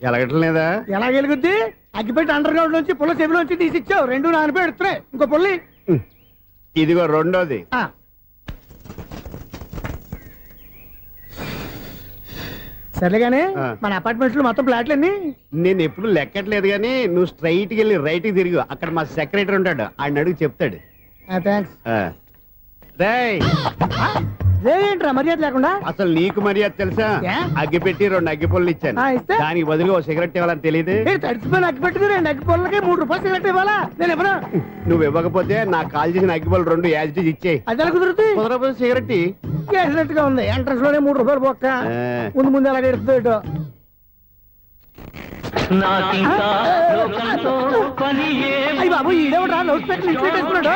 ఎలగటం లేదా? ఎలా గెలుగుద్ది? అగ్గిపెట్టి అండర్ గ్రౌండ్ నుంచి పుల్ల చెవిలోంచి తీసిచ్చావు. 2 నానిపోయి ఎడుతున్నాయి. ఇంకో పుల్లి. ఇదిగో రెండోది. సర్లేగానే మన అపార్ట్మెంట్స్ లో మొత్తం ఫ్లాట్లు అన్ని నేను ఎప్పుడు లెక్కట్లేదు కానీ నువ్వు స్ట్రైట్ కి వెళ్ళి రైట్ కి తిరిగి అక్కడ మా సెక్రటరీ ఉంటాడు. ఆయన అడుగు చెప్తాడు. థ్యాంక్స్. రేయ్, ఏంట్రా మర్యాద లేకుండా? అసలు నీకు మర్యాద తెలుసా? అగ్గి పెట్టి 2 అగ్గి పుల్లలు ఇచ్చాను. దానికి బదులుగా 1 సిగరెట్ ఇవ్వాలని తెలియదు. తడిచిపోయిన అగ్గి పెట్టి 2 అగ్గి పుల్లలకి 3 రూపాయలు సిగరెట్ ఇవ్వాలా? నేను ఇవ్వను. నువ్వు ఇవ్వకపోతే నాకు కాల్ చేసిన అగ్గి పుల్లలు 2 యాజిటీస్ ఇచ్చేయి. అది ఎలా కుదురుతుంది? కుదరకపోతే సిగరెట్ చేసినట్టుగా ఉంది. ఎంట్రన్స్ లోనే 3 రూపాయలు పోక్క. ముందు ముందు అలాగే ఎడుతుంది. అయ్యి బాబు ఈడేవడా లౌడ్ స్పీకర్ ఇన్స్టేట్ వేసుకున్నాడు.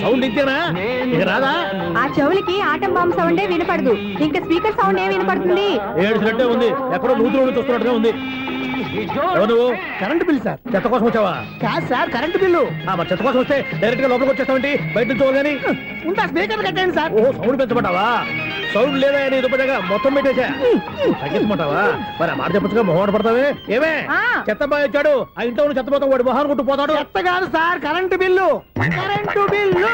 సౌండ్ ఇచ్చానా? ఇక రాదా? ఆ చెవులకి ఆటం బాంబు సౌండే వినపడదు. ఇంకా స్పీకర్ సౌండ్ ఏ వినపడుతుంది? ఏడుసినట్టే ఉంది. ఎక్కడో నూతులు చూస్తున్నట్టుగా ఉంది. నువ్వు కరెంట్ బిల్ సార్ చెత్త కోసం వచ్చావా? కాదు సార్, కరెంట్ బిల్లు. మరి చెత్త కోసం వస్తే డైరెక్ట్ గా లోపలికి వచ్చేస్తామంటే బయట నుంచి కానీ ఉంటా. స్పీకర్ కట్టండి సార్. ఓ సౌండ్ పెంచమంటావా? సౌండ్ లేదా నీ దుప్పటగా మొత్తం పెట్టేసా. తగ్గించమంటావా? మరి ఆ మాట చెప్పచ్చుగా మొహమాట పడతావే. ఏమే చెత్త బాగా వచ్చాడు. ఆ ఇంట్లో చెత్త పోతాం వాడు మొహాన్ని కొట్టు పోతాడు. చెత్త కాదు sir, current bill. Current bill.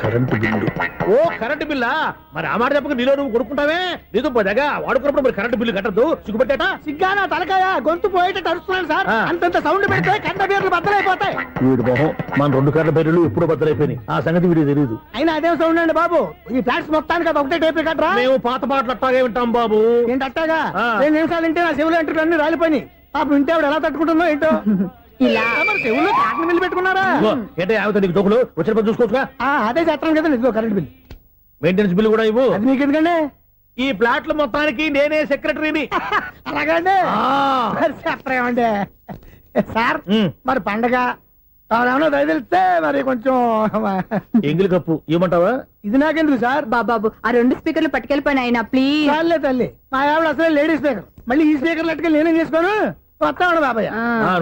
Current bill. ఓ కరెంటు బిల్లా? మరి ఆ మాట చెప్పక నీలో నువ్వు కొడుకుంటావే. నీతో పోదాగా వాడుకున్నప్పుడు మరి కరెంటు బిల్లు కట్టద్దు. సిగ్గుపెట్టాట సిగ్గానా తలకాయ గొంతు పోయేటట్టు అరుస్తున్నాను సార్. అంతంత సౌండ్ పెడితే కరెంట్ బీర్లు బద్దలైపోతాయి. వీడు మొహం మన 2 కరెంట్ బీర్లు ఎప్పుడు బద్దలైపోయినాయి. ఆ సంగతి వీడికి తెలియదు. అయినా అదేం సౌండ్ అండి బాబు? ఈ ఫ్లాట్స్ మొత్తానికి అది ఒకటే టైప్ కట్టరా? మేము పాత పాటలు అట్టాగే వింటాం బాబు. ఏంటి అట్టాగా? 2 నిమిషాలు వింటే నా చెవులు ఎంటర్ అన్ని రాలిపోయినాయి. పాపం వింటే ఆవిడ ఎలా తట్టుకుంటుందో ఏంటో. ఇలా మరి చెవుల్లో కాటన్ బిల్లు పెట్టుకున్నారా? ఏంటో యావతో నీకు జోకులు వచ్చిన పని చూసుకోవచ్చుగా. అదే చేస్తాను కదా నీకు కరెంట్ బిల్, మెయింటెనెన్స్ బిల్ కూడా ఇవ్వు. అది మీకు ఎందుకండి? ఈ ప్లాట్ల మొత్తానికి నేనే సెక్రటరీని. అలాగండి చెప్పరేమండి సార్. మరి పండగ ఏమన్నా దయదలిస్తే మరి కొంచెం ఎంగిలి కప్పు ఇవ్వమంటావా? ఇది నాకెందుకు సార్? బాబాబు ఆ 2 స్పీకర్లు పట్టుకెళ్ళిపోయిన ఆయన ప్లీజ్. చాలే తల్లి, మా ఆవిడ అసలే లేడీ స్పీకర్, మళ్ళీ ఈ స్పీకర్లు అట్టుకెళ్ళి నేనేం చేసుకోను. వస్తాడు బాబాయ్.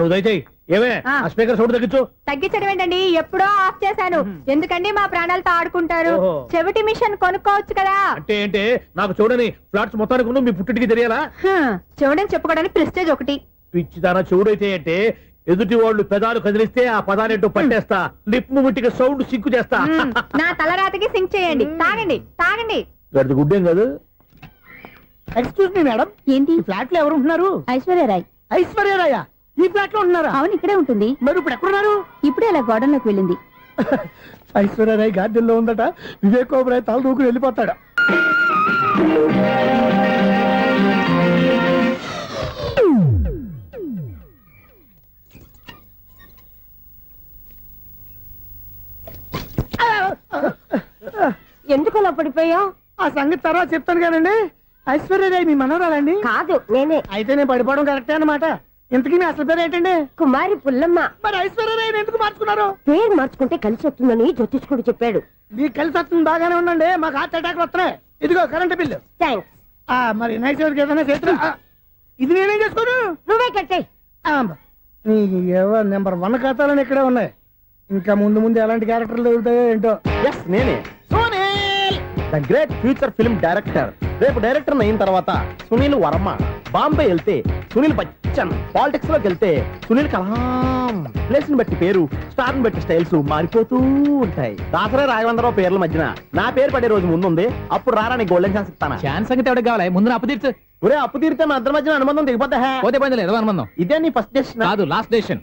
నువ్వు దయచేయి. ఏమే ఆ స్పీకర్ సౌండ్ తగ్గించు. తగ్గించడం ఏంటండి, ఎప్పుడో ఆఫ్ చేశాను. ఎందుకండి మా ప్రాణాలతో ఆడుకుంటారు? చెవిటి మిషన్ కొనుక్కోవచ్చు కదా. అంటే ఏంటే నాకు చూడని ఫ్లాట్స్ మొత్తానికి ముందు మీ పుట్టింటికి తెలియాలా? చెవిడని చెప్పుకోవడానికి ప్రెస్టేజ్ ఒకటి. పిచ్చిదానా చెవుడైతే అంటే ఎదుటి వాళ్ళు పెదాలు కదిలిస్తే ఆ పదాలేంటో పట్టేస్తా. లిప్ ముట్టికి సౌండ్ సింకు చేస్తా. నా తలరాతకి సింక్ చేయండి. తాగండి తాగండి. గడిది గుడ్డేం కాదు. ఎక్స్క్యూజ్ మీ మేడం, ఏంటి? ఫ్లాట్ లో ఎవరు ఉంటున్నారు? ఐశ్వర్యరాయ్. ఐశ్వర్యరాయ ఈ ఫ్లాట్ లో ఉంటున్నారా? అవును, ఇక్కడే ఉంటుంది. మరి ఇప్పుడు ఎక్కడున్నారు? ఇప్పుడే అలా గోడంలోకి వెళ్ళింది. ఐశ్వర్యరాయ్ గార్డెన్ లో ఉందట. వివేక్ ఓబరాయ్ తల దూకుని వెళ్ళిపోతాడు. ఎందుకు అలా పడిపోయావు? ఆ సంగతి తర్వాత చెప్తాను కానండి. ఐశ్వర్యరాయ్ మీ మనవరాలండి? కాదు, నేనే. అయితే నేను పడిపోవడం కరెక్టే అన్నమాట. ఇంతకీ మీ అసలు పేరు ఏంటండి? కుమారి పుల్లమ్మ. మరి ఐశ్వర్యరాయ్ ఎందుకు మార్చుకున్నారు? పేరు మార్చుకుంటే కలిసి వస్తుందని జ్యోతిష్కుడు చెప్పాడు. మీకు కలిసి వస్తుంది, బాగానే ఉండండి. మాకు హార్ట్ అటాక్ వస్తున్నాయి. ఇదిగో కరెంట్ బిల్లు. థ్యాంక్స్. మరి నైట్ ఏదైనా చేతులు ఇది నేనేం చేసుకోను. నువ్వే కట్టే. నీకు నెంబర్ 1 ఖాతాలని ఇక్కడే ఉన్నాయి. ఇంకా ముందు ముందు ఎలాంటి క్యారెక్టర్లు దొరుకుతాయో ఏంటో. నేనే the great future film director. రేపు డైరెక్టర్ అయిన తర్వాత సునీల్ వర్మ. బాంబే వెళ్తే సునీల్ బచ్చన్. పాలిటిక్స్ లోకి వెళ్తే సునీల్ కలాం. ప్లేస్ ని బట్టి పేరు, స్టార్ ని బట్టి స్టైల్స్ మారిపోతూ ఉంటాయి. దాసరే రాఘవేంద్రరావు పేర్ల మధ్యన నా పేరు పడే రోజు ముందుంది. అప్పుడు రారా నీ గోల్డెన్ ఛాన్స్ ఇస్తాను. ఛాన్స్ సంగతి ఎవరికి కావాలి? ముందు అప్పు తీర్చు. ఒరే అప్పు తీరితే మన ఇద్దరి మధ్యన అనుబంధం దిగిపోతా. పోతే పోయింది లేదు అనుబంధం. ఇదే నీ ఫస్ట్ డెసిషన్ కాదు, లాస్ట్ డెసిషన్.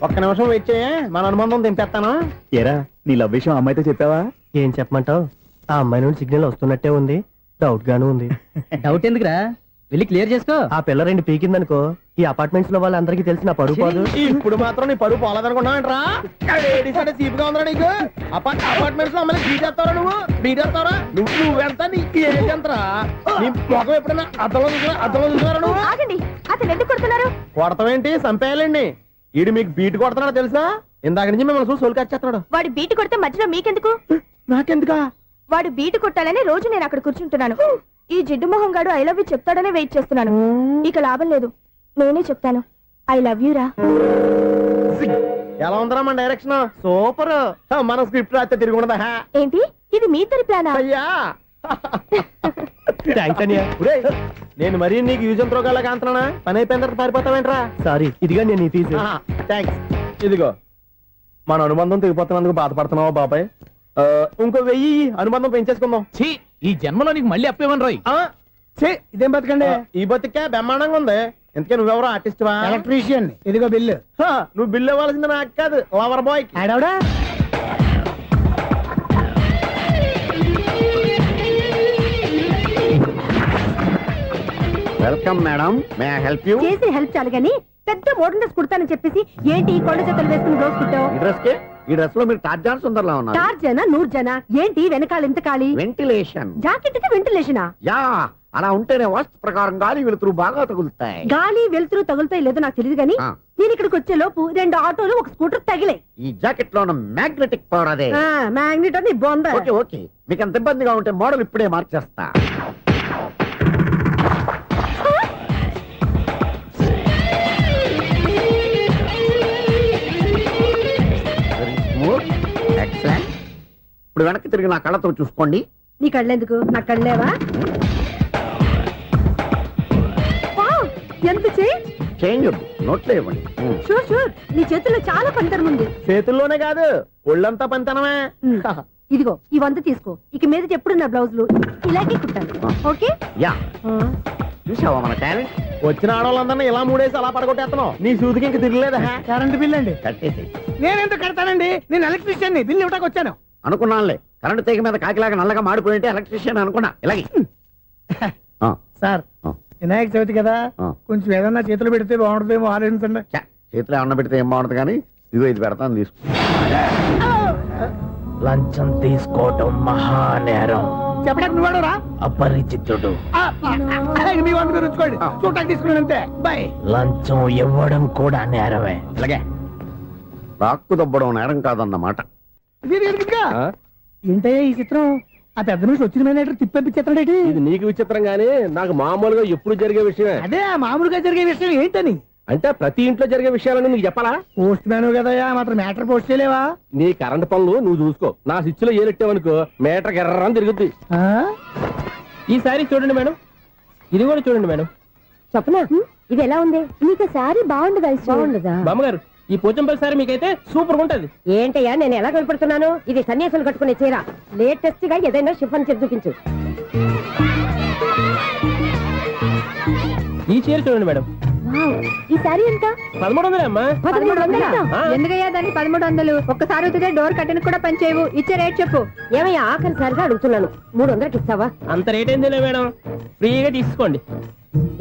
ఒక్క నిమిషం వెయిట్ చేయ, మన అనుబంధం దింపేస్తాను. ఏరా నీ లవ్ విషయం అమ్మాయితో చెప్పావా? ఏం చెప్పమంటావు? ఆ అమ్మాయి నుండి సిగ్నల్ వస్తున్నట్టే ఉంది. డౌట్ గాను ఉంది. డౌట్ ఎందుకురా, వెళ్ళి క్లియర్ చేసుకో. ఆ పిల్ల 2 పీకిందనుకో, ఈ అపార్ట్మెంట్స్ లో వాళ్ళందరికీ తెలిసిన పరువు పోదు. ఇప్పుడు మాత్రం నీ పరువు పోలేదనుకున్నావేంట్రా? సీపుగా ఉందా నీకు? అపార్ట్మెంట్స్ లో అమ్మాయి బీటేస్తారా? బీటేస్తారా? నువ్వెంత నీకు ఏంటంతరా? నీ మొఖం ఎప్పుడైనా అర్థంలో చూసారా నువ్వు? ఆగండి, అతను ఎందుకు కొడుతున్నారు? కొడతావేంటి? చంపేయాలండి. ఈడు మీకు బీట్ కొడుతున్నాడు తెలుసా? ఇందాక నుంచి మిమ్మల్ని చూసి సోలు కచ్చేస్తున్నాడు. వాడు బీటు కొడితే మధ్యలో మీకెందుకు? నాకెందుకా? వాడు బీటు కొట్టాలని రోజు నేను అక్కడ కూర్చుంటున్నాను. ఈ జిడ్డు మొహం గాడు ఐ లవ్ యూ చెప్తాడనే వెయిట్ చేస్తున్నాను. ఇక లాభం లేదు, నేనే చెప్తాను. ఐ లవ్ యూ రా. ఎలా ఉందరా మన డైరెక్షన్? సూపర్. మన స్క్రిప్ట్ రాస్తే తిరిగి ఉండదా? ఏంటి ఇది మీ ఇద్దరి ప్లానా? అయ్యా నేను మరీ నీకు యూజ్ ఎంతో గల కాంతనా? పని అయిపోయిన తర్వాత పారిపోతావేంట్రా? సారీ, ఇదిగా నేను తీసి. థ్యాంక్స్. ఇదిగో మన అనుబంధం తెగిపోతున్నందుకు బాధపడుతున్నావా బాబాయ్? ఇంకో 1000 అనుబంధం పెంచేసుకుందాం. ఈ జన్మలో నీకు మళ్ళీ అప్పేమని రాయి. ఇదేం బతకండి? ఈ బతికే బ్రహ్మాండంగా ఉంది. ఎందుకే నువ్వెవరో ఆర్టిస్ట్ వా? ఎలక్ట్రీషియన్. ఇదిగో బిల్లు. నువ్వు బిల్లు ఇవ్వాల్సింది నాకు కాదు, లవర్ బాయ్. ఆడవడా? Welcome madam, may I help you? చేసి హెల్ప్ చాలు గానీ పెద్ద మోడల్ డ్రెస్ కుడతానని చెప్పేసి ఏంటి ఈ కొండ జతలు వేసుకుని రోజు కుట్టావు? ఈ డ్రెస్ లో మీరు టార్జాన్ సుందర్లా ఉన్నారు. 4 జన 100 జన ఏంటి వెనకాల ఎంత ఖాళీ? వెంటిలేషన్. జాకెట్ కి వెంటిలేషనా? యా, అలా ఉంటేనే వాస్తు ప్రకారం గాలి వెలుతురు బాగా తగులుతాయి. గాలి వెలుతురు తగులుతాయి లేదో నాకు తెలియదు గానీ నేను ఇక్కడికి వచ్చే లోపు 2 ఆటోలు 1 స్కూటర్ తగిలే. ఈ జాకెట్ లో ఉన్న మ్యాగ్నెటిక్ పవర్ అదే. మ్యాగ్నెట్ అని బొంద. ఓకే ఓకే, మీకు అంత ఇబ్బందిగా ఉంటే మోడల్ ఇప్పుడే మార్చేస్తా. ఎక్సలెంట్. ఇప్పుడు వెనక్కి తిరిగి నా కళ్ళతో చూసుకోండి. నీ కళ్ళెందుకు? నా కళ్ళేవా? ఎంత చేయి చేంజ్ నోట్లో ఇవ్వండి. షూర్ షూర్ నీ చేతుల్లో చాలా పంతరం ఉంది. చేతుల్లోనే కాదు ఒళ్ళంతా పంతనమే. ఇదిగో ఈ 100 తీసుకో. ఇక మీద ఎప్పుడు నా బ్లౌజులు ఇలాగే కుట్టాను. ఓకే యా చూసావా మన టాలెంట్? వచ్చిన ఆడవాళ్ళందరినీ ఇలా మూడేసి అలా పడగొట్టేస్తున్నావు. నీ సూదికి ఇంక తిరగలేదా? కరెంట్ బిల్ అండి. కట్టేసి నేనెందుకు కడతానండి? నేను ఎలక్ట్రీషియన్ బిల్ ఇవ్వడానికి వచ్చాను. అనుకున్నానులే, కరెంట్ తీగ మీద కాకిలాగా నల్లగా మాడిపోయింటే ఎలక్ట్రీషియన్ అనుకున్నా. ఇలాగే సార్ వినాయక చవితి కదా, కొంచెం ఏదన్నా చేతులు పెడితే బాగుంటుందేమో ఆలోచించండి. చేతిలో ఏమన్నా పెడితే ఏం బాగుంటుంది కానీ ఇదిగో ఇది పెడతాను తీసుకో. లంచం తీసుకోవటం మహానేరం. చెప్పడానికి నువ్వాడరా? అపరిచితుడు. మీ వంట మీరు ఉంచుకోండి, చూడటానికి తీసుకున్నాను అంతే. బాయ్. లంచం ఇవ్వడం కూడా నేరమే. అలాగే రాక్కు దబ్బడం నేరం కాదన్నమాట. ఏంటయ్యా ఈ చిత్రం? ఆ పెద్ద నుంచి వచ్చిన మేనేటర్ తిప్పించేస్తాడేటి? ఇది నీకు విచిత్రం గానీ నాకు మామూలుగా ఎప్పుడు జరిగే విషయమే. అదే మామూలుగా జరిగే విషయం ఏంటని? అంటే ప్రతి ఇంట్లో జరిగే విషయాలను నీకు చెప్పాలా? పోస్ట్ మ్యాన్ కదయ్యా, మాత్రం మ్యాటర్ పోస్ట్ చేయలేవా? నీ కరెంట్ పనులు నువ్వు చూసుకో. నా స్విచ్ లో ఏలెట్టావనుకో మీటర్ ఎర్రని తిరుగుద్ది. ఈసారి చూడండి మేడం, ఇది కూడా చూడండి మేడం. చెప్పనా ఇది ఎలా ఉంది? నీకు సారీ బాగుండదా? బాగుండదా బామ్మగారు, ఈ పోచంపల్లి సారీ మీకైతే సూపర్ గా ఉంటది. ఏంటయ్యా నేను ఎలా కనపడుతున్నాను? ఇది సన్యాసులు కట్టుకునే చీర. లేటెస్ట్ గా ఏదైనా షిఫన్ చేసి చూపించు. ఈ చీర చూడండి మేడం. ఈ సారీ ఎంత? 1300 అమ్మా. 1300? ఎందుకయ్యా దానికి 1300? ఒక్కసారి అవుతుందే డోర్ కట్టిన కూడా పని చేయవు. ఇచ్చే రేట్ చెప్పు. ఏమయ్యా ఆఖరిసారిగా అడుగుతున్నాను, 300కి ఇస్తావా? అంత రేట్ ఏందిలే మేడం, ఫ్రీగా తీసుకోండి.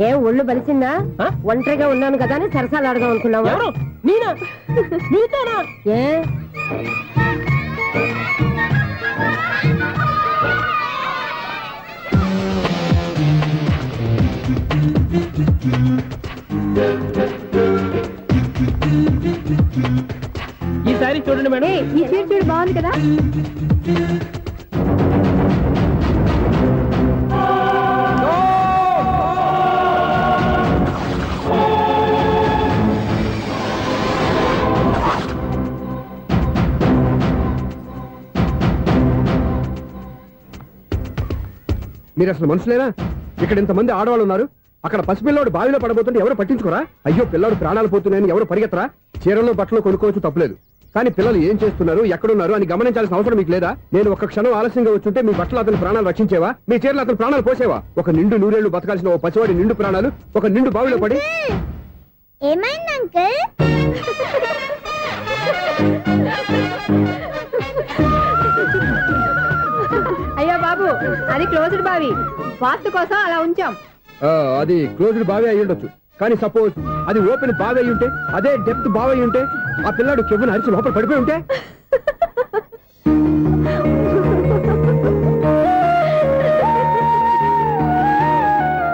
ఏం ఒళ్ళు బలిసిందా? ఒంటరిగా ఉన్నాను కదా అని సరసాలు అడదాం అనుకున్నావా? ఎవరు? నేనా? నీతోనా? ఏ ఈ సారీ చూడండి మేడం. ఈ చీర చూడు బాగుంది కదా. మీరు అసలు మనుషులేనా? ఇక్కడ ఇంతమంది ఆడవాళ్ళు ఉన్నారు, అక్కడ పసిపిల్లాడు బావిలో పడబోతుంటే ఎవరు పట్టించుకోరా? అయ్యో పిల్లాడు ప్రాణాలు పోతున్నాయని ఎవరు పరిగెత్తరా? చీరలో బట్టలు కొనుక్కోవచ్చు, తప్పులేదు. కానీ పిల్లలు ఏం చేస్తున్నారు, ఎక్కడున్నారు అని గమనించాల్సిన అవసరం మీకు లేదా? నేను ఒక్క క్షణం ఆలస్యంగా వచ్చుంటే మీ బట్టలు అతని ప్రాణాలు రక్షించేవా? మీ చీరలు అతని ప్రాణాలు పోసేవా? ఒక నిండు నూరేళ్లు బతకాల్సిన ఓ పసివాడి నిండు ప్రాణాలు ఒక నిండు బావిలో పడి. ఏమైంది అంకుల్? అయ్యో బాబు, అది క్లోజ్డ్ బావి, వాస్తు కోసం అలా ఉంచాం. అది క్లోజ్డ్ బావి అయి ఉండొచ్చు, కానీ సపోజ్ అది ఓపెన్ బావి అయి ఉంటే, అదే డెప్త్ బావి అయి ఉంటే, ఆ పిల్లాడు కెవ్వును అరిచి లోపల పడిపోయి ఉంటే?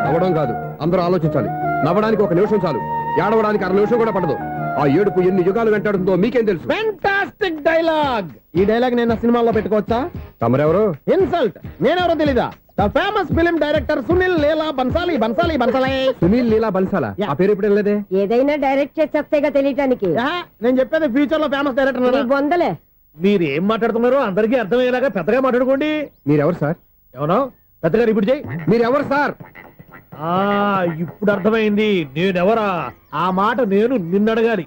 నవ్వడం కాదు, అందరూ ఆలోచించాలి. నవ్వడానికి 1 నిమిషం చాలు, ఏడవడానికి 1/2 నిమిషం కూడా పడదు. ఆ ఏడుపు ఎన్ని యుగాలు వెంటాడుతుందో మీకేం తెలుసు? Fantastic dialogue. ఈ డైలాగ్ నేను సినిమాలో పెట్టుకోవచ్చా? తమరెవరు? ఇన్సల్ట్. నేనెవరో తెలీదా? The famous film director Sunil Leela Bansali. Sunil Leela బన్సాలా? ఆ పేరు ఇప్పుడు లేదే. ఏదైనా డైరెక్ట్ చేసేస్తేగా తెలియటానికి. నేను చెప్పేది ఫ్యూచర్ లో ఫేమస్ డైరెక్టర్. బొందలే. మీరు ఏం మాట్లాడుతున్నారో అందరికీ అర్థమయ్యేలాగా పెద్దగా మాట్లాడుకోండి. మీరెవరు సార్? ఎవరో పెద్దగా రిపీట్ చేయి. మీరెవరు సార్? ఇప్పుడు అర్థమైంది నేనెవరా. ఆ మాట నేను నిన్నడగాలి.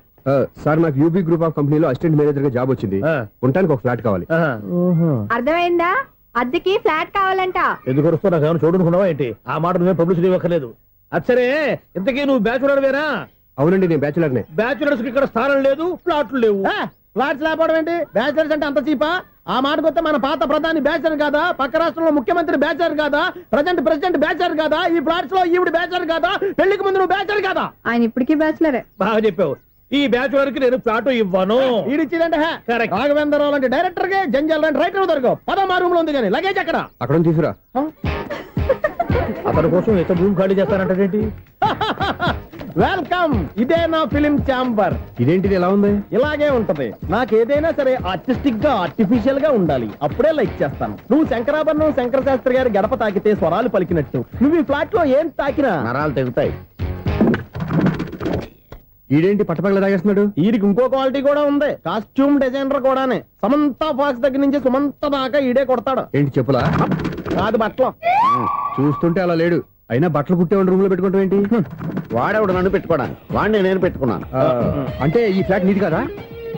సార్, నాకు యూబీ గ్రూప్ ఆఫ్ కంపెనీలో అసిస్టెంట్ మేనేజర్ గా జాబ్ వచ్చింది. ఉండటానికి ఒక ఫ్లాట్ కావాలి. అర్థమైందా? అద్దెకి ఫ్లాట్ కావాలంట. ఎందుకు వస్తావు? నాకు ఏమైనా చూడనుకున్నావా ఏంటి? ఆ మాట నువ్వే పబ్లిసిటీ ఇవ్వక్కర్లేదు. అచ్చరే, ఇంతకీ నువ్వు బ్యాచులర్ వేరా? అవునండి, నేను బ్యాచులర్నే. బ్యాచులర్స్ కి ఇక్కడ స్థానం లేదు, ఫ్లాట్లు లేవు. ఫ్లాట్స్ లేకపోవడం ఏంటి? బ్యాచులర్స్ అంటే అంత చీపా? ఆ మాటకొస్తే మన పాత ప్రధాని బ్యాచర్ కాదా? పక్క రాష్ట్రంలో ముఖ్యమంత్రి బ్యాచర్ కాదా? ప్రెసిడెంట్ బ్యాచర్ కాదా? ఈ ఫ్లాట్స్ లో ఈవిడ బ్యాచర్ కాదా? పెళ్లికి ముందు నువ్వు బ్యాచర్ కాదా? ఆయన ఇప్పటికీ బ్యాచులరే. బాగా చెప్పావు. ఈ బ్యాచులర్ కి నేను ఫ్లాట్ ఇవ్వను. ఇడిచ్చిందంటే రాఘవేంద్రరావు లాంటి డైరెక్టర్ కి, జంజాల్ లాంటి రైటర్ దొరకవు. 13 రూమ్ లో ఉంది కానీ లగేజ్ అక్కడ తీసుకురా. అతని కోసం ఎంత రూమ్ ఖాళీ చేస్తానంటే వెల్కమ్. ఇదే నా ఫిలిం ఛాంబర్. ఇదేంటిది ఎలా ఉంది? ఇలాగే ఉంటది. నాకు ఏదైనా సరే ఆర్టిస్టిక్ గా, ఆర్టిఫిషియల్ గా ఉండాలి, అప్పుడే లైక్ చేస్తాను. నువ్వు శంకరాభరణం శంకర శాస్త్రి గారి గడప తాకితే స్వరాలు పలికినట్టు నువ్వు ఈ ఫ్లాట్ లో ఏం తాకినా నరాలు తెగుతాయి. ఈడేంటి పట్టపగల తాగేస్తున్నాడు? వీరికి ఇంకో క్వాలిటీ కూడా ఉంది. కాస్ట్యూమ్ డిజైనర్ కూడానే. సమంత ఫాక్స్ దగ్గర నుంచి సుమంత దాకా ఈడే కొడతాడు. ఏంటి చెప్పులా? కాదు, బట్టలు. చూస్తుంటే అలా లేడు. అయినా బట్టలు కుట్టేవాడి రూమ్ లో పెట్టుకుంటాం ఏంటి? వాడేవాడు నన్ను పెట్టుకోవడానికి వాడిని నేను పెట్టుకున్నాను. అంటే ఈ ఫ్లాట్ నీది కదా?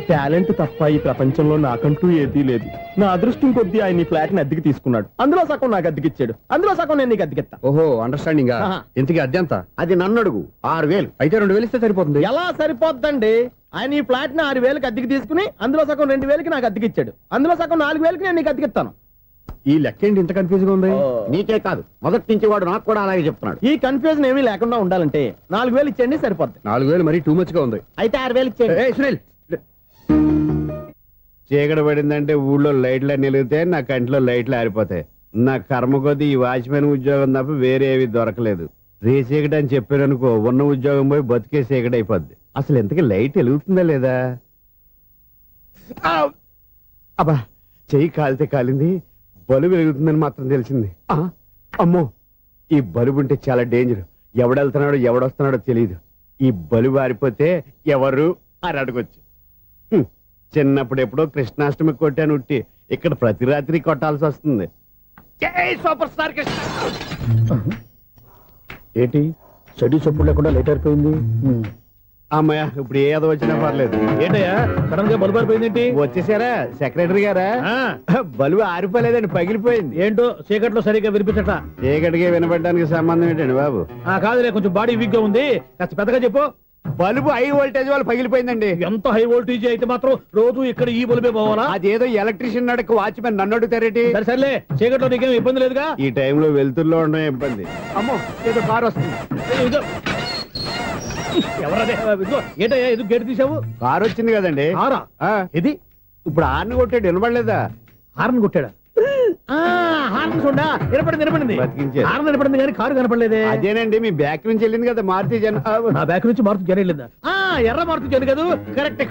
టాలెంట్ తప్ప ఈ ప్రపంచంలో నాకంటూ ఏదీ లేదు. నా అదృష్టం కొద్దీ ఆయన ఈ ఫ్లాట్ ని అద్దెకి తీసుకున్నాడు. అందులో సగం నాకు అద్దెకిచ్చాడు, అందులో సగం నేను నీకు అద్దెకిస్తా. ఓహో, అండర్స్టాండింగ్. ఇంతకీ అద్దె ఎంత? అది నన్ను అడుగు. 6,000. అయితే 2,000 ఇస్తే సరిపోతుంది. ఎలా సరిపోద్దండి? ఆయన ఈ ఫ్లాట్ ని 6,000కి అద్దెకి తీసుకుని అందులో సగం 2,000కి నాకు అద్దెకిచ్చాడు, అందులో సగం 4,000కి నేను నీకు అద్దెకిస్తాను. ఈ లెక్క ఏంటి ఇంత కన్ఫ్యూజ్ గా ఉంది? నీకే కాదు, మొదటి నుంచి వాడు నాకు కూడా అలాగే చెప్తున్నాడు. ఈ కన్ఫ్యూజన్ ఏమీ లేకుండా ఉండాలంటే 4,000 ఇచ్చేయండి, సరిపోద్ది. 4,000 మరీ టూ మచ్ గా ఉంది. అయితే 6,000 ఇచ్చేయండి. ఏయ్ సునీల్, చీకటి పడిందంటే ఊళ్ళో లైట్లు అన్ని వెలిగితే నా కంటిలో లైట్లు ఆరిపోతాయి. నా కర్మ కొద్దీ ఈ వాచ్మెన్ ఉద్యోగం తప్ప వేరే ఏవి దొరకలేదు. రే చీకటి అని చెప్పారనుకో, ఉన్న ఉద్యోగం పోయి బతికే చీకటి అయిపోద్ది. అసలు ఇంతకీ లైట్ వెలుగుతుందా లేదా? అబ్బా, చెయ్యి కాలితే కాలింది, బలుబు వెలుగుతుందని మాత్రం తెలిసింది. అమ్మో, ఈ బలుబు ఉంటే చాలా డేంజర్. ఎవడెళ్తున్నాడో ఎవడొస్తున్నాడో తెలియదు. ఈ బలుబు ఆరిపోతే ఎవరు అని అడగొచ్చు. చిన్నప్పుడు ఎప్పుడో కృష్ణాష్టమి కొట్టాను ఉట్టి, ఇక్కడ ప్రతి రాత్రి కొట్టాల్సి వస్తుంది. జై సూపర్ స్టార్ కృష్ణ. ఏంటి చెడు చెప్పుడు లేకుండా లేట్ అయిపోయింది? అమ్మయ్య, ఇప్పుడు ఏదో వచ్చినా పర్లేదు. ఏంటయ్యా సడన్ గా బల్బు ఆరిపోయిందేంటి? వచ్చేసారా సెక్రటరీ గారా? బలుబు ఆరిపోలేదండి, పగిలిపోయింది. ఏంటో చీకట్లో సరిగ్గా వినిపించట. చీకటికి వినపడడానికి సంబంధం ఏంటండి బాబు? కాదులే, కొంచెం బాడీ వీక్ గా ఉంది, కాస్త పెద్దగా చెప్పు. బల్బు హై వోల్టేజ్ వాళ్ళు పగిలిపోయిందండి. ఎంత హై వోల్టేజ్ అయితే మాత్రం రోజు ఇక్కడ ఈ బల్బే పోవాలా? అదేదో ఎలక్ట్రీషియన్ నడక వాచ్మెన్ నన్ను అడుగుతారేటి? సరే సర్లే, చీకట్లో నీకేం ఇబ్బంది లేదుగా? ఈ టైంలో వెళ్తుల్లో ఉండడం ఇబ్బంది. అమ్మో, ఏదో కారు వస్తుంది. ఇదిగో. ఎవరదే? ఇదిగో, ఏంటయ్యా ఎదుగు గేట్ తీసావు? కారు వచ్చింది కదండి. కారా? ఇది ఇప్పుడు హార్న్ కొట్టాడు, వినపడలేదా? హార్న్ కొట్టాడా? హార్న్ చూడా వినపడింది. బతికించారు. హార్న్ వినపడింది కానీ కారు కనపడలేదే. అదేనండి, మీ బ్యాక్ నుంచి వెళ్ళింది కదా మారుతి జన. నా బ్యాక్ నుంచి మారుతి జన వెళ్ళిందా? ఎర్ర మారుతి జన కదా?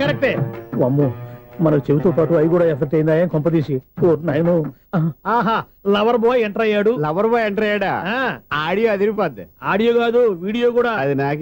కరెక్టే. అమ్మో, మన చెవితో పాటు అవి కూడా ఎఫెక్ట్ అయిందా కొంపదీసి? ఆహా, లవర్ బాయ్ ఎంటర్ అయ్యాడు. లవర్ బాయ్ ఎంటర్ అయ్యాడా? ఆడియో అదిరిపోద్ది. ఆడియో కాదు, వీడియో కూడా. అది నాకు